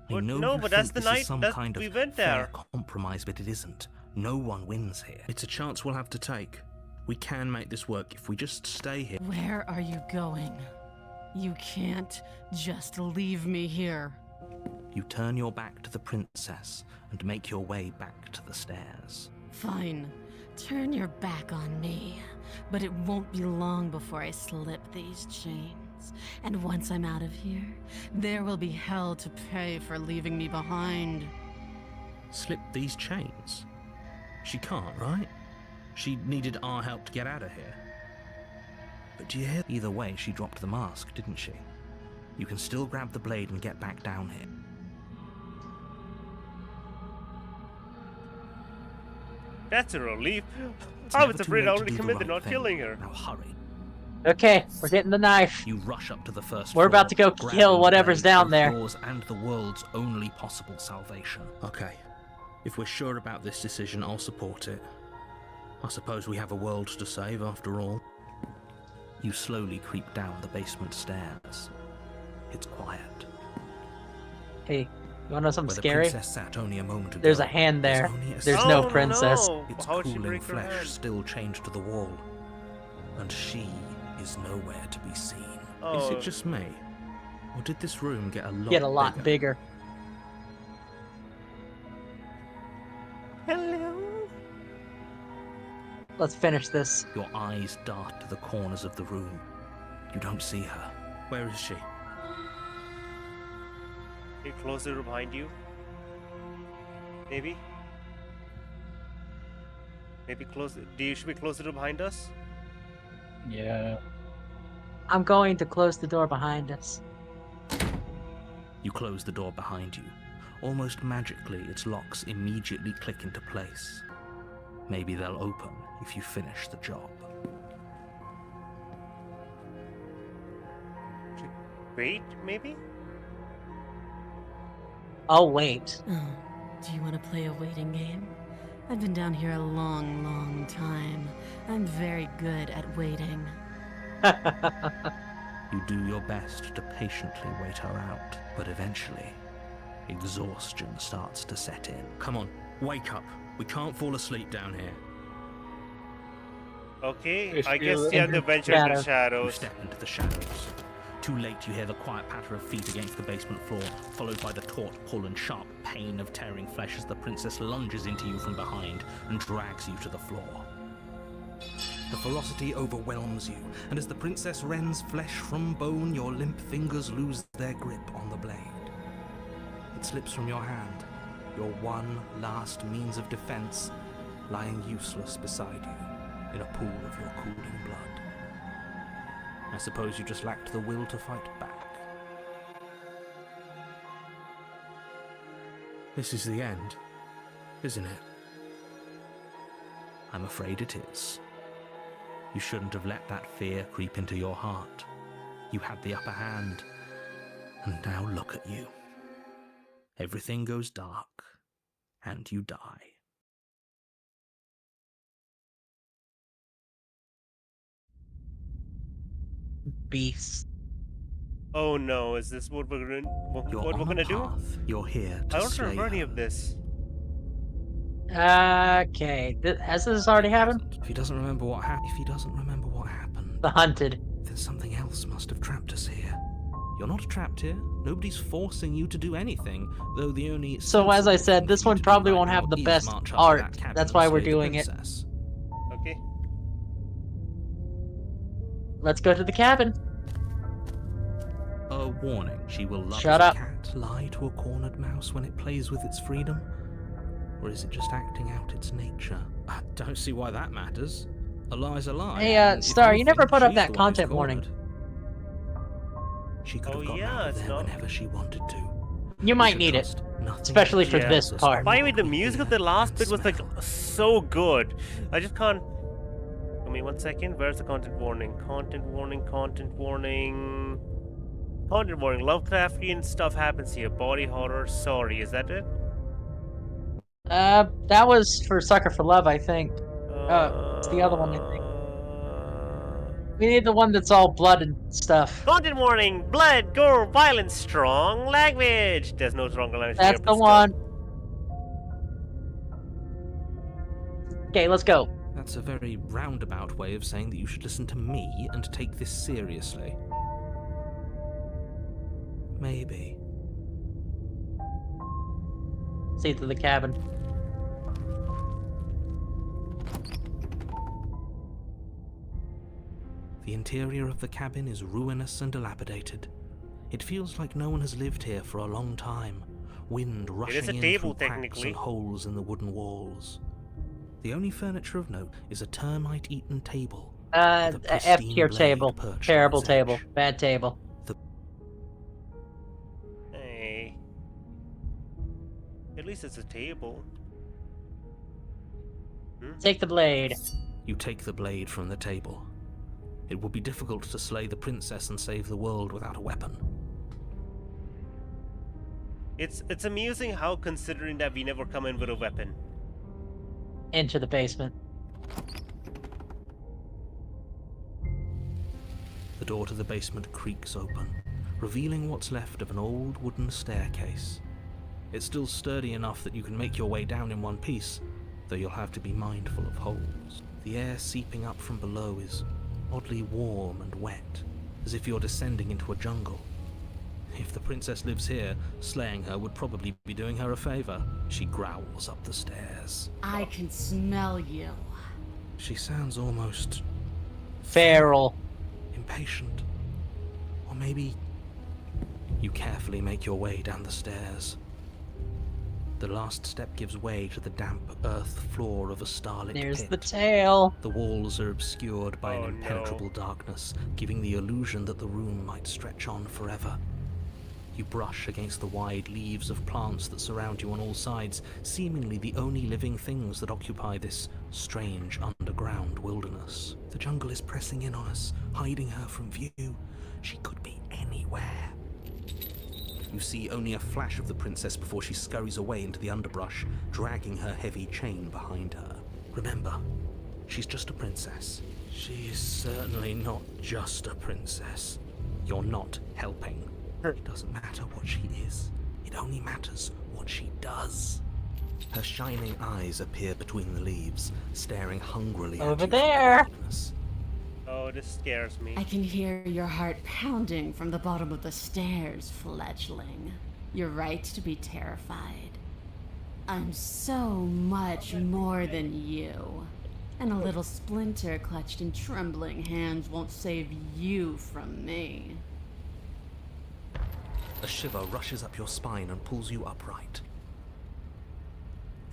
Speaker 5: I
Speaker 1: But
Speaker 5: know
Speaker 1: no,
Speaker 5: you
Speaker 1: but
Speaker 5: think
Speaker 1: that's the
Speaker 5: this
Speaker 1: night
Speaker 5: is some
Speaker 1: that
Speaker 5: kind
Speaker 1: we
Speaker 5: of
Speaker 1: went
Speaker 5: fair
Speaker 1: there.
Speaker 5: compromise, but it isn't. No one wins here. It's a chance we'll have to take. We can make this work if we just stay here.
Speaker 6: Where are you going? You can't just leave me here.
Speaker 5: You turn your back to the princess and make your way back to the stairs.
Speaker 6: Fine. Turn your back on me. But it won't be long before I slip these chains. And once I'm out of here, there will be hell to pay for leaving me behind.
Speaker 5: Slip these chains? She can't, right? She needed our help to get out of here. But do you hear? Either way, she dropped the mask, didn't she? You can still grab the blade and get back down here.
Speaker 1: That's a relief.
Speaker 5: It's
Speaker 1: I
Speaker 5: never
Speaker 1: was
Speaker 5: too
Speaker 1: afraid I
Speaker 5: late to
Speaker 1: already
Speaker 5: do the
Speaker 1: committed
Speaker 5: right
Speaker 1: not
Speaker 5: thing.
Speaker 1: killing her.
Speaker 5: Now hurry.
Speaker 4: Okay, we're getting the knife.
Speaker 5: You rush up to the first
Speaker 4: We're
Speaker 5: floor,
Speaker 4: about to go
Speaker 5: grabbing
Speaker 4: kill
Speaker 5: the
Speaker 4: whatever's
Speaker 5: blade,
Speaker 4: down
Speaker 5: both
Speaker 4: there.
Speaker 5: yours and the world's only possible salvation. Okay. If we're sure about this decision, I'll support it. I suppose we have a world to save after all. You slowly creep down the basement stairs. It's quiet.
Speaker 4: Hey, you wanna know something
Speaker 5: Where the
Speaker 4: scary?
Speaker 5: princess sat only a moment ago,
Speaker 4: There's a hand there.
Speaker 5: only a
Speaker 4: There's
Speaker 1: Oh,
Speaker 4: no princess.
Speaker 1: No.
Speaker 5: Its
Speaker 1: How'd she
Speaker 5: cooling
Speaker 1: break her
Speaker 5: flesh
Speaker 1: hand?
Speaker 5: still chained to the wall. And she is nowhere to be seen. Is
Speaker 1: Oh.
Speaker 5: it just me? Or did this room get a lot
Speaker 4: Bigger.
Speaker 1: Hello.
Speaker 4: Let's finish this.
Speaker 5: Your eyes dart to the corners of the room. You don't see her. Where is she?
Speaker 1: Can you close the door behind you? Maybe? Maybe close it. Should we close the door behind us?
Speaker 3: Yeah.
Speaker 4: I'm going to close the door behind us.
Speaker 5: You close the door behind you. Almost magically, its locks immediately click into place. Maybe they'll open if you finish the job.
Speaker 1: Wait, maybe?
Speaker 4: I'll wait.
Speaker 6: Oh, do you want to play a waiting game? I've been down here a long, long time. I'm very good at waiting.
Speaker 5: You do your best to patiently wait her out, but eventually, exhaustion starts to set in. Come on, wake up. We can't fall asleep down here.
Speaker 1: Okay,
Speaker 3: It's
Speaker 1: I guess
Speaker 3: still
Speaker 1: you have to venture into the
Speaker 5: You
Speaker 1: shadows.
Speaker 5: step into the shadows. Too late, you hear the quiet patter of feet against the basement floor, followed by the taut pull and sharp pain of tearing flesh as the princess lunges into you from behind and drags you to the floor. The ferocity overwhelms you, and as the princess rends flesh from bone, your limp fingers lose their grip on the blade. It slips from your hand, your one last means of defense, lying useless beside you in a pool of your cooling blood. I suppose you just lacked the will to fight back. This is the end, isn't it? I'm afraid it is. You shouldn't have let that fear creep into your heart. You had the upper hand, and now look at you. Everything goes dark, and you die.
Speaker 4: Beast.
Speaker 1: Oh no, is this what we're gonna do?
Speaker 5: You're here to
Speaker 1: I don't
Speaker 5: slay
Speaker 1: remember any
Speaker 5: her.
Speaker 1: of this.
Speaker 4: Okay, has this already happened?
Speaker 5: If he doesn't remember what happened,
Speaker 4: The Hunted.
Speaker 5: then something else must have trapped us here. You're not trapped here. Nobody's forcing you to do anything, though the only...
Speaker 4: So as I
Speaker 5: sensible
Speaker 4: said,
Speaker 5: thing
Speaker 4: this
Speaker 5: for you
Speaker 4: one
Speaker 5: to do
Speaker 4: probably
Speaker 5: right
Speaker 4: won't
Speaker 5: now
Speaker 4: have the
Speaker 5: is
Speaker 4: best
Speaker 5: march up to
Speaker 4: art.
Speaker 5: that cabin
Speaker 4: That's
Speaker 5: and
Speaker 4: why we're
Speaker 5: slay the
Speaker 4: doing it.
Speaker 5: princess.
Speaker 1: Okay.
Speaker 4: Let's go to the cabin.
Speaker 5: A warning, she will love
Speaker 4: Shut
Speaker 5: as
Speaker 4: up.
Speaker 5: a cat, lie to a cornered mouse when it plays with its freedom? Or is it just acting out its nature? I don't see why that matters. A lie's a lie.
Speaker 4: Hey,
Speaker 5: and if
Speaker 4: Star, you never
Speaker 5: anything,
Speaker 4: put up
Speaker 5: she's
Speaker 4: that
Speaker 5: the one who's
Speaker 4: content warning.
Speaker 5: cornered. She could
Speaker 1: Oh,
Speaker 5: have gotten
Speaker 1: yeah,
Speaker 5: out of
Speaker 1: it's
Speaker 5: there
Speaker 1: not-
Speaker 5: whenever she wanted to.
Speaker 4: You
Speaker 5: We
Speaker 4: might
Speaker 5: should
Speaker 4: need it,
Speaker 5: trust nothing
Speaker 4: especially for
Speaker 1: Yeah.
Speaker 4: this
Speaker 5: tells us
Speaker 4: part.
Speaker 1: By the way,
Speaker 5: what
Speaker 1: the
Speaker 5: we
Speaker 1: music of
Speaker 5: hear
Speaker 1: the last
Speaker 5: and
Speaker 1: bit was like
Speaker 5: smell.
Speaker 1: so good. I just can't. Give me 1 second. Where's the content warning? Content warning. Content warning. Content warning. Lovecraftian stuff happens here. Body horror. Sorry, is that it?
Speaker 4: That was for Sucker for Love, I think. It's the other one, I think. We need the one that's all blood and stuff.
Speaker 1: Content warning. Blood, gore, violence, strong language. There's no stronger language
Speaker 4: That's
Speaker 1: here.
Speaker 4: the
Speaker 1: Please go.
Speaker 4: one. Okay, let's go.
Speaker 5: That's a very roundabout way of saying that you should listen to me and take this seriously. Maybe.
Speaker 4: See to the cabin.
Speaker 5: The interior of the cabin is ruinous and dilapidated. It feels like no one has lived here for a long time. Wind rushing in
Speaker 1: table,
Speaker 5: through cracks
Speaker 1: technically.
Speaker 5: and holes in the wooden walls. The only furniture of note is a termite-eaten table. with a
Speaker 4: F
Speaker 5: pristine
Speaker 4: tier
Speaker 5: blade
Speaker 4: table.
Speaker 5: perched on
Speaker 4: Terrible
Speaker 5: its
Speaker 4: table.
Speaker 5: edge.
Speaker 4: Bad table.
Speaker 1: Hey. At least it's a table.
Speaker 4: Take the blade.
Speaker 5: You take the blade from the table. It would be difficult to slay the princess and save the world without a weapon.
Speaker 1: It's amusing how, considering that we never come in with a weapon.
Speaker 4: Into the basement.
Speaker 5: The door to the basement creaks open, revealing what's left of an old wooden staircase. It's still sturdy enough that you can make your way down in one piece, though you'll have to be mindful of holes. The air seeping up from below is oddly warm and wet, as if you're descending into a jungle. If the princess lives here, slaying her would probably be doing her a favor. She growls up the stairs.
Speaker 6: I can smell you.
Speaker 5: She sounds almost
Speaker 4: Feral.
Speaker 5: impatient. Or maybe you carefully make your way down the stairs. The last step gives way to the damp earth floor of a starlit
Speaker 4: There's
Speaker 5: pit.
Speaker 4: the tail.
Speaker 5: The walls are obscured by
Speaker 1: Oh,
Speaker 5: an
Speaker 1: no.
Speaker 5: impenetrable darkness, giving the illusion that the room might stretch on forever. You brush against the wide leaves of plants that surround you on all sides, seemingly the only living things that occupy this strange underground wilderness. The jungle is pressing in on us, hiding her from view. She could be anywhere. You see only a flash of the princess before she scurries away into the underbrush, dragging her heavy chain behind her. Remember, she's just a princess. She's certainly not just a princess. You're not helping. It doesn't matter what she is. It only matters what she does. Her shining eyes appear between the leaves, staring hungrily at
Speaker 4: Over
Speaker 5: you from
Speaker 4: there.
Speaker 5: the darkness.
Speaker 1: Oh, this scares me.
Speaker 6: I can hear your heart pounding from the bottom of the stairs, fledgling. You're right to be terrified. I'm so much more than you. And a little splinter clutched in trembling hands won't save you from me.
Speaker 5: A shiver rushes up your spine and pulls you upright.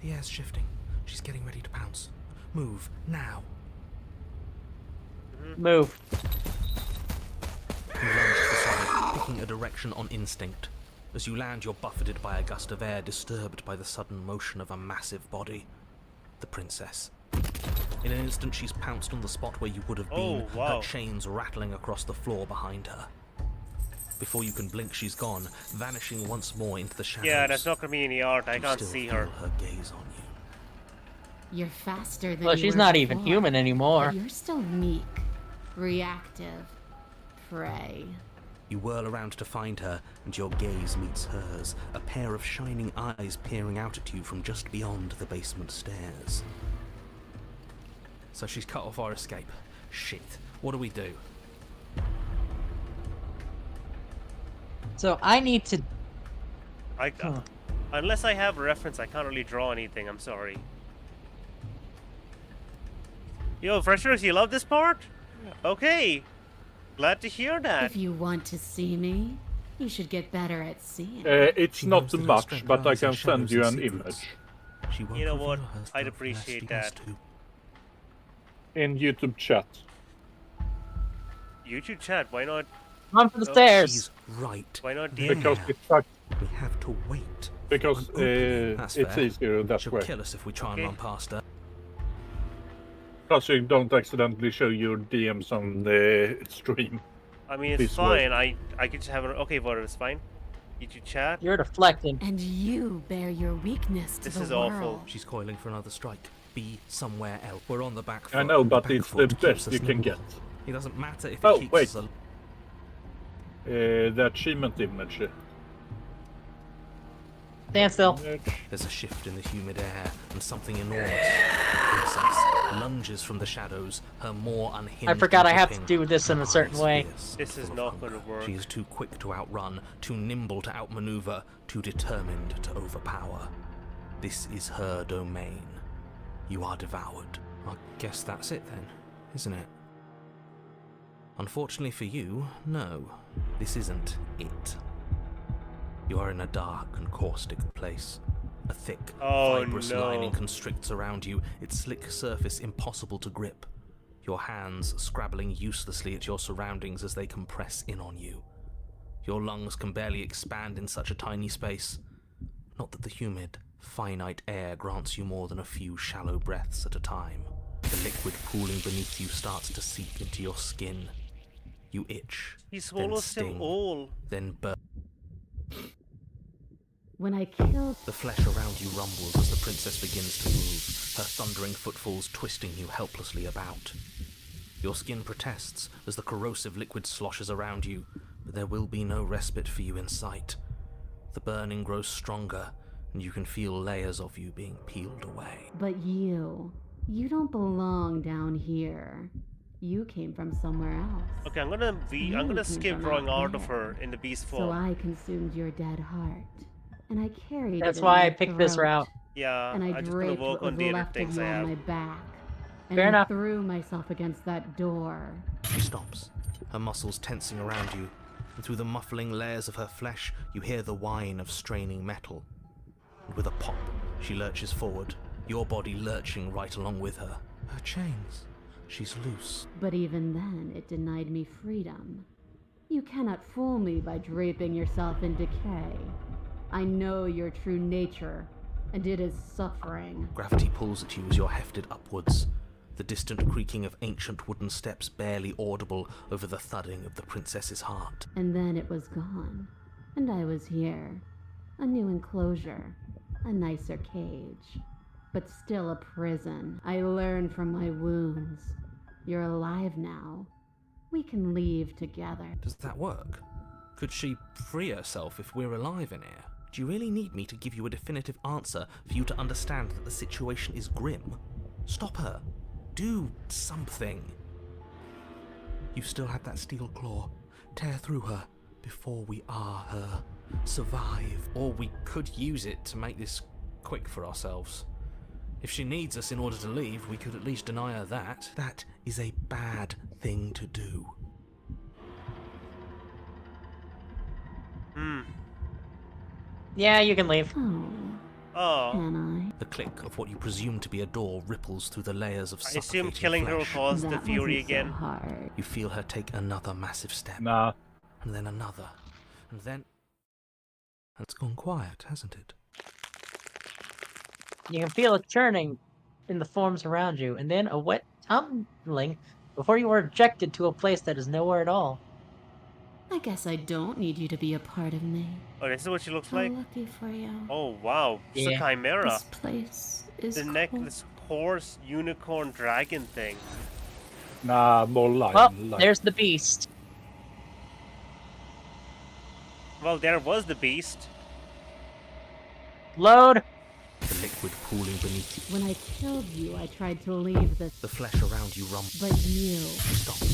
Speaker 5: The air's shifting. She's getting ready to pounce. Move, now.
Speaker 4: Move.
Speaker 5: You lunge to the side, picking a direction on instinct. As you land, you're buffeted by a gust of air, disturbed by the sudden motion of a massive body. The princess. In an instant, she's pounced on the spot where you would have been, her chains rattling across the floor behind her. Before you can blink, she's gone, vanishing once more into the shadows.
Speaker 1: Yeah, that's not gonna be any art. I
Speaker 5: You
Speaker 1: can't
Speaker 5: still
Speaker 1: see
Speaker 5: feel
Speaker 1: her.
Speaker 5: her gaze on you.
Speaker 6: You're faster than
Speaker 4: Well,
Speaker 6: you
Speaker 4: she's
Speaker 6: were
Speaker 4: not even
Speaker 6: before,
Speaker 4: human anymore.
Speaker 6: but you're still meek, reactive, prey.
Speaker 5: You whirl around to find her, and your gaze meets hers, a pair of shining eyes peering out at you from just beyond the basement stairs.
Speaker 7: So she's cut off our escape. Shit. What do we do?
Speaker 4: So I need to.
Speaker 1: Unless I have a reference, I can't really draw anything. I'm sorry. Yo, Freshers, you love this part? Okay. Glad to hear that.
Speaker 6: If you want to see me, you should get better at seeing.
Speaker 3: It's not much, but I can send you an image.
Speaker 1: You know what? I'd appreciate that.
Speaker 3: In YouTube chat.
Speaker 1: YouTube chat, why not?
Speaker 4: Come for the stairs.
Speaker 5: She's right.
Speaker 1: Why not
Speaker 5: there.
Speaker 1: DM?
Speaker 3: Because it's like,
Speaker 5: We have to wait.
Speaker 3: because
Speaker 5: That's
Speaker 3: it's
Speaker 5: fair.
Speaker 3: easier that
Speaker 5: She'll
Speaker 3: way.
Speaker 5: kill us if we try and run past her.
Speaker 3: Plus you don't accidentally show your DMs on the stream.
Speaker 1: I mean, it's
Speaker 3: This way.
Speaker 1: fine. I could just have an okay, whatever, it's fine. YouTube chat.
Speaker 4: You're deflecting.
Speaker 6: And you bear your weakness to
Speaker 1: This
Speaker 6: the
Speaker 1: is
Speaker 6: world.
Speaker 1: awful.
Speaker 5: She's coiling for another strike. Be somewhere else. We're on the back foot.
Speaker 3: I know, but
Speaker 5: back
Speaker 3: it's
Speaker 5: foot
Speaker 3: the
Speaker 5: keeps
Speaker 3: best
Speaker 5: us
Speaker 3: you can
Speaker 5: nimble.
Speaker 3: get.
Speaker 5: It doesn't matter if it
Speaker 3: Oh,
Speaker 5: keeps
Speaker 3: wait.
Speaker 5: us alive.
Speaker 3: The achievement image.
Speaker 4: Stand still.
Speaker 5: There's a shift in the humid air, and something enormous. The princess lunges from the shadows, her more unhinged.
Speaker 4: I forgot I have to
Speaker 5: dripping,
Speaker 4: do this in
Speaker 5: her
Speaker 4: a certain
Speaker 5: eyes
Speaker 4: way.
Speaker 5: fierce,
Speaker 1: This is
Speaker 5: full of
Speaker 1: not
Speaker 5: hunger.
Speaker 1: gonna work.
Speaker 5: She is too quick to outrun, too nimble to outmaneuver, too determined to overpower. This is her domain. You are devoured. I guess that's it then, isn't it? Unfortunately for you, no. This isn't it. You are in a dark and caustic place. A thick, fibrous lining constricts around you, its slick surface impossible to grip. Your hands scrabbling uselessly at your surroundings as they compress in on you. Your lungs can barely expand in such a tiny space. Not that the humid, finite air grants you more than a few shallow breaths at a time. The liquid pooling beneath you starts to seep into your skin. You itch,
Speaker 1: He
Speaker 5: then
Speaker 1: swallows
Speaker 5: sting,
Speaker 1: them all.
Speaker 5: then burn.
Speaker 6: When I killed,
Speaker 5: The flesh around you rumbles as the princess begins to move, her thundering footfalls twisting you helplessly about. Your skin protests as the corrosive liquid sloshes around you, but there will be no respite for you in sight. The burning grows stronger, and you can feel layers of you being peeled away.
Speaker 6: but you don't belong down here. You came from somewhere else.
Speaker 1: Okay, I'm gonna
Speaker 6: You
Speaker 1: skip
Speaker 6: came from
Speaker 1: drawing
Speaker 6: out
Speaker 1: art of
Speaker 6: there.
Speaker 1: her in the beast
Speaker 6: So
Speaker 1: form.
Speaker 6: I consumed your dead heart, and I carried
Speaker 4: That's
Speaker 6: it in
Speaker 4: why
Speaker 6: my
Speaker 4: I picked this
Speaker 6: throat,
Speaker 4: route.
Speaker 1: Yeah,
Speaker 6: and I
Speaker 1: I'm just gonna
Speaker 6: draped
Speaker 1: work
Speaker 6: what
Speaker 1: on
Speaker 6: was
Speaker 1: the other
Speaker 6: left of
Speaker 1: things
Speaker 6: you
Speaker 1: I
Speaker 6: on
Speaker 1: have.
Speaker 6: my back, and
Speaker 4: Fair
Speaker 6: I
Speaker 4: enough.
Speaker 6: threw myself against that door.
Speaker 5: She stops, her muscles tensing around you, and through the muffling layers of her flesh, you hear the whine of straining metal. And with a pop, she lurches forward, your body lurching right along with her. Her chains. She's loose.
Speaker 6: But even then, it denied me freedom. You cannot fool me by draping yourself in decay. I know your true nature, and it is suffering.
Speaker 5: Gravity pulls at you as you're hefted upwards, the distant creaking of ancient wooden steps barely audible over the thudding of the princess's heart.
Speaker 6: And then it was gone, and I was here. A new enclosure, a nicer cage, but still a prison. I learned from my wounds. You're alive now. We can leave together.
Speaker 5: Does that work? Could she free herself if we're alive in here? Do you really need me to give you a definitive answer for you to understand that the situation is grim? Stop her. Do something. You still have that steel claw. Tear through her before we are her. Survive.
Speaker 7: Or we could use it to make this quick for ourselves.
Speaker 5: If she needs us in order to leave, we could at least deny her that. That is a bad thing to do.
Speaker 4: Yeah, you can leave.
Speaker 1: Oh.
Speaker 6: Can
Speaker 5: The click of what you presume to be a door ripples through the layers of
Speaker 1: I assume
Speaker 5: suffocating
Speaker 1: killing her will
Speaker 5: flesh.
Speaker 1: cause the
Speaker 6: that
Speaker 1: fury
Speaker 6: wasn't
Speaker 1: again.
Speaker 6: so hard.
Speaker 5: You feel her take another massive step,
Speaker 3: Nah.
Speaker 5: and then another, and then... And it's gone quiet, hasn't it?
Speaker 4: You can feel it churning in the forms around you, and then a wet tumbling before you are ejected to a place that is nowhere at all.
Speaker 6: I guess I don't need you to be a part of me.
Speaker 1: Oh, this is what she looks
Speaker 6: How
Speaker 1: like?
Speaker 6: lucky for you.
Speaker 1: Oh, wow. It's a
Speaker 4: Yeah.
Speaker 1: chimera.
Speaker 6: This place is
Speaker 1: The neck, this horse, unicorn, dragon thing.
Speaker 3: Nah, more lion.
Speaker 4: Well,
Speaker 3: lion.
Speaker 4: there's the beast.
Speaker 1: Well, there was the beast.
Speaker 4: Load.
Speaker 5: The liquid pooling beneath you.
Speaker 6: When I killed you, I tried to leave this,
Speaker 5: The flesh around you rumbles.
Speaker 6: but you.
Speaker 5: Stop.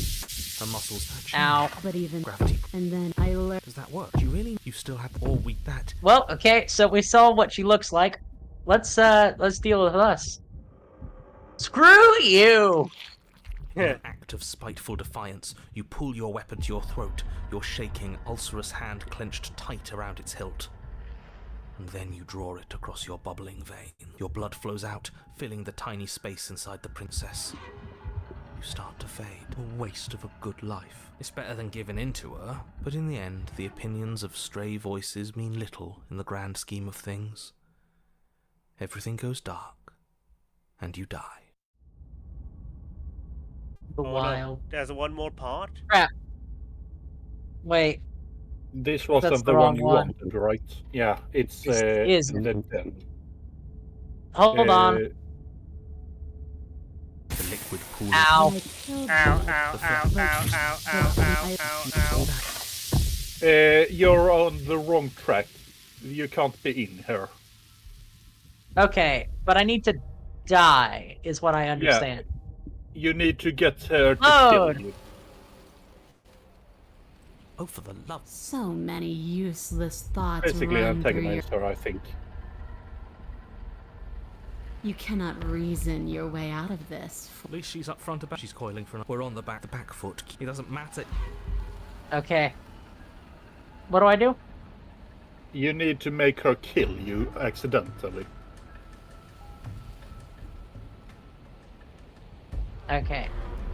Speaker 5: Her muscles touch.
Speaker 4: Ow.
Speaker 6: But even
Speaker 5: Gravity.
Speaker 6: and then I learned.
Speaker 5: Does that work? Do you really? You still have all week that.
Speaker 4: Well, okay, so we saw what she looks like. Let's deal with us. Screw you!
Speaker 5: In an act of spiteful defiance, you pull your weapon to your throat, your shaking, ulcerous hand clenched tight around its hilt. And then you draw it across your bubbling vein. Your blood flows out, filling the tiny space inside the princess. You start to fade, a waste of a good life. It's better than giving in to her, but in the end, the opinions of stray voices mean little in the grand scheme of things. Everything goes dark, and you die.
Speaker 4: The
Speaker 1: Oh, no.
Speaker 4: wild.
Speaker 1: There's one more part?
Speaker 4: Crap. Wait,
Speaker 3: This wasn't
Speaker 4: That's
Speaker 3: the
Speaker 4: the
Speaker 3: one
Speaker 4: wrong
Speaker 3: you
Speaker 4: one.
Speaker 3: wanted, right? Yeah, it's
Speaker 4: This is-
Speaker 3: and then 10.
Speaker 4: hold on.
Speaker 5: The liquid pool.
Speaker 4: Ow.
Speaker 6: When I killed
Speaker 1: Ow,
Speaker 6: you,
Speaker 1: ow,
Speaker 5: The
Speaker 1: ow,
Speaker 5: flesh.
Speaker 1: ow, ow, ow, ow, ow, ow.
Speaker 3: You're on the wrong track. You can't be in here.
Speaker 4: Okay, but I need to die, is what I understand.
Speaker 3: You need to get her to
Speaker 4: Load.
Speaker 3: kill you.
Speaker 5: Oh, for the love.
Speaker 6: so many useless thoughts
Speaker 3: Basically
Speaker 6: run through your.
Speaker 3: antagonize her, I think.
Speaker 6: You cannot reason your way out of this.
Speaker 5: At least she's up front about. She's coiling for. We're on the back foot. It doesn't matter.
Speaker 4: Okay. What do I do?
Speaker 3: You need to make her kill you accidentally.
Speaker 4: Okay.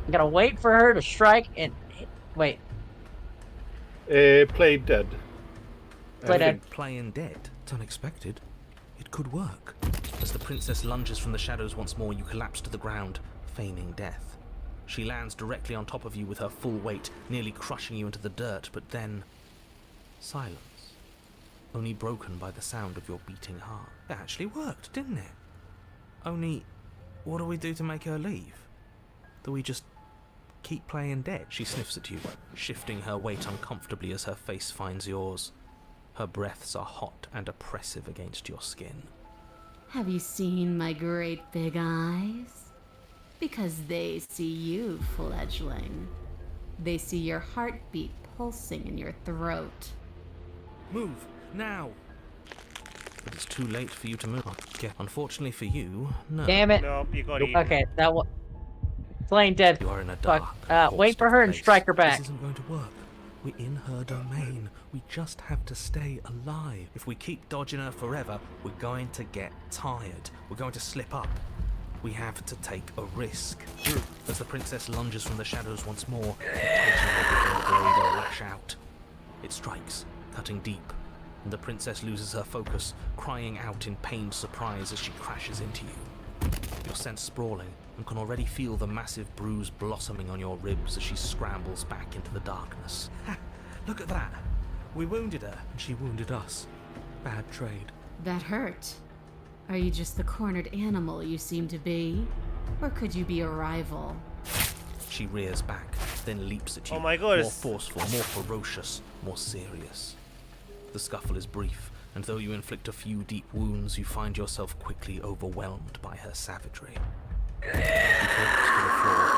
Speaker 4: I'm gonna wait for her to strike and wait.
Speaker 3: Play dead.
Speaker 4: Play dead.
Speaker 5: Playing dead. It's unexpected. It could work. As the princess lunges from the shadows once more, you collapse to the ground, feigning death. She lands directly on top of you with her full weight, nearly crushing you into the dirt, but then... silence. Only broken by the sound of your beating heart. It actually worked, didn't it? Only, what do we do to make her leave? Do we just keep playing dead? She sniffs at you, shifting her weight uncomfortably as her face finds yours. Her breaths are hot and oppressive against your skin.
Speaker 6: Have you seen my great big eyes? Because they see you, fledgling. They see your heartbeat pulsing in your throat.
Speaker 5: Move, now! But it's too late for you to move. Unfortunately for you, no.
Speaker 4: Damn it.
Speaker 1: Nope, you got eaten.
Speaker 4: Okay, that was playing dead.
Speaker 5: You are in a
Speaker 4: Fuck.
Speaker 5: dark,
Speaker 4: Wait for
Speaker 5: forced
Speaker 4: her and
Speaker 5: place.
Speaker 4: strike her back.
Speaker 5: This isn't going to work. We're in her domain. We just have to stay alive. If we keep dodging her forever, we're going to get tired. We're going to slip up. We have to take a risk. As the princess lunges from the shadows once more, you tighten her blade and lash out. It strikes, cutting deep, and the princess loses her focus, crying out in pained surprise as she crashes into you. You're sent sprawling, and can already feel the massive bruise blossoming on your ribs as she scrambles back into the darkness. Ha! Look at that! We wounded her, and she wounded us. Bad trade.
Speaker 6: That hurt. Are you just the cornered animal you seem to be? Or could you be a rival?
Speaker 5: She rears back, then leaps at you.
Speaker 1: Oh my God,
Speaker 5: More
Speaker 1: it's-
Speaker 5: forceful, more ferocious, more serious. The scuffle is brief, and though you inflict a few deep wounds, you find yourself quickly overwhelmed by her savagery. You collapse to the floor.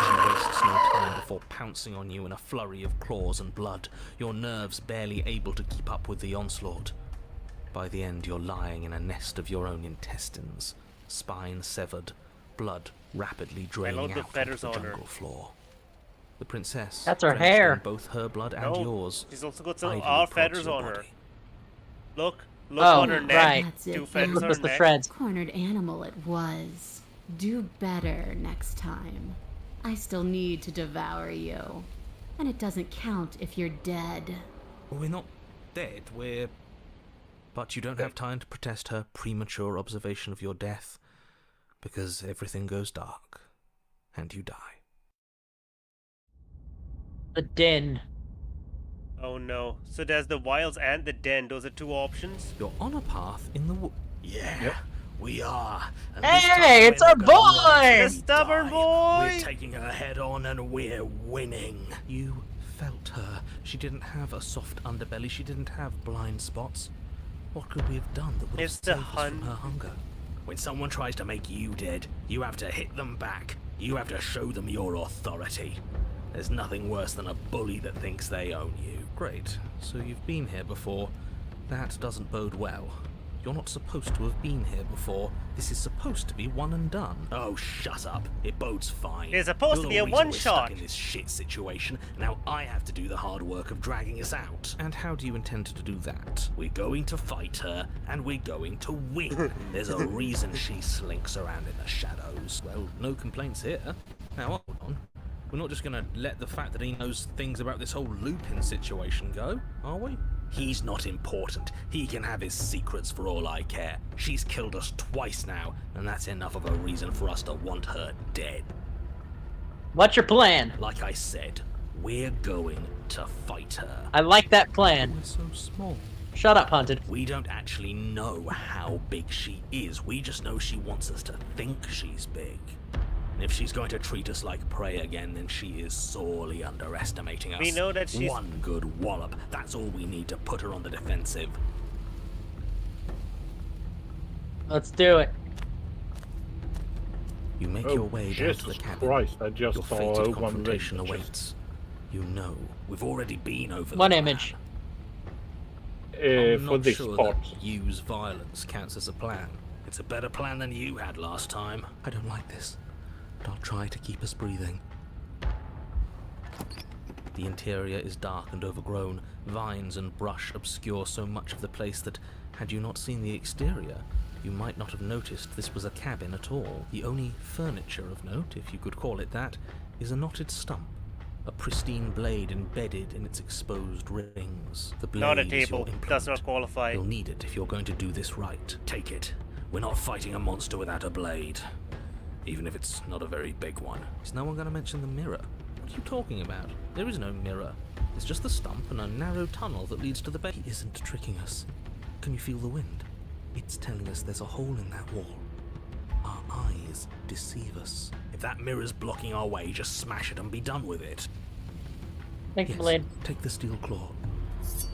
Speaker 5: She wastes no time before pouncing on you in a flurry of claws and blood, your nerves barely able to keep up with the onslaught. By the end, you're lying in a nest of your own intestines, spine severed, blood rapidly draining
Speaker 1: love the
Speaker 5: out onto
Speaker 1: feathers
Speaker 5: the
Speaker 1: on her.
Speaker 5: jungle floor. The princess,
Speaker 4: That's her
Speaker 5: drenched in
Speaker 4: hair.
Speaker 5: both her blood and
Speaker 1: No,
Speaker 5: yours,
Speaker 1: she's also got some
Speaker 5: idly
Speaker 1: our
Speaker 5: prods
Speaker 1: feathers
Speaker 5: your
Speaker 1: on her.
Speaker 5: body.
Speaker 1: Look
Speaker 4: Oh,
Speaker 1: on her neck.
Speaker 4: right.
Speaker 6: That's it
Speaker 1: 2
Speaker 6: then.
Speaker 1: feathers
Speaker 4: Look
Speaker 1: on
Speaker 4: at
Speaker 1: her
Speaker 4: the
Speaker 1: neck.
Speaker 4: threads.
Speaker 6: Cornered animal it was. Do better next time. I still need to devour you. And it doesn't count if you're dead.
Speaker 5: We're not dead, we're... But you don't have time to protest her premature observation of your death, because everything goes dark, and you die.
Speaker 4: The den.
Speaker 1: Oh no. So there's the wilds and the den. Those are 2 options.
Speaker 5: You're on a path in the wood. Yeah, we are. And
Speaker 4: Hey,
Speaker 5: this time
Speaker 4: it's
Speaker 5: we're
Speaker 4: our
Speaker 5: not gonna run
Speaker 4: boy!
Speaker 5: till
Speaker 1: The
Speaker 5: we
Speaker 1: stubborn
Speaker 5: die.
Speaker 1: boy!
Speaker 5: We're taking her head on and we're winning. You felt her. She didn't have a soft underbelly. She didn't have blind spots. What could we have done that would have
Speaker 1: It's the
Speaker 5: saved us from her hunger? When someone tries to make you dead, you have to hit them back. You have to show them your authority. There's nothing worse than a bully that thinks they own you. Great. So you've been here before. That doesn't bode well. You're not supposed to have been here before. This is supposed to be one and done. Oh, shut up. It bodes fine.
Speaker 1: It's supposed
Speaker 5: You're
Speaker 1: to
Speaker 5: the
Speaker 1: be a
Speaker 5: reason we're
Speaker 1: one-shot.
Speaker 5: stuck in this shit situation. Now I have to do the hard work of dragging us out. And how do you intend to do that? We're going to fight her, and we're going to win. There's a reason she slinks around in the shadows. Well, no complaints here. Now, hold on. We're not just gonna let the fact that he knows things about this whole Lupin situation go, are we? He's not important. He can have his secrets for all I care. She's killed us twice now, and that's enough of a reason for us to want her dead.
Speaker 4: What's your plan?
Speaker 5: Like I said, we're going to fight her.
Speaker 4: I like that plan.
Speaker 5: We're so small.
Speaker 4: Shut up, Hunted.
Speaker 5: We don't actually know how big she is. We just know she wants us to think she's big. And if she's going to treat us like prey again, then she is sorely underestimating us.
Speaker 1: We know that she's...
Speaker 5: One good wallop. That's all we need to put her on the defensive.
Speaker 4: Let's do it.
Speaker 5: You make
Speaker 3: Oh,
Speaker 5: your way down to
Speaker 3: Jesus
Speaker 5: the cabin.
Speaker 3: Christ, I just
Speaker 5: Your
Speaker 3: saw
Speaker 5: fated
Speaker 3: one
Speaker 5: confrontation
Speaker 3: ring.
Speaker 5: awaits. You know, we've already been over
Speaker 4: One
Speaker 5: the
Speaker 4: image.
Speaker 5: plan. I'm
Speaker 3: For
Speaker 5: not
Speaker 3: this
Speaker 5: sure
Speaker 3: part.
Speaker 5: that use violence counts as a plan. It's a better plan than you had last time. I don't like this, but I'll try to keep us breathing. The interior is dark and overgrown. Vines and brush obscure so much of the place that, had you not seen the exterior, you might not have noticed this was a cabin at all. The only furniture of note, if you could call it that, is a knotted stump. A pristine blade embedded in its exposed rings. The blade
Speaker 1: Not a
Speaker 5: is your
Speaker 1: table.
Speaker 5: implement.
Speaker 1: Does not qualify.
Speaker 5: You'll need it if you're going to do this right. Take it. We're not fighting a monster without a blade. Even if it's not a very big one. Is no one going to mention the mirror? What are you talking about? There is no mirror. It's just the stump and a narrow tunnel that leads to the base. He isn't tricking us. Can you feel the wind? It's telling us there's a hole in that wall. Our eyes deceive us. If that mirror's blocking our way, just smash it and be done with it.
Speaker 4: Thank you,
Speaker 5: Yes,
Speaker 4: Blade.
Speaker 5: take the steel claw.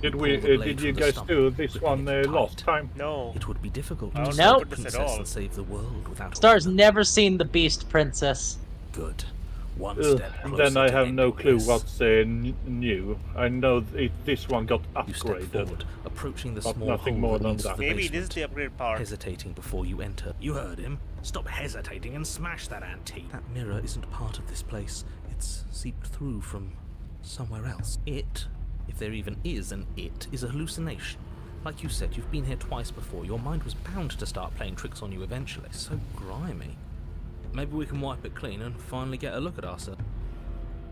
Speaker 3: Did
Speaker 5: Pull the blade
Speaker 3: did you
Speaker 5: from the
Speaker 3: guys
Speaker 5: stump,
Speaker 3: do this
Speaker 5: gripping
Speaker 3: one
Speaker 5: it tight.
Speaker 3: last time?
Speaker 1: No.
Speaker 5: It would be difficult
Speaker 1: I
Speaker 5: to
Speaker 1: don't
Speaker 5: save
Speaker 4: know
Speaker 5: the
Speaker 1: this at
Speaker 5: princess
Speaker 1: all.
Speaker 5: and save the world without a
Speaker 4: Star's
Speaker 5: weapon.
Speaker 4: never seen the Beast Princess.
Speaker 5: Good. One
Speaker 3: Ugh,
Speaker 5: step
Speaker 3: and
Speaker 5: closer
Speaker 3: then I
Speaker 5: to
Speaker 3: have no
Speaker 5: ending
Speaker 3: clue
Speaker 5: this.
Speaker 3: what's new. I know this one got
Speaker 5: You step
Speaker 3: upgraded.
Speaker 5: forward, approaching the
Speaker 3: But
Speaker 5: small
Speaker 3: nothing
Speaker 5: hole
Speaker 3: more
Speaker 5: that
Speaker 3: than
Speaker 5: leads to
Speaker 3: that.
Speaker 5: the
Speaker 1: Maybe this is
Speaker 5: basement.
Speaker 1: the upgrade part.
Speaker 5: Hesitating before you enter. You heard him. Stop hesitating and smash that antique. That mirror isn't part of this place. It's seeped through from somewhere else. It, if there even is an it, is a hallucination. Like you said, you've been here twice before. Your mind was bound to start playing tricks on you eventually. So grimy. Maybe we can wipe it clean and finally get a look at ourselves.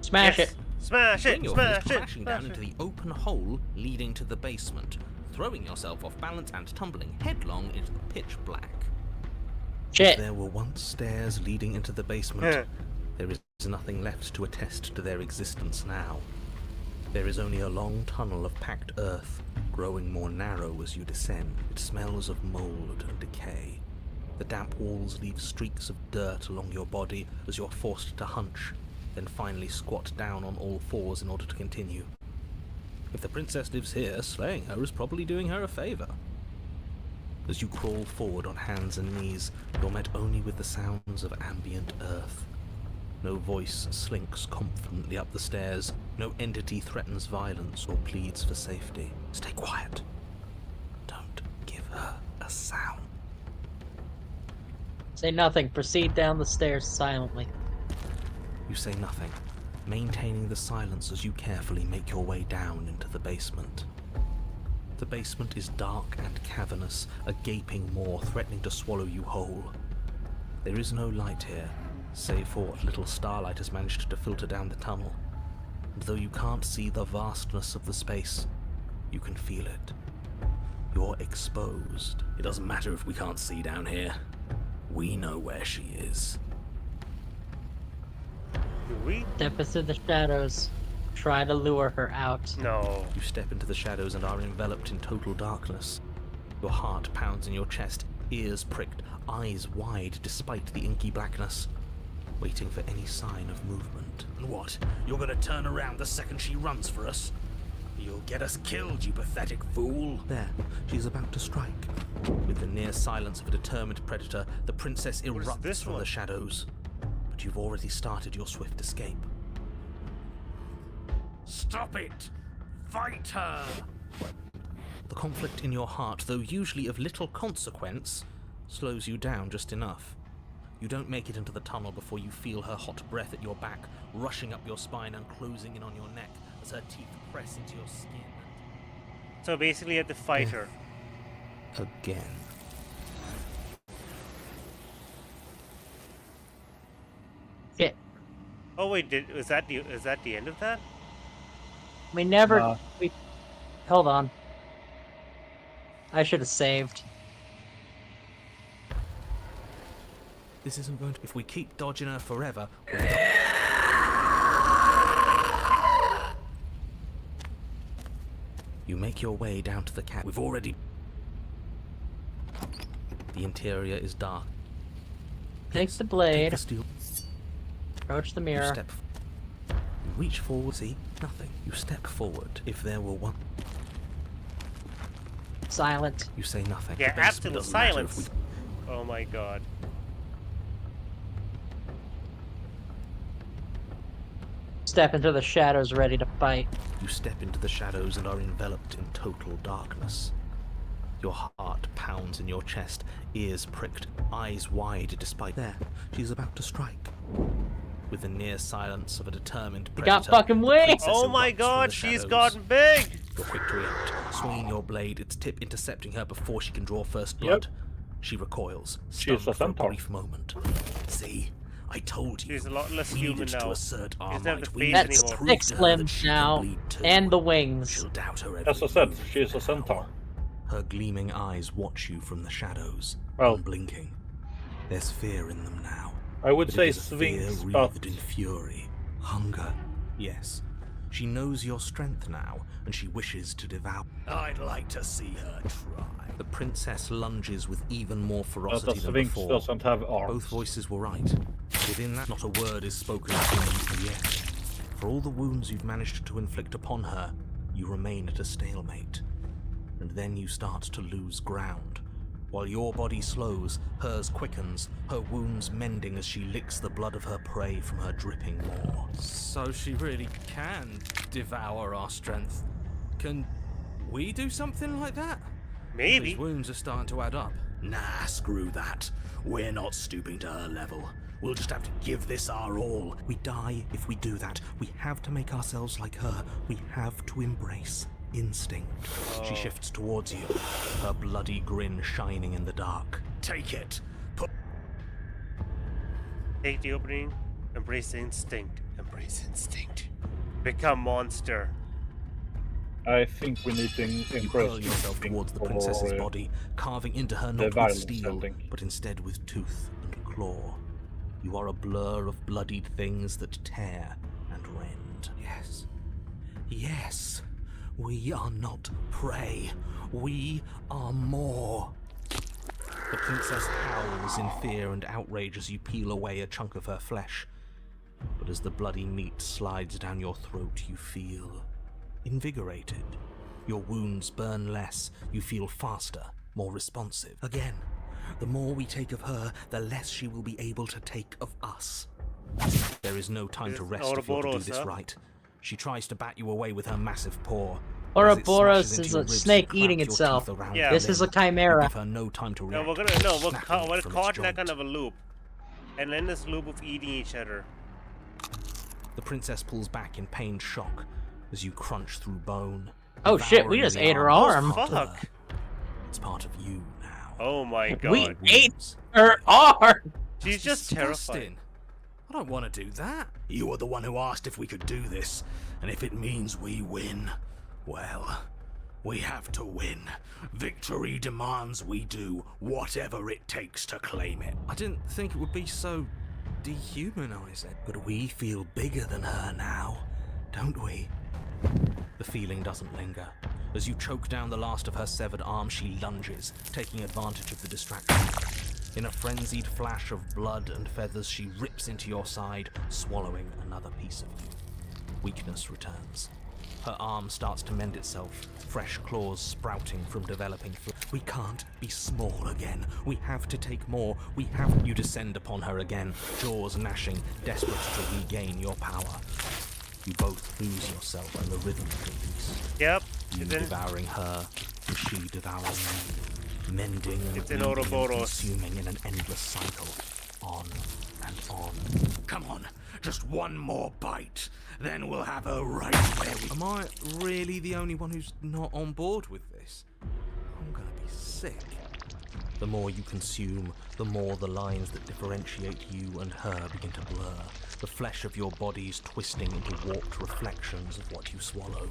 Speaker 4: Smash
Speaker 1: Yes.
Speaker 4: it.
Speaker 1: Smash
Speaker 5: Bring
Speaker 1: it!
Speaker 5: your
Speaker 1: Smash
Speaker 5: fist
Speaker 1: it!
Speaker 5: crashing
Speaker 1: Smash
Speaker 5: down
Speaker 1: it.
Speaker 5: into the open hole leading to the basement, throwing yourself off balance and tumbling headlong into the pitch black.
Speaker 4: Shit.
Speaker 5: There were once stairs leading into the basement. There is nothing left to attest to their existence now. There is only a long tunnel of packed earth, growing more narrow as you descend. It smells of mold and decay. The damp walls leave streaks of dirt along your body as you're forced to hunch, then finally squat down on all fours in order to continue. If the princess lives here, slaying her is probably doing her a favor. As you crawl forward on hands and knees, you're met only with the sounds of ambient earth. No voice slinks confidently up the stairs. No entity threatens violence or pleads for safety. Stay quiet. Don't give her a sound.
Speaker 4: Say nothing. Proceed down the stairs silently.
Speaker 5: You say nothing, maintaining the silence as you carefully make your way down into the basement. The basement is dark and cavernous, a gaping maw threatening to swallow you whole. There is no light here, save for what little starlight has managed to filter down the tunnel. And though you can't see the vastness of the space, you can feel it. You're exposed. It doesn't matter if we can't see down here. We know where she is.
Speaker 1: Do we?
Speaker 4: Step into the shadows. Try to lure her out.
Speaker 1: No.
Speaker 5: You step into the shadows and are enveloped in total darkness. Your heart pounds in your chest, ears pricked, eyes wide despite the inky blackness, waiting for any sign of movement.
Speaker 11: What? You're gonna turn around the second she runs for us? You'll get us killed, you pathetic fool.
Speaker 5: There, she's about to strike. With the near silence of a determined predator, the princess erupts from the shadows. But you've already started your swift escape.
Speaker 11: Stop it! Fight her!
Speaker 5: The conflict in your heart, though usually of little consequence, slows you down just enough. You don't make it into the tunnel before you feel her hot breath at your back, rushing up your spine and closing in on your neck as her teeth press into your skin.
Speaker 1: So basically, you have to fight her.
Speaker 5: Again.
Speaker 4: Shit.
Speaker 1: Oh wait, is that the end of that?
Speaker 4: We never... Hold on. I should have saved.
Speaker 5: This isn't going to... If we keep dodging her forever... You make your way down to the cat.
Speaker 11: We've already...
Speaker 5: The interior is dark.
Speaker 4: Take the blade.
Speaker 5: Take the steel.
Speaker 4: Approach the
Speaker 5: You
Speaker 4: mirror.
Speaker 5: step... You reach forward, see? Nothing. You step forward. If there were one...
Speaker 4: Silent.
Speaker 5: You say nothing.
Speaker 1: Yeah,
Speaker 5: The basement
Speaker 1: absolute
Speaker 5: doesn't matter if
Speaker 1: silence. Oh my god.
Speaker 4: Step into the shadows ready to fight.
Speaker 5: You step into the shadows and are enveloped in total darkness. Your heart pounds in your chest, ears pricked, eyes wide despite... There, she's about to strike. With the near silence of a determined
Speaker 4: You
Speaker 5: predator...
Speaker 4: got fucking wings!
Speaker 1: Oh my god, she's gotten big!
Speaker 5: You're quick to react, swinging your blade, its tip intercepting her before she can draw first blood. She recoils, stunned
Speaker 3: She's a
Speaker 5: for a
Speaker 3: centaur.
Speaker 5: brief moment.
Speaker 11: See? I told you.
Speaker 1: She's a lot less
Speaker 11: we
Speaker 1: human
Speaker 11: needed
Speaker 1: now.
Speaker 11: to assert our
Speaker 1: She doesn't have
Speaker 11: might.
Speaker 1: the
Speaker 11: We
Speaker 1: face
Speaker 11: needed
Speaker 4: That's
Speaker 11: to
Speaker 1: anymore.
Speaker 11: prove
Speaker 4: six
Speaker 11: to her that
Speaker 4: limbs
Speaker 11: she can
Speaker 4: now.
Speaker 11: bleed too.
Speaker 4: And the wings.
Speaker 11: She'll doubt her every
Speaker 3: As I said,
Speaker 11: move
Speaker 3: she's a
Speaker 11: now.
Speaker 3: centaur.
Speaker 5: Her gleaming eyes watch you from the shadows,
Speaker 3: Well-
Speaker 5: unblinking. There's fear in them now.
Speaker 3: I would
Speaker 5: But it
Speaker 3: say
Speaker 5: is a fear
Speaker 3: swings, but
Speaker 5: wreathed in fury. Hunger. Yes. She knows your strength now, and she wishes to devour.
Speaker 11: I'd like to see her try.
Speaker 5: The princess lunges with even more
Speaker 3: the
Speaker 5: ferocity than
Speaker 3: Sphinx
Speaker 5: before.
Speaker 3: doesn't have arms.
Speaker 5: Both voices were right. Within that, not a word is spoken between you yet. For all the wounds you've managed to inflict upon her, you remain at a stalemate. And then you start to lose ground. While your body slows, hers quickens, her wounds mending as she licks the blood of her prey from her dripping maw.
Speaker 7: So she really can devour our strength. Can we do something like that?
Speaker 1: Maybe.
Speaker 7: These wounds are starting to add up.
Speaker 11: Nah, screw that. We're not stooping to her level. We'll just have to give this our all.
Speaker 5: We die if we do that. We have to make ourselves like her. We have to embrace instinct. She shifts towards you, her bloody grin shining in the dark.
Speaker 11: Take it.
Speaker 1: Take the opening. Embrace instinct. Embrace instinct. Become monster.
Speaker 3: I think we need to
Speaker 5: You
Speaker 3: embrace
Speaker 5: hurl yourself
Speaker 3: instinct
Speaker 5: towards the
Speaker 3: for,
Speaker 5: princess's body, carving into her
Speaker 3: the
Speaker 5: not with
Speaker 3: violence
Speaker 5: steel,
Speaker 3: ending.
Speaker 5: but instead with tooth and claw. You are a blur of bloodied things that tear and rend. Yes. Yes. We are not prey. We are more. The princess howls in fear and outrage as you peel away a chunk of her flesh. But as the bloody meat slides down your throat, you feel invigorated. Your wounds burn less, you feel faster, more responsive. Again, the more we take of her, the less she will be able to take of us. There is no time to rest if you're to do this right. She tries to bat you away with her massive paw, As
Speaker 4: Ouroboros
Speaker 5: it smashes into
Speaker 4: is
Speaker 5: your
Speaker 4: a
Speaker 5: ribs,
Speaker 4: snake
Speaker 5: cramp
Speaker 4: eating
Speaker 5: your
Speaker 4: itself.
Speaker 5: teeth around
Speaker 1: Yeah.
Speaker 5: her
Speaker 4: This is a
Speaker 5: limb. You
Speaker 4: chimera.
Speaker 5: give her no time to
Speaker 1: No,
Speaker 5: react.
Speaker 1: we're
Speaker 5: snapping
Speaker 1: caught
Speaker 5: from
Speaker 1: in
Speaker 5: its
Speaker 1: that kind
Speaker 5: joint.
Speaker 1: of a loop. An endless loop of eating each other.
Speaker 5: The princess pulls back in pained shock as you crunch through bone.
Speaker 4: Oh shit, we
Speaker 5: devouring
Speaker 4: just
Speaker 5: the
Speaker 4: ate her
Speaker 1: Oh,
Speaker 4: arm.
Speaker 5: part of
Speaker 1: fuck.
Speaker 5: her. It's part of you now.
Speaker 1: Oh my
Speaker 4: We
Speaker 1: god.
Speaker 4: ate her arm!
Speaker 1: She's just terrified.
Speaker 5: Disgusting.
Speaker 11: I don't want to do that. You were the one who asked if we could do this, and if it means we win, well, we have to win. Victory demands we do whatever it takes to claim it.
Speaker 5: I didn't think it would be so dehumanizing.
Speaker 11: But we feel bigger than her now, don't we?
Speaker 5: The feeling doesn't linger. As you choke down the last of her severed arm, she lunges, taking advantage of the distraction. In a frenzied flash of blood and feathers, she rips into your side, swallowing another piece of you. Weakness returns. Her arm starts to mend itself, fresh claws sprouting from developing flesh.
Speaker 11: We can't be small again.
Speaker 5: We have to take more. We have. You descend upon her again, jaws gnashing, desperate to regain your power. You both lose yourself in the rhythm of the beast.
Speaker 1: Yep.
Speaker 5: You devouring her, and she devouring you. Mending and
Speaker 1: It's in
Speaker 5: bleeding and
Speaker 1: Ouroboros.
Speaker 5: consuming in an endless cycle. On and on.
Speaker 11: Come on, just one more bite. Then we'll have her right where we...
Speaker 5: Am I really the only one who's not on board with this? I'm gonna be sick. The more you consume, the more the lines that differentiate you and her begin to blur. The flesh of your body's twisting into warped reflections of what you swallow.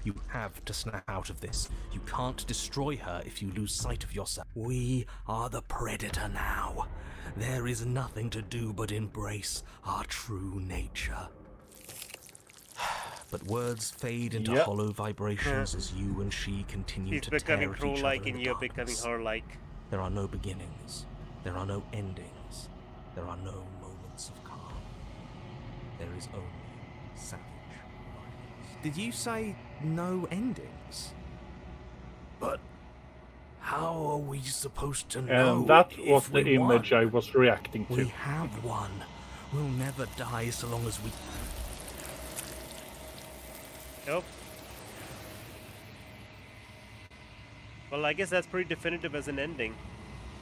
Speaker 5: You have to snap out of this. You can't destroy her if you lose sight of yourself.
Speaker 11: We are the predator now. There is nothing to do but embrace our true nature.
Speaker 5: But words fade into
Speaker 3: Yep.
Speaker 5: hollow vibrations as you and she continue
Speaker 1: He's
Speaker 5: to
Speaker 1: becoming
Speaker 5: tear at each other
Speaker 1: crow-like
Speaker 5: in
Speaker 1: and
Speaker 5: the
Speaker 1: you're becoming
Speaker 5: darkness.
Speaker 1: her-like.
Speaker 5: There are no beginnings. There are no endings. There are no moments of calm. There is only savage violence. Did you say no endings?
Speaker 11: But how are we supposed to know
Speaker 3: And that
Speaker 11: if
Speaker 3: was the
Speaker 11: we
Speaker 3: image
Speaker 11: won?
Speaker 3: I was reacting
Speaker 11: We
Speaker 3: to.
Speaker 11: have won. We'll never die so long as we...
Speaker 1: Nope. Well, I guess that's pretty definitive as an ending.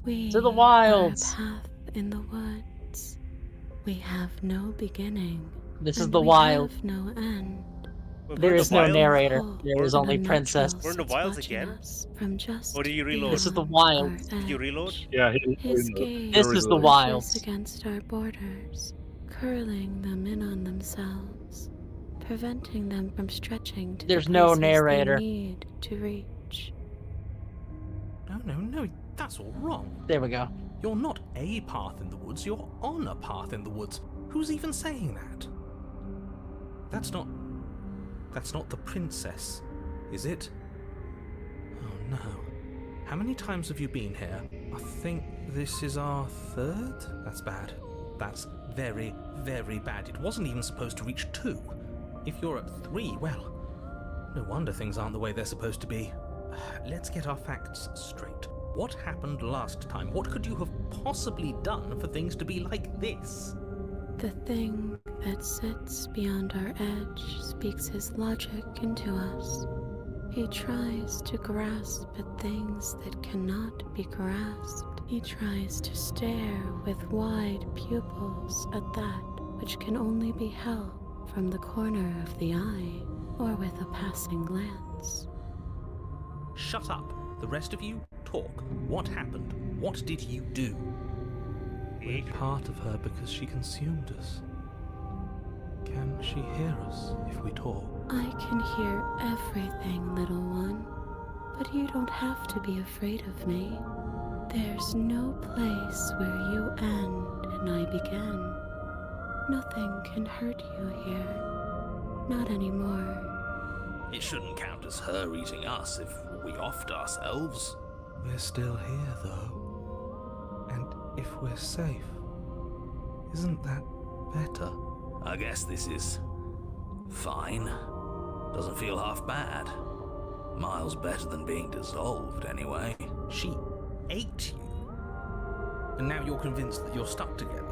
Speaker 10: We
Speaker 4: To the wilds.
Speaker 10: are a path in the woods. We have no beginning.
Speaker 4: This is
Speaker 10: and
Speaker 4: the
Speaker 10: we
Speaker 4: wild.
Speaker 10: have no end.
Speaker 1: We're
Speaker 4: There
Speaker 1: in the
Speaker 4: is no
Speaker 1: wilds?
Speaker 4: narrator.
Speaker 10: Hope
Speaker 4: There is
Speaker 1: We're-
Speaker 4: only
Speaker 10: and
Speaker 4: princess.
Speaker 10: naturals
Speaker 1: We're in the
Speaker 10: that's
Speaker 1: wilds
Speaker 10: watching
Speaker 1: again?
Speaker 10: us From just
Speaker 1: Or do you reload?
Speaker 4: This is the
Speaker 10: beyond
Speaker 4: wild.
Speaker 10: our
Speaker 1: Did you reload?
Speaker 10: edge.
Speaker 3: Yeah,
Speaker 10: His
Speaker 3: he
Speaker 10: gaze
Speaker 4: This is the
Speaker 3: reloaded.
Speaker 4: wild.
Speaker 10: pushes against our borders, curling them in on themselves, preventing them from stretching to
Speaker 4: There's
Speaker 10: the
Speaker 4: no
Speaker 10: places
Speaker 4: narrator.
Speaker 10: they need to reach.
Speaker 5: No, that's all wrong.
Speaker 4: There we go.
Speaker 5: You're not a path in the woods, you're on a path in the woods. Who's even saying that? That's not the princess, is it? Oh no. How many times have you been here? I think this is our third? That's bad. That's very, very bad. It wasn't even supposed to reach 2. If you're at 3, well, no wonder things aren't the way they're supposed to be. Let's get our facts straight. What happened last time? What could you have possibly done for things to be like this?
Speaker 10: The thing that sits beyond our edge speaks his logic into us. He tries to grasp at things that cannot be grasped. He tries to stare with wide pupils at that which can only be held from the corner of the eye or with a passing glance.
Speaker 5: Shut up. The rest of you, talk. What happened? What did you do?
Speaker 3: We're part of her because she consumed us. Can she hear us if we talk?
Speaker 10: I can hear everything, little one, but you don't have to be afraid of me. There's no place where you end and I begin. Nothing can hurt you here. Not anymore.
Speaker 11: It shouldn't count as her eating us if we offed ourselves.
Speaker 3: We're still here, though. And if we're safe, isn't that better?
Speaker 11: I guess this is fine. Doesn't feel half bad. Miles better than being dissolved, anyway.
Speaker 5: She ate you. And now you're convinced that you're stuck together.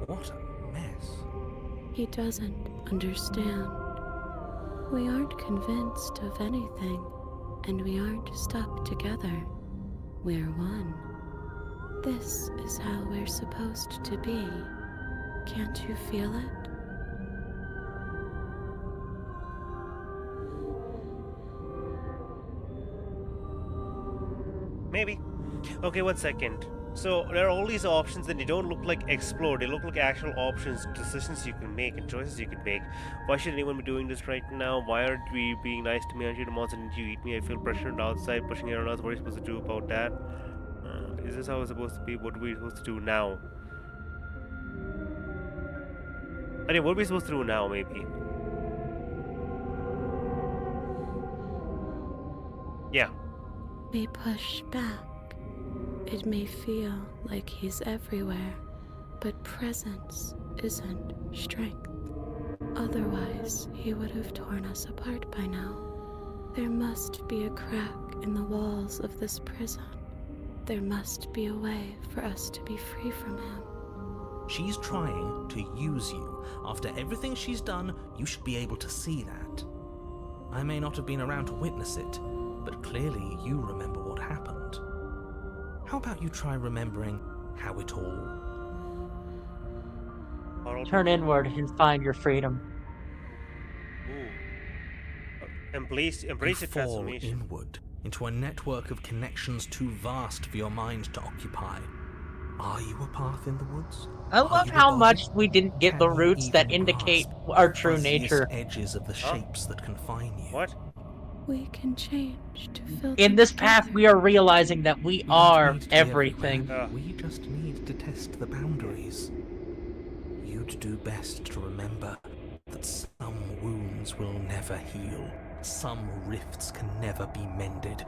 Speaker 5: What a mess.
Speaker 10: He doesn't understand. We aren't convinced of anything, and we aren't stuck together. We're one. This is how we're supposed to be. Can't you feel it?
Speaker 1: Maybe. Okay, 1 second. So there are all these options and they don't look like explore, they look like actual options, decisions you can make and choices you can make. Why should anyone be doing this right now? Why aren't we being nice to me? Aren't you the monster? Didn't you eat me? I feel pressured outside, pushing everyone else. What are you supposed to do about that? Is this how it's supposed to be? What are we supposed to do now? I mean, what are we supposed to do now, maybe? Yeah.
Speaker 10: We push back. It may feel like he's everywhere, but presence isn't strength. Otherwise, he would have torn us apart by now. There must be a crack in the walls of this prison. There must be a way for us to be free from him.
Speaker 5: She's trying to use you. After everything she's done, you should be able to see that. I may not have been around to witness it, but clearly you remember what happened. How about you try remembering how it all...
Speaker 4: Turn inward and find your freedom.
Speaker 1: Ooh. Embrace
Speaker 5: You
Speaker 1: your
Speaker 5: fall
Speaker 1: transformation.
Speaker 5: inward into a network of connections too vast for your mind to occupy. Are you a path in the woods?
Speaker 4: I
Speaker 5: Are
Speaker 4: love
Speaker 5: you a
Speaker 4: how
Speaker 5: body?
Speaker 4: much we didn't get
Speaker 5: Can
Speaker 4: the
Speaker 5: you
Speaker 4: roots that
Speaker 5: even
Speaker 4: indicate
Speaker 5: grasp
Speaker 4: our
Speaker 5: the
Speaker 4: true
Speaker 5: fuzziest
Speaker 4: nature.
Speaker 5: edges of the shapes that confine you?
Speaker 1: What?
Speaker 10: We can change to filter
Speaker 4: In this path,
Speaker 10: together.
Speaker 4: we are realizing that we
Speaker 5: We don't
Speaker 4: are
Speaker 5: need to be
Speaker 4: everything.
Speaker 5: everywhere. We just need to test the boundaries. You'd do best to remember that some wounds will never heal. Some rifts can never be mended.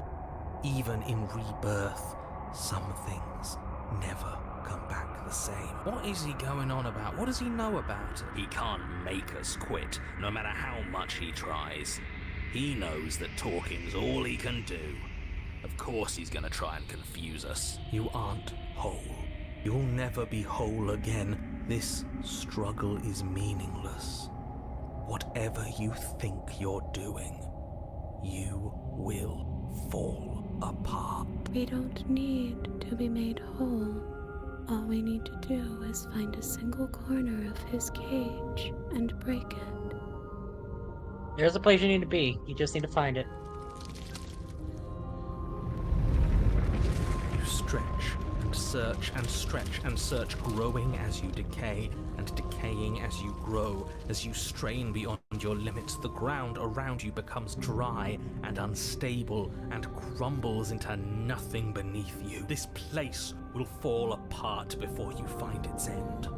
Speaker 5: Even in rebirth, some things never come back the same.
Speaker 7: What is he going on about? What does he know about it?
Speaker 11: He can't make us quit, no matter how much he tries. He knows that talking's all he can do. Of course he's gonna try and confuse us.
Speaker 5: You aren't whole. You'll never be whole again. This struggle is meaningless. Whatever you think you're doing, you will fall apart.
Speaker 10: We don't need to be made whole. All we need to do is find a single corner of his cage and break it.
Speaker 4: There's a place you need to be. You just need to find it.
Speaker 5: You stretch and search and stretch and search, growing as you decay and decaying as you grow. As you strain beyond your limits, the ground around you becomes dry and unstable and crumbles into nothing beneath you. This place will fall apart before you find its end.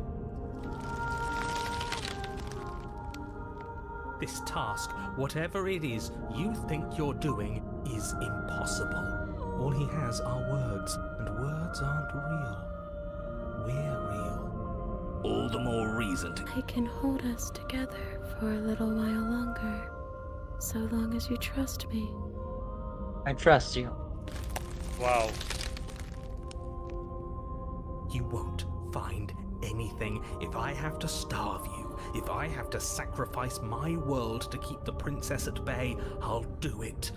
Speaker 5: This task, whatever it is you think you're doing, is impossible. All he has are words, and words aren't real. We're real.
Speaker 11: All the more reason to...
Speaker 10: I can hold us together for a little while longer, so long as you trust me.
Speaker 4: I trust you.
Speaker 1: Wow.
Speaker 5: You won't find anything. If I have to starve you, if I have to sacrifice my world to keep the princess at bay, I'll do it.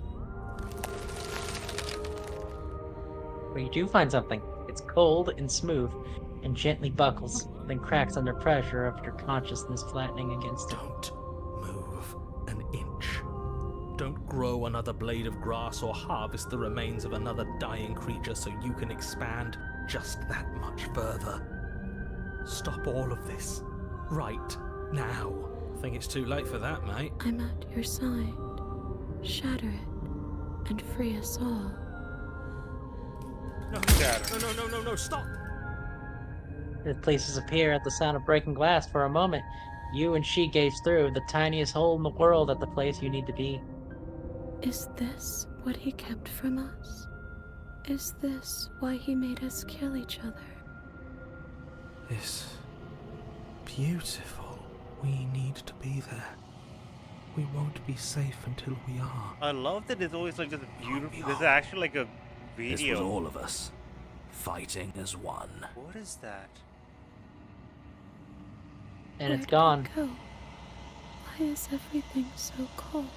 Speaker 4: But you do find something. It's cold and smooth, and gently buckles, then cracks under pressure of your consciousness flattening against it.
Speaker 5: Don't move an inch. Don't grow another blade of grass or harvest the remains of another dying creature so you can expand just that much further. Stop all of this. Right now.
Speaker 7: I think it's too late for that, mate.
Speaker 10: I'm at your side. Shatter it, and free us all.
Speaker 5: No, stop!
Speaker 4: The places appear at the sound of breaking glass. For a moment, you and she gaze through the tiniest hole in the world at the place you need to be.
Speaker 10: Is this what he kept from us? Is this why he made us kill each other?
Speaker 9: It's beautiful. We need to be there. We won't be safe until we are.
Speaker 1: I love that it's always like just beautiful. This is actually like a
Speaker 11: This
Speaker 1: video.
Speaker 11: was all of us, fighting as one.
Speaker 1: What is that?
Speaker 4: And it's
Speaker 10: Where did
Speaker 4: gone.
Speaker 10: it go? Why is everything so cold?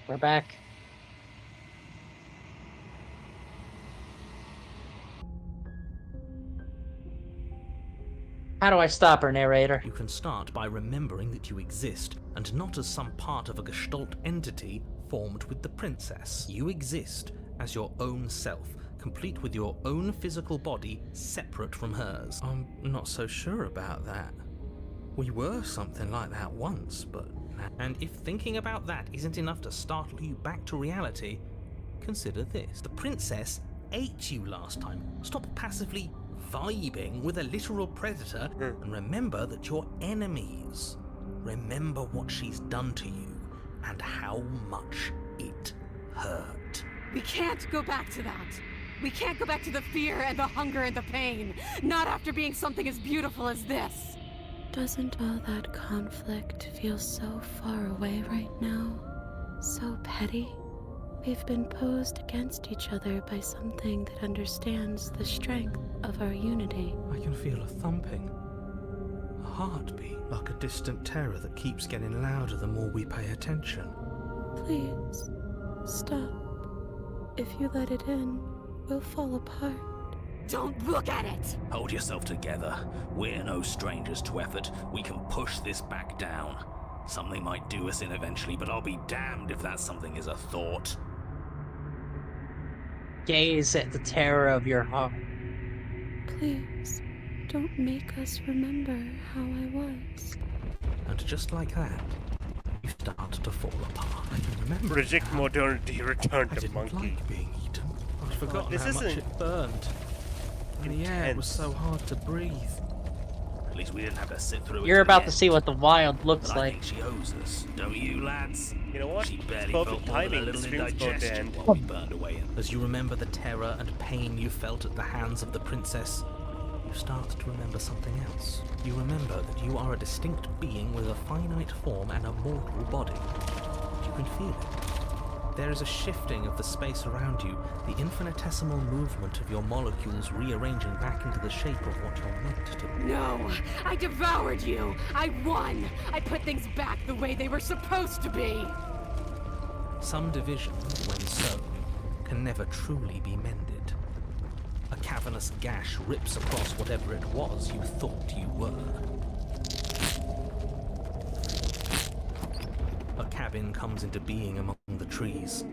Speaker 4: We're back. How do I stop her, narrator?
Speaker 5: You can start by remembering that you exist, and not as some part of a Gestalt entity formed with the princess. You exist as your own self, complete with your own physical body, separate from hers.
Speaker 7: I'm not so sure about that. We were something like that once, but...
Speaker 5: And if thinking about that isn't enough to startle you back to reality, consider this. The princess ate you last time. Stop passively vibing with a literal predator and remember that you're enemies. Remember what she's done to you and how much it hurt.
Speaker 8: We can't go back to that. We can't go back to the fear and the hunger and the pain. Not after being something as beautiful as this.
Speaker 10: Doesn't all that conflict feel so far away right now? So petty? We've been posed against each other by something that understands the strength of our unity.
Speaker 3: I can feel a thumping, a heartbeat, like a distant terror that keeps getting louder the more we pay attention.
Speaker 10: Please, stop. If you let it in, we'll fall apart.
Speaker 8: Don't look at it!
Speaker 11: Hold yourself together. We're no strangers to effort. We can push this back down. Something might do us in eventually, but I'll be damned if that something is a thought.
Speaker 4: Gaze at the terror of your heart.
Speaker 10: Please, don't make us remember how I was.
Speaker 5: And just like that, you start to fall apart.
Speaker 3: I can remember
Speaker 1: Reject
Speaker 3: now.
Speaker 1: modernity, return
Speaker 3: I
Speaker 1: to
Speaker 3: didn't
Speaker 1: monkey.
Speaker 3: like being eaten. I'd forgotten
Speaker 1: this
Speaker 3: how much
Speaker 1: isn't
Speaker 3: it burned. And the air was so hard to breathe.
Speaker 11: At least we didn't have to sit through it.
Speaker 4: You're
Speaker 11: the
Speaker 4: about to
Speaker 11: end.
Speaker 4: see what the wild looks
Speaker 11: But I
Speaker 4: like.
Speaker 11: think she owes us, don't you, lads?
Speaker 1: You know what?
Speaker 11: She
Speaker 1: It's
Speaker 11: barely
Speaker 1: perfect
Speaker 11: felt more than a
Speaker 1: timing. The
Speaker 11: little
Speaker 1: stream's about to
Speaker 11: indigestion
Speaker 1: end.
Speaker 11: while we burned away in.
Speaker 5: As you remember the terror and pain you felt at the hands of the princess, you start to remember something else. You remember that you are a distinct being with a finite form and a mortal body. You can feel it. There is a shifting of the space around you, the infinitesimal movement of your molecules rearranging back into the shape of what you're meant to be.
Speaker 8: No! I devoured you! I won! I put things back the way they were supposed to be!
Speaker 5: Some division, when so, can never truly be mended. A cavernous gash rips across whatever it was you thought you were. A cabin comes into being among the trees.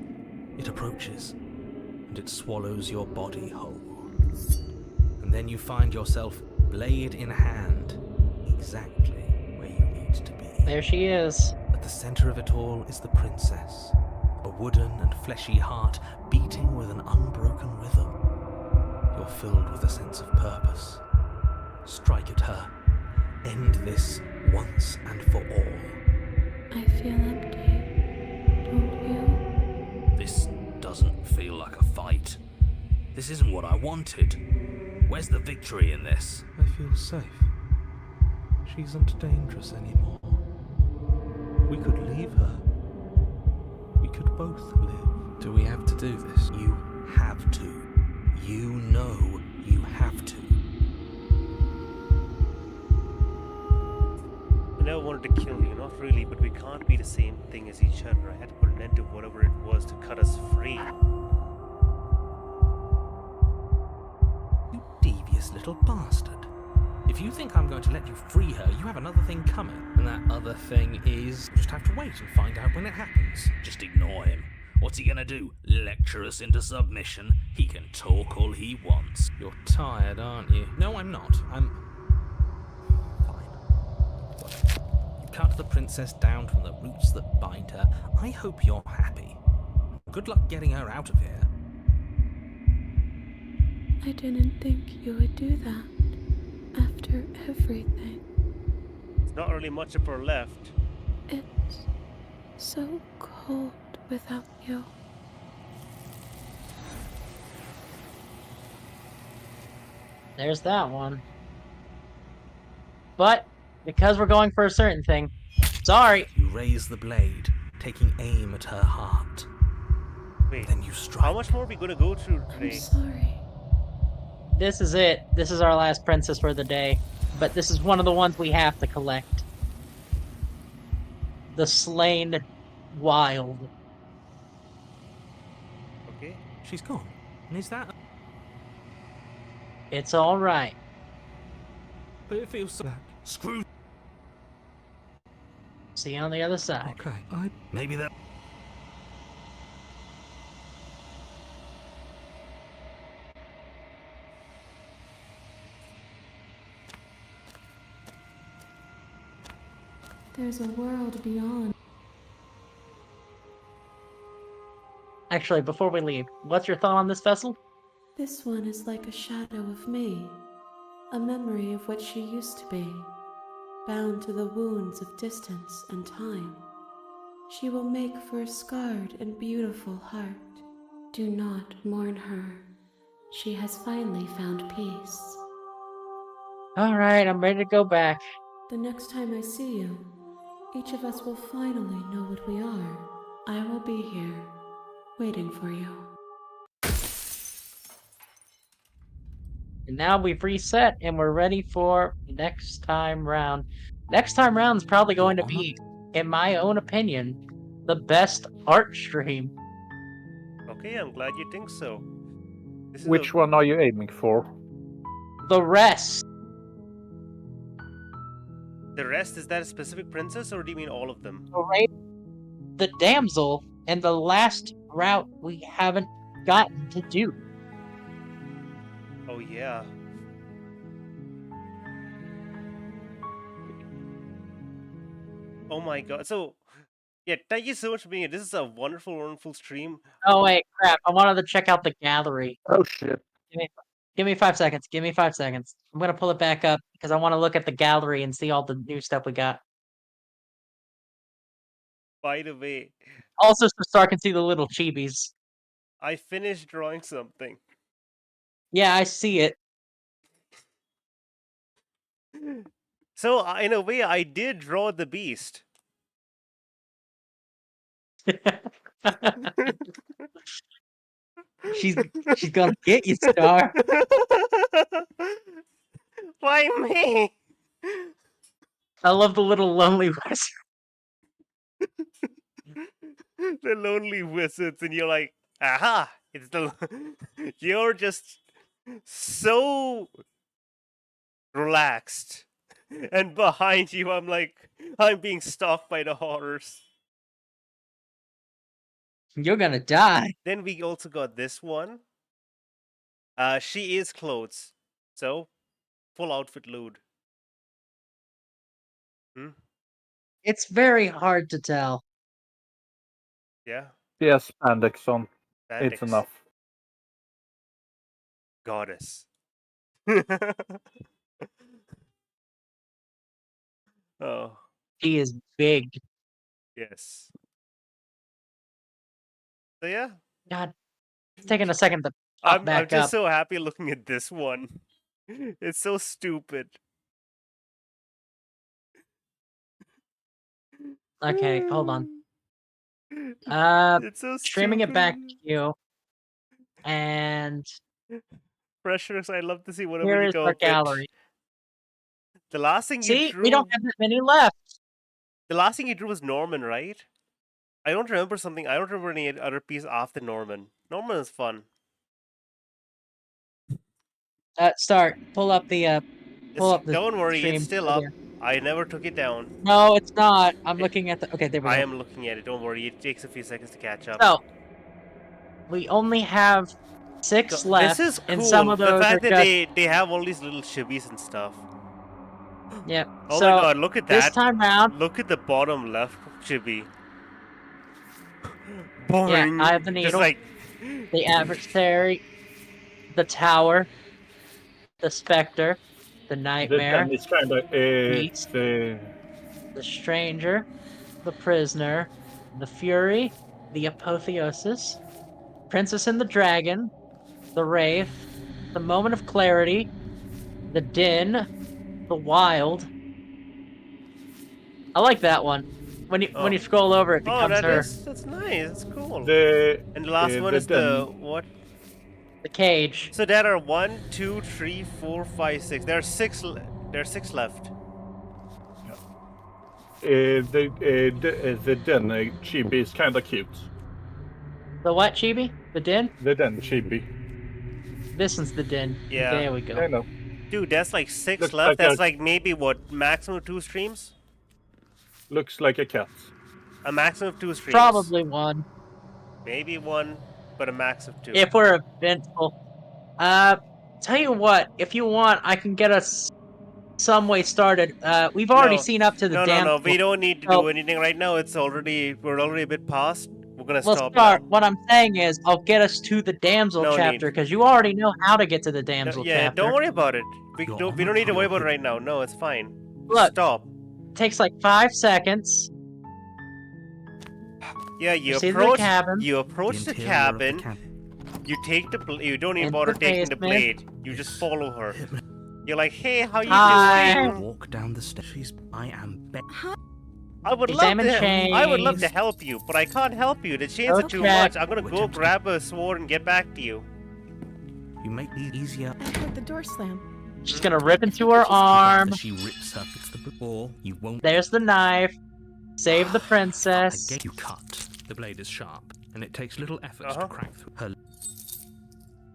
Speaker 5: It approaches, and it swallows your body whole. And then you find yourself, blade in hand, exactly where you need to be.
Speaker 4: There she is.
Speaker 5: At the center of it all is the princess, a wooden and fleshy heart beating with an unbroken rhythm. You're filled with a sense of purpose. Strike at her. End this once and for all.
Speaker 10: I feel empty, don't you?
Speaker 11: This doesn't feel like a fight. This isn't what I wanted. Where's the victory in this?
Speaker 3: I feel safe. She isn't dangerous anymore. We could leave her. We could both live.
Speaker 7: Do we have to do this?
Speaker 5: You have to. You know you have to.
Speaker 1: I never wanted to kill you, not really, but we can't be the same thing as each other. I had to put an end to whatever it was to cut us free.
Speaker 5: You devious little bastard. If you think I'm going to let you free her, you have another thing coming. And that other thing is, you just have to wait and find out when it happens.
Speaker 11: Just ignore him. What's he gonna do? Lecture us into submission? He can talk all he wants.
Speaker 7: You're tired, aren't you?
Speaker 5: No, I'm not. I'm... You cut the princess down from the roots that bind her. I hope you're happy. Good luck getting her out of here.
Speaker 10: I didn't think you would do that after everything.
Speaker 1: There's not really much of her left.
Speaker 10: It's so cold without you.
Speaker 4: There's that one. But, because we're going for a certain thing, sorry.
Speaker 5: You raise the blade, taking aim at her heart.
Speaker 1: Wait,
Speaker 5: Then you strike.
Speaker 1: how much more are we gonna go through
Speaker 10: I'm
Speaker 1: today?
Speaker 10: sorry.
Speaker 4: This is it. This is our last princess for the day. but this is one of the ones we have to collect. The slain wild.
Speaker 1: Okay.
Speaker 5: She's gone. And is that...
Speaker 4: It's all right.
Speaker 5: But it feels so...
Speaker 11: Screw.
Speaker 4: See you on the other side.
Speaker 5: Okay,
Speaker 11: Maybe that.
Speaker 6: There's a world beyond.
Speaker 4: Actually, before we leave, what's your thought on this vessel?
Speaker 6: This one is like a shadow of me, a memory of what she used to be, bound to the wounds of distance and time. She will make for a scarred and beautiful heart. Do not mourn her. She has finally found peace.
Speaker 4: All right, I'm ready to go back.
Speaker 6: The next time I see you, each of us will finally know what we are. I will be here, waiting for you.
Speaker 4: And now we've reset and we're ready for next time round. Next time round is probably going to be, in my own opinion, the best art stream.
Speaker 1: Okay, I'm glad you think so. This is
Speaker 12: Which one are you aiming for?
Speaker 4: The rest.
Speaker 1: The rest, is that a specific princess, or do you mean all of them?
Speaker 4: The damsel and the last route we haven't gotten to do.
Speaker 1: Oh yeah. Oh my god. So, yeah, thank you so much for being here. This is a wonderful, wonderful stream.
Speaker 4: Oh wait, crap! I wanted to check out the gallery.
Speaker 12: Oh shit.
Speaker 4: Give me 5 seconds. Give me 5 seconds. I'm gonna pull it back up because I want to look at the gallery and see all the new stuff we got.
Speaker 1: By the way,
Speaker 4: Also, so Star can see the little chibis.
Speaker 1: I finished drawing something.
Speaker 4: Yeah, I see it.
Speaker 1: So, in a way, I did draw the beast.
Speaker 4: she's gonna get you, Star.
Speaker 1: Why me?
Speaker 4: I love the little lonely wizard.
Speaker 1: The lonely wizards, and you're like, aha! It's the. You're just so relaxed, and behind you, I'm like, I'm being stalked by the horrors.
Speaker 4: You're gonna die.
Speaker 1: Then we also got this one. She is clothes, so full outfit lewd.
Speaker 4: It's very hard to tell.
Speaker 1: Yeah.
Speaker 12: Yes, spandex on. It's
Speaker 1: Spandex.
Speaker 12: enough.
Speaker 1: Goddess. Oh,
Speaker 4: He is big.
Speaker 1: yes. So yeah,
Speaker 4: God, it's taking a second to pop
Speaker 1: I'm
Speaker 4: back
Speaker 1: just
Speaker 4: up.
Speaker 1: so happy looking at this one. It's so stupid.
Speaker 4: Okay, hold on.
Speaker 1: It's so
Speaker 4: Streaming it back
Speaker 1: stupid.
Speaker 4: to you. And
Speaker 1: Precious, I love to see whatever
Speaker 4: here
Speaker 1: you
Speaker 4: is
Speaker 1: go
Speaker 4: our
Speaker 1: pitch.
Speaker 4: gallery.
Speaker 1: The last thing you
Speaker 4: See,
Speaker 1: drew.
Speaker 4: we don't have that many left.
Speaker 1: The last thing you drew was Norman, right? I don't remember something. I don't remember any other piece after Norman. Norman is fun.
Speaker 4: Start. Pull up the
Speaker 1: Don't worry,
Speaker 4: stream
Speaker 1: it's still
Speaker 4: over
Speaker 1: up.
Speaker 4: there.
Speaker 1: I never took it down.
Speaker 4: No, it's not. I'm looking at the. Okay, there we go.
Speaker 1: I am looking at it. Don't worry, it takes a few seconds to catch up.
Speaker 4: So we only have 6 left,
Speaker 1: This is cool.
Speaker 4: and some of those
Speaker 1: the fact
Speaker 4: are
Speaker 1: that
Speaker 4: just.
Speaker 1: they have all these little chibis and stuff.
Speaker 4: Yeah.
Speaker 1: Oh
Speaker 4: so
Speaker 1: my god, look at
Speaker 4: this
Speaker 1: that.
Speaker 4: time round.
Speaker 1: Look at the bottom left chibi.
Speaker 4: Yeah,
Speaker 1: Boing.
Speaker 4: I have the
Speaker 1: Just
Speaker 4: needle.
Speaker 1: like
Speaker 4: The adversary, the tower, the specter, the nightmare,
Speaker 12: Then it's kind of
Speaker 4: Beast.
Speaker 12: the
Speaker 4: the stranger, the prisoner, the fury, the apotheosis, princess and the dragon, the wraith, the moment of clarity, the din, the wild. I like that one. When you scroll over, it becomes her.
Speaker 1: that's nice. That's cool. And the last
Speaker 12: the
Speaker 1: one is
Speaker 12: den.
Speaker 1: the what?
Speaker 4: The cage.
Speaker 1: So there are 1, 2, 3, 4, 5, 6. There are 6. There are 6 left.
Speaker 12: The den chibi is kind of cute.
Speaker 4: The what, Chibi? The den?
Speaker 12: The den chibi.
Speaker 4: This one's the den.
Speaker 1: Yeah.
Speaker 4: There we go.
Speaker 12: I know.
Speaker 1: Dude, that's like 6
Speaker 12: Looks
Speaker 1: left.
Speaker 12: like
Speaker 1: That's
Speaker 12: a-
Speaker 1: like maybe what, maximum 2 streams?
Speaker 12: Looks like a cat.
Speaker 1: A maximum of 2 streams.
Speaker 4: Probably one.
Speaker 1: Maybe 1, but a max of 2.
Speaker 4: If we're eventful. Tell you what, if you want, I can get us some way started. We've already
Speaker 1: No.
Speaker 4: seen up to the
Speaker 1: No,
Speaker 4: damsel.
Speaker 1: we don't need to
Speaker 4: So-
Speaker 1: do anything right now. We're already a bit past. We're gonna
Speaker 4: Well,
Speaker 1: stop
Speaker 4: start.
Speaker 1: now.
Speaker 4: What I'm saying is, I'll get us to the damsel
Speaker 1: No
Speaker 4: chapter
Speaker 1: need.
Speaker 4: because you already know how to get to the
Speaker 1: No,
Speaker 4: damsel
Speaker 1: yeah,
Speaker 4: chapter.
Speaker 1: don't worry about it. We
Speaker 5: You're
Speaker 1: don't
Speaker 5: on
Speaker 1: need to worry about it
Speaker 5: hit.
Speaker 1: right now. No, it's fine.
Speaker 4: Look.
Speaker 1: Stop.
Speaker 4: Takes like 5 seconds.
Speaker 1: Yeah, you
Speaker 4: Proceed to the
Speaker 1: approach.
Speaker 4: cabin.
Speaker 1: You approach the
Speaker 5: interior of the
Speaker 1: cabin. You take the. You don't even
Speaker 4: Into
Speaker 1: bother
Speaker 4: the
Speaker 1: taking the
Speaker 4: basement.
Speaker 1: blade. You just follow her. You're like, hey, how you
Speaker 4: Hi.
Speaker 1: doing?
Speaker 5: Walk down the stairs. I am
Speaker 1: I would
Speaker 4: Examine
Speaker 1: love to. I would love to
Speaker 4: chains.
Speaker 1: help you, but I can't help you. The chains are too
Speaker 4: Okay.
Speaker 1: much. I'm gonna go grab a sword and get back to you.
Speaker 5: You make it easier.
Speaker 10: I heard the door slam.
Speaker 4: She's gonna rip into her arm.
Speaker 5: As she rips her. It's the ball. You won't.
Speaker 4: There's the knife. Save the princess.
Speaker 5: Again, you cut. The blade is sharp, and it takes little effort to crack through her.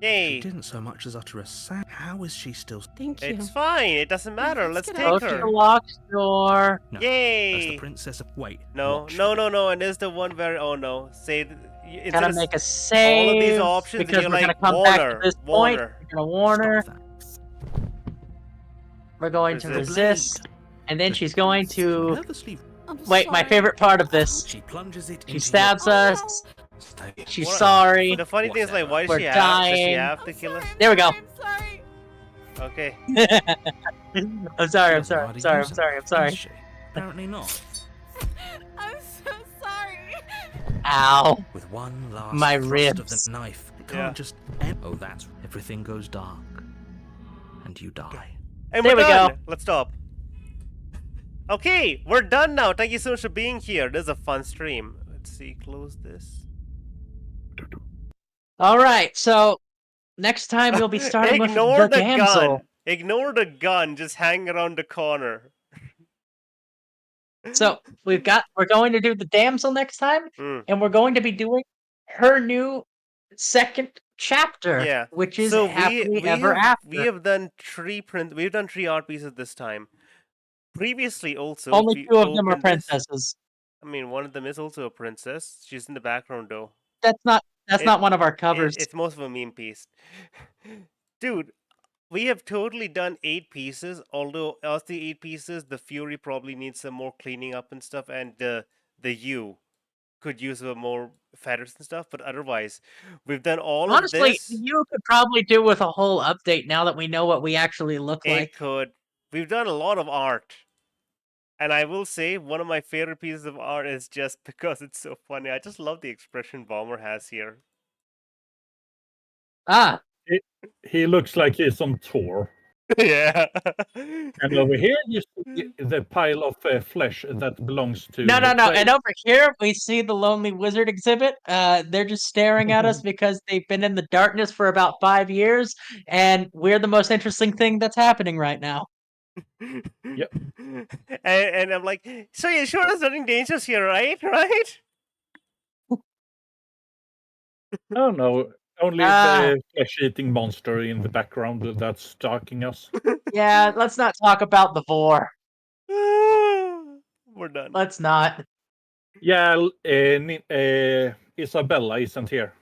Speaker 1: Yay!
Speaker 5: She didn't so much as utter a sound. How is she still?
Speaker 10: Thank you.
Speaker 1: It's fine. It doesn't matter. Let's
Speaker 10: get
Speaker 1: take
Speaker 4: Go
Speaker 10: out
Speaker 4: to
Speaker 1: her.
Speaker 4: the locked door.
Speaker 5: No.
Speaker 1: Yay!
Speaker 5: As the princess of wait.
Speaker 1: No,
Speaker 5: watch.
Speaker 1: no, and there's the one where no, say instead
Speaker 4: Gotta
Speaker 1: of
Speaker 4: make a save.
Speaker 1: all of these options,
Speaker 4: because
Speaker 1: you're
Speaker 4: we're gonna
Speaker 1: like,
Speaker 4: come
Speaker 1: warn
Speaker 4: back
Speaker 1: her,
Speaker 4: to this
Speaker 1: warn
Speaker 4: point.
Speaker 1: her.
Speaker 4: We're gonna warn her.
Speaker 5: Stop that.
Speaker 4: We're going to
Speaker 1: Resist.
Speaker 4: resist, and then she's going to.
Speaker 5: Nervously,
Speaker 10: I'm
Speaker 4: Wait, my
Speaker 10: sorry.
Speaker 4: favorite part of this.
Speaker 5: she plunges it.
Speaker 4: She
Speaker 5: into
Speaker 4: stabs
Speaker 10: Oh, no.
Speaker 4: us.
Speaker 5: Stay.
Speaker 4: She's
Speaker 1: What-
Speaker 4: sorry.
Speaker 1: The funny thing is like, why
Speaker 4: We're
Speaker 1: does she have
Speaker 4: dying.
Speaker 1: to kill us?
Speaker 4: There we go.
Speaker 10: I'm sorry.
Speaker 1: Okay.
Speaker 4: I'm sorry. I'm
Speaker 5: Doesn't
Speaker 4: sorry.
Speaker 5: know how
Speaker 4: I'm
Speaker 5: to
Speaker 4: sorry.
Speaker 5: use
Speaker 4: I'm
Speaker 5: it,
Speaker 4: sorry. I'm
Speaker 5: does
Speaker 4: sorry.
Speaker 5: she? Apparently not.
Speaker 10: I'm so sorry.
Speaker 4: Ow.
Speaker 5: With one last
Speaker 4: My
Speaker 5: thrust
Speaker 4: ribs.
Speaker 5: of the knife, you
Speaker 1: Yeah.
Speaker 5: can't just. Oh, that's everything goes dark, and you die.
Speaker 1: And
Speaker 4: There
Speaker 1: we're
Speaker 4: we
Speaker 1: done.
Speaker 4: go.
Speaker 1: Let's stop. Okay, we're done now. Thank you so much for being here. This is a fun stream. Let's see, close this.
Speaker 4: All right. So next time we'll be starting with
Speaker 1: Ignore
Speaker 4: the
Speaker 1: the
Speaker 4: damsel.
Speaker 1: gun. Ignore the gun. Just hang around the corner.
Speaker 4: So we're going to do the damsel next time,
Speaker 1: Mm.
Speaker 4: and we're going to be doing her new second chapter,
Speaker 1: Yeah.
Speaker 4: which is
Speaker 1: So
Speaker 4: happily ever after.
Speaker 1: we have done we've done 3 art pieces this time. Previously also
Speaker 4: Only
Speaker 1: we
Speaker 4: 2 of them are
Speaker 1: opened this-
Speaker 4: princesses.
Speaker 1: I mean, one of them is also a princess. She's in the background though.
Speaker 4: That's not
Speaker 1: It-
Speaker 4: not one of our covers.
Speaker 1: It's most of a meme piece. Dude, we have totally done 8 pieces, although of the 8 pieces, the Fury probably needs some more cleaning up and stuff, and the U could use more feathers and stuff, but otherwise, we've done all
Speaker 4: Honestly,
Speaker 1: of this.
Speaker 4: you could probably do with a whole update now that we know what we actually look
Speaker 1: It
Speaker 4: like.
Speaker 1: could. We've done a lot of art. And I will say, one of my favorite pieces of art is just because it's so funny. I just love the expression Bomber has here.
Speaker 4: Ah,
Speaker 12: He looks like he's on tour.
Speaker 1: Yeah.
Speaker 12: And over here you see the pile of flesh that belongs to.
Speaker 4: no.
Speaker 12: the prey.
Speaker 4: And over here we see the Lonely Wizard exhibit. They're just staring at us because they've been in the darkness for about 5 years, and we're the most interesting thing that's happening right now.
Speaker 12: Yep.
Speaker 1: And I'm like, so you sure there's nothing dangerous here, right? Right?
Speaker 12: Oh no, only
Speaker 4: Ah.
Speaker 12: the flesh-eating monster in the background that's stalking us.
Speaker 4: Yeah, let's not talk about the vor.
Speaker 1: We're done.
Speaker 4: Let's not.
Speaker 12: Yeah, Isabella isn't here.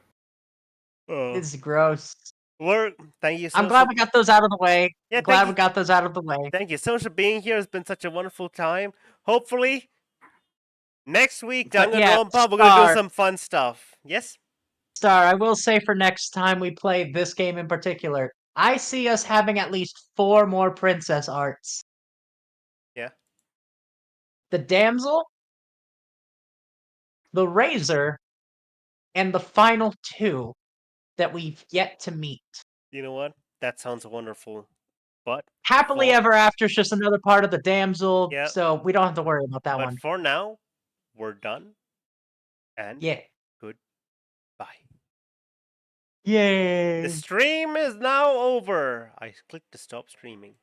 Speaker 1: Oh.
Speaker 4: It's gross.
Speaker 1: Thank you so
Speaker 4: I'm
Speaker 1: much.
Speaker 4: glad we got those out of the way.
Speaker 1: Yeah,
Speaker 4: I'm glad
Speaker 1: thank
Speaker 4: we
Speaker 1: you.
Speaker 4: got those out of the way.
Speaker 1: Thank you so much for being here. It's been such a wonderful time. Hopefully, next week,
Speaker 4: But
Speaker 1: Danganronpa,
Speaker 4: yeah,
Speaker 1: we're going to do
Speaker 4: Star.
Speaker 1: some fun stuff. Yes?
Speaker 4: Star, I will say for next time we play this game in particular, I see us having at least 4 more princess arts.
Speaker 1: Yeah.
Speaker 4: The damsel, the razor, and the final 2 that we've yet to meet.
Speaker 1: You know what? That sounds wonderful. But
Speaker 4: Happily
Speaker 1: for-
Speaker 4: Ever After is just another part of the damsel,
Speaker 1: Yeah.
Speaker 4: so we don't have to worry about that
Speaker 1: but
Speaker 4: one.
Speaker 1: for now, we're done. And
Speaker 4: Yeah.
Speaker 1: goodbye.
Speaker 4: Yay!
Speaker 1: The stream is now over. I clicked to stop streaming.